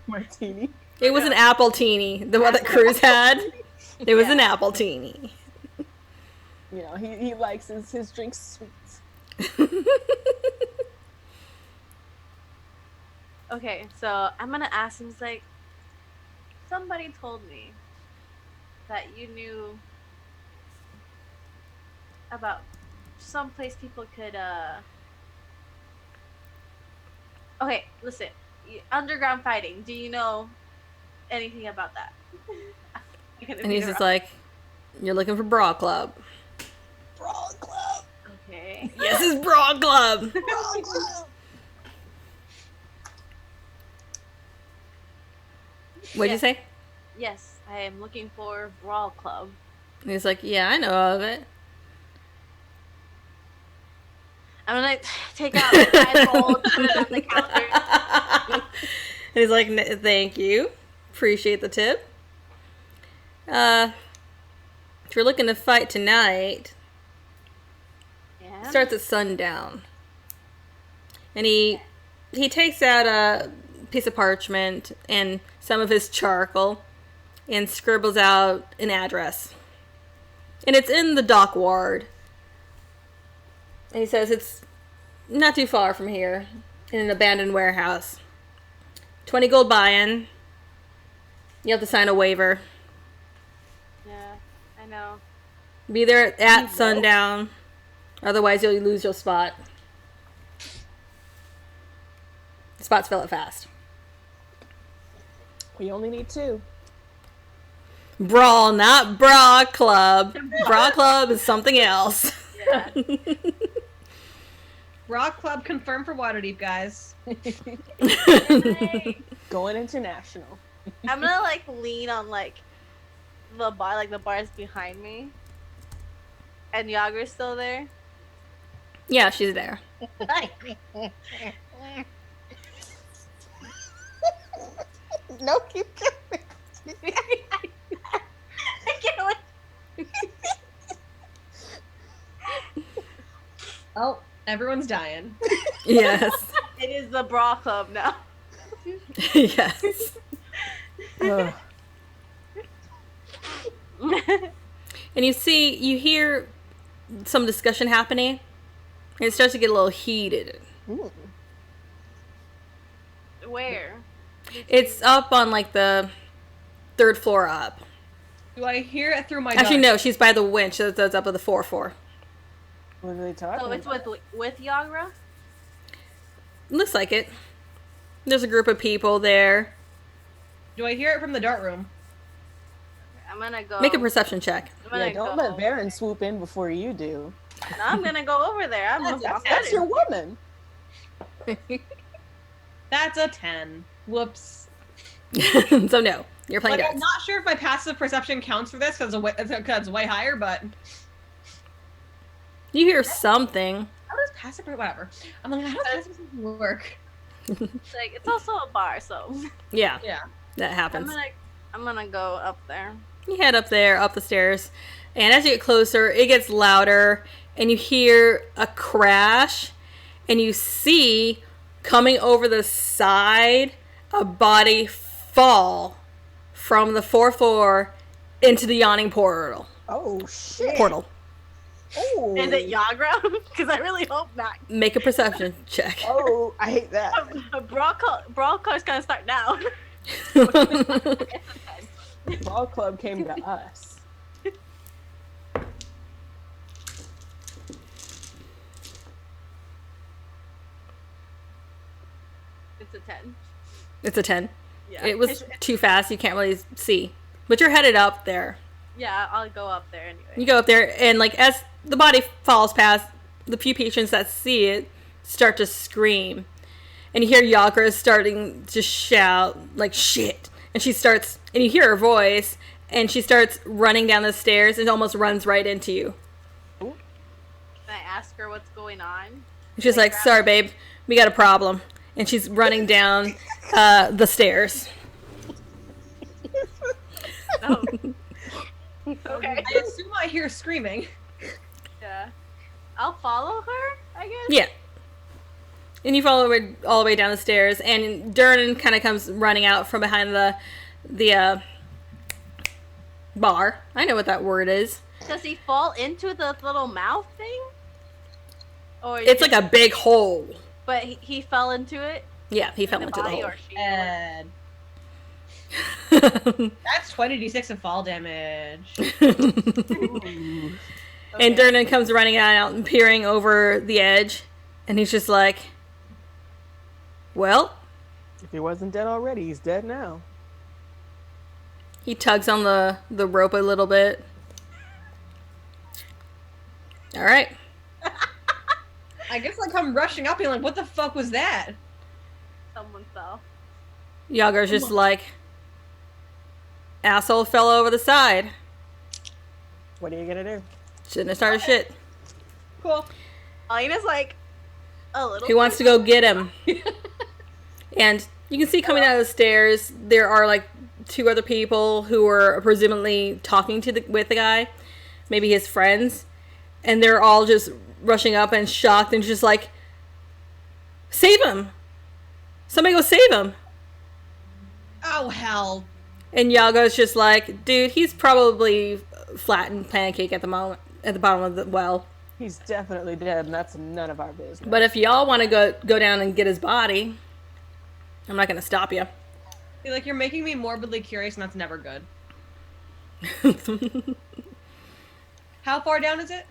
Martini. It was an apple teeny, the one that Cruz had. It was an apple teeny. You know, he likes his drinks sweet. Okay, so I'm gonna ask him. It's like, somebody told me that you knew about someplace people could. Okay, listen. Underground fighting. Do you know anything about that? And he's just like, you're looking for Bra Club. Brawl Club. Okay. Yes, it's Bra Club. Brawl Club. What'd you say? Yes, I am looking for Brawl Club. And he's like, yeah, I know of it. I'm gonna take out my gold, put it on the counter. And he's like, thank you. Appreciate the tip. If you're looking to fight tonight, Yeah. starts at sundown. And he takes out a piece of parchment and some of his charcoal and scribbles out an address. And it's in the dock ward. And he says it's not too far from here, in an abandoned warehouse. 20 gold buy-in. You have to sign a waiver. Yeah, I know. Be there at sundown. Otherwise, you'll lose your spot. The spots fill it fast. We only need 2. Brawl, not Bra Club. Bra Club is something else. Yeah. Rock Club confirmed for Waterdeep, guys. Hey, Going international. I'm gonna like lean on like the bar, like the bar's behind me. And Yagra's still there. Yeah, she's there. No, keep going. I can't wait. Oh, everyone's dying. Yes. It is the Bra Club now. Yes. Ugh. And you hear some discussion happening. And it starts to get a little heated. Ooh. Where? It's up on like the 3rd floor up. Do I hear it through my Actually, dark? no, she's by the winch. So it's up at the 4th floor. What are they talking So it's about? with Yagra? Looks like it. There's a group of people there. Do I hear it from the dart room? I'm gonna go. Make a perception check. Don't let Baron swoop in before you do. No, I'm gonna go over there. That's your woman. That's a 10. Whoops. So no, you're playing Like, darts. I'm not sure if my passive perception counts for this because it's way higher, but You hear something. how does passive whatever? I'm like, how does passive perception work? Like it's also a bar, so Yeah, Yeah. that happens. I'm gonna go up there. You head up there, up the stairs, and as you get closer, it gets louder, and you hear a crash, and you see coming over the side a body fall from the 4th floor into the yawning portal. Oh shit. Portal. Oh. Is it Yagra? Because I really hope not. Make a perception check. Oh, I hate that. Brawl car's gonna start now. Ball Club came to us. It's a 10. It's a 10. Yeah. It was too fast. You can't really see. But you're headed up there. Yeah, I'll go up there anyway. You go up there, and like as the body falls past, the few patrons that see it start to scream. And you hear Yagra starting to shout, like, shit. And she starts, and you hear her voice, and she starts running down the stairs and almost runs right into you. Can I ask her what's going on? And she's like, sorry, babe, we got a problem. And she's running down the stairs. No. Okay. I assume I hear screaming. Yeah. I'll follow her, I guess? Yeah. And you follow her all the way down the stairs, and Durnan kind of comes running out from behind the bar. I know what that word is. Does he fall into the little mouth thing? Or It's like a big hole. But he fell into it? Yeah, he fell The into the body hole. or she? And that's 20d6 of fall damage. Ooh. And Durnan comes running out and peering over the edge, and he's just like, well, If he wasn't dead already, he's dead now. he tugs on the rope a little bit. All right. I guess like I'm rushing up and like, what the fuck was that? Someone fell. Yagra's just like, asshole fell over the side. What are you gonna do? Shouldn't have started shit. Cool. Alina's like, a little. Who wants to go get him? And you can see coming out of the stairs, there are like 2 other people who are presumably talking with the guy, maybe his friends, and they're all just rushing up and shocked and just like, save him! Somebody go save him! Oh hell. And Yago's just like, dude, he's probably flattened pancake at the moment, at the bottom of the well. He's definitely dead, and that's none of our business. But if y'all want to go down and get his body, I'm not gonna stop you. You're like, you're making me morbidly curious, and that's never good. How far down is it?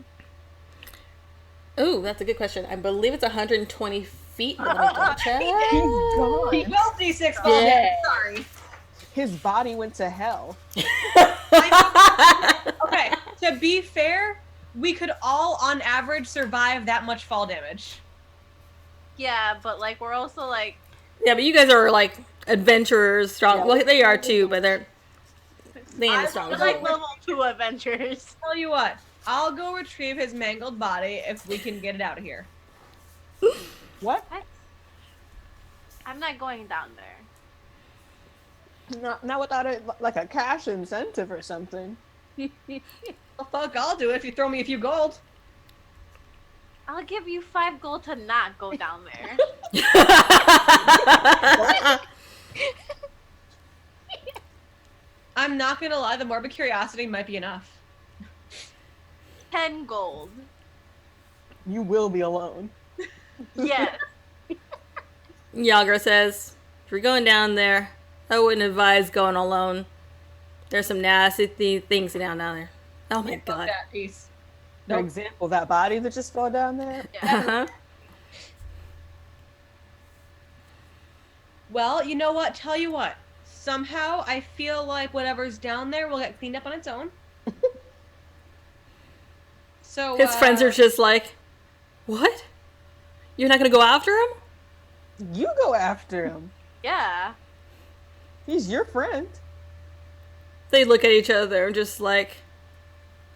Ooh, that's a good question. I believe it's 120 feet. But let me double check. He's gone. 12d6 fall damage. Sorry. His body went to hell. Okay, to be fair, we could all, on average, survive that much fall damage. Yeah, but like, we're also like, Yeah, but you guys are like adventurers, strong. Yeah. Well, they are too, but they ain't as strong we're as like you. level 2 adventurers. Tell you what, I'll go retrieve his mangled body if we can get it out of here. What? I'm not going down there. Not without like a cash incentive or something. Well, fuck, I'll do it if you throw me a few gold. I'll give you 5 gold to not go down there. I'm not gonna lie, the morbid curiosity might be enough. 10 gold. You will be alone. Yes. Yagra says, if you're going down there, I wouldn't advise going alone. There's some nasty things down there. Oh my Fuck god. that piece. For Nope. example, that body that just fell down there. Yeah. Uh-huh. Well, you know what? Tell you what. somehow I feel like whatever's down there will get cleaned up on its own. So His friends are just like, what? You're not gonna go after him? You go after him. Yeah. He's your friend. They look at each other and just like,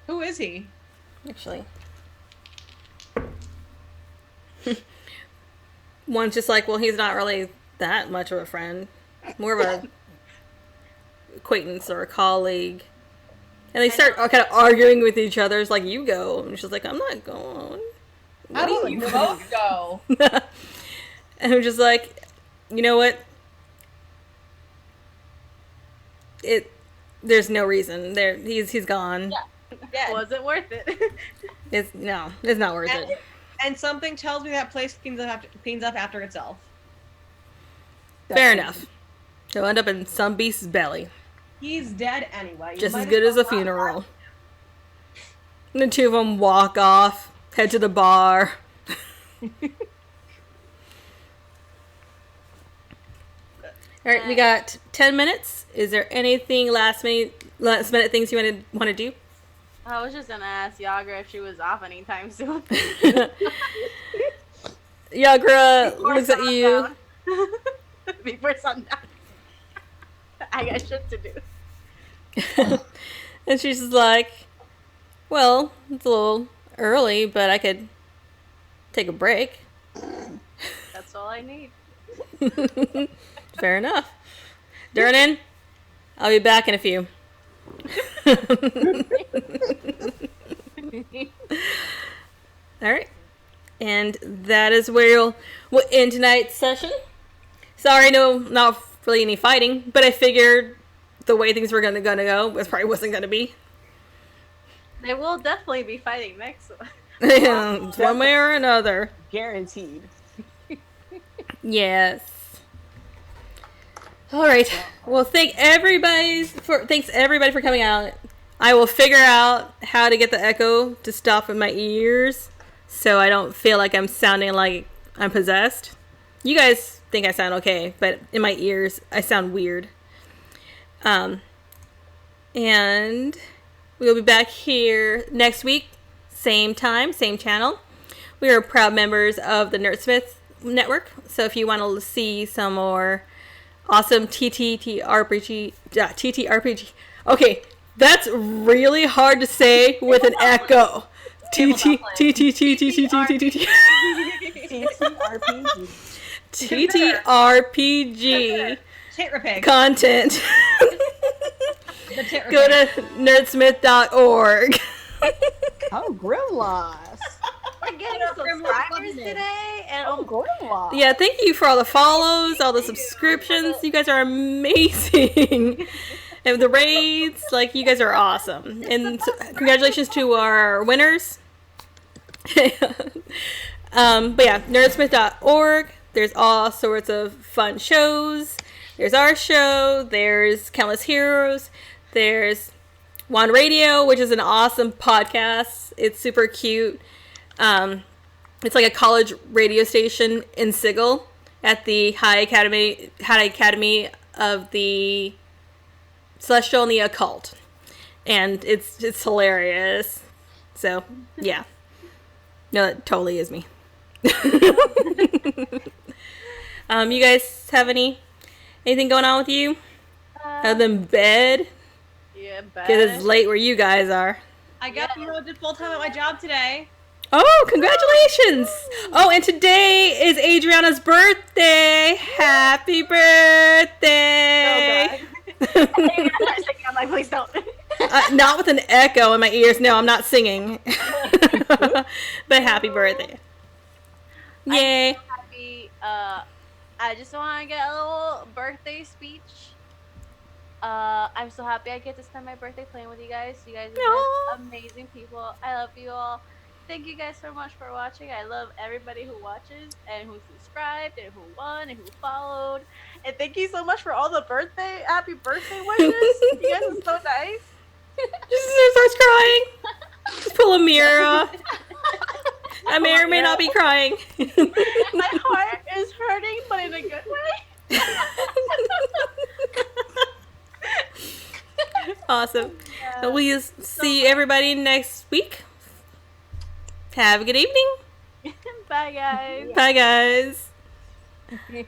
who is he? actually. One's just like, well, he's not really that much of a friend. More of a acquaintance or a colleague. And they start kind of arguing with each other. It's like, you go. And she's like, I'm not going. How do you both go? And I'm just like, you know what? There's no reason. He's gone. Yeah. Wasn't worth it. It's not worth it. And something tells me that place cleans up after itself. Fair enough. He'll end up in some beast's belly. He's dead anyway. You Just might as good as well a funeral. And the two of them walk off, head to the bar. Alright, we got 10 minutes. Is there anything last minute things you want to do? I was just gonna ask Yagra if she was off anytime soon. Yagra looks at you. Before sundown. I got shit to do. And she's just like, well, it's a little early, but I could take a break. That's all I need. Fair enough. Durnan, I'll be back in a few. Alright. And that is where we'll end tonight's session. Sorry, no, not really any fighting, but I figured the way things were gonna go, it probably wasn't gonna be. They will definitely be fighting next one. One way or another. Guaranteed. Yes. All right. Well, thanks everybody for coming out. I will figure out how to get the echo to stop in my ears, so I don't feel like I'm sounding like I'm possessed. You guys think I sound okay, but in my ears, I sound weird. And we'll be back here next week, same time, same channel. We are proud members of the Nerdsmith Network, so if you want to see some more awesome TTRPG. Okay, that's really hard to say with an echo. TTRPG content. Go to nerdsmith.org. Oh, Grimloss. We're getting subscribers today, and Grimloss. Yeah, thank you for all the follows, all the subscriptions. You guys are amazing. And the raids, like, you guys are awesome. And so, congratulations to our winners. But yeah, nerdsmith.org. There's all sorts of fun shows. There's our show. There's Countless Heroes. There's Wand Radio, which is an awesome podcast. It's super cute. It's like a college radio station in Sigil at the High Academy of the Celestial and the Occult. And it's hilarious. So, yeah. No, that totally is me. You guys have anything going on with you? Other than bed? yeah, Because it's late where you guys are. I got promoted full-time at my job today. Oh, congratulations! Oh, and today is Adriana's birthday! Happy birthday! I'm like, please don't. Not with an echo in my ears. No, I'm not singing. But happy birthday. Yay. Happy, I just want to get a little birthday speech. I'm so happy I get to spend my birthday playing with you guys. You guys are just amazing people. I love you all. Thank you guys so much for watching. I love everybody who watches and who subscribed and who won and who followed. And thank you so much for all the happy birthday wishes. You guys are so nice. Just starts crying. Just pull a mirror. I may or may not be crying. My heart is hurting, but in a good way. Awesome. Yeah. We'll see everybody next week. Have a good evening. Bye, guys. Bye, guys. Yeah.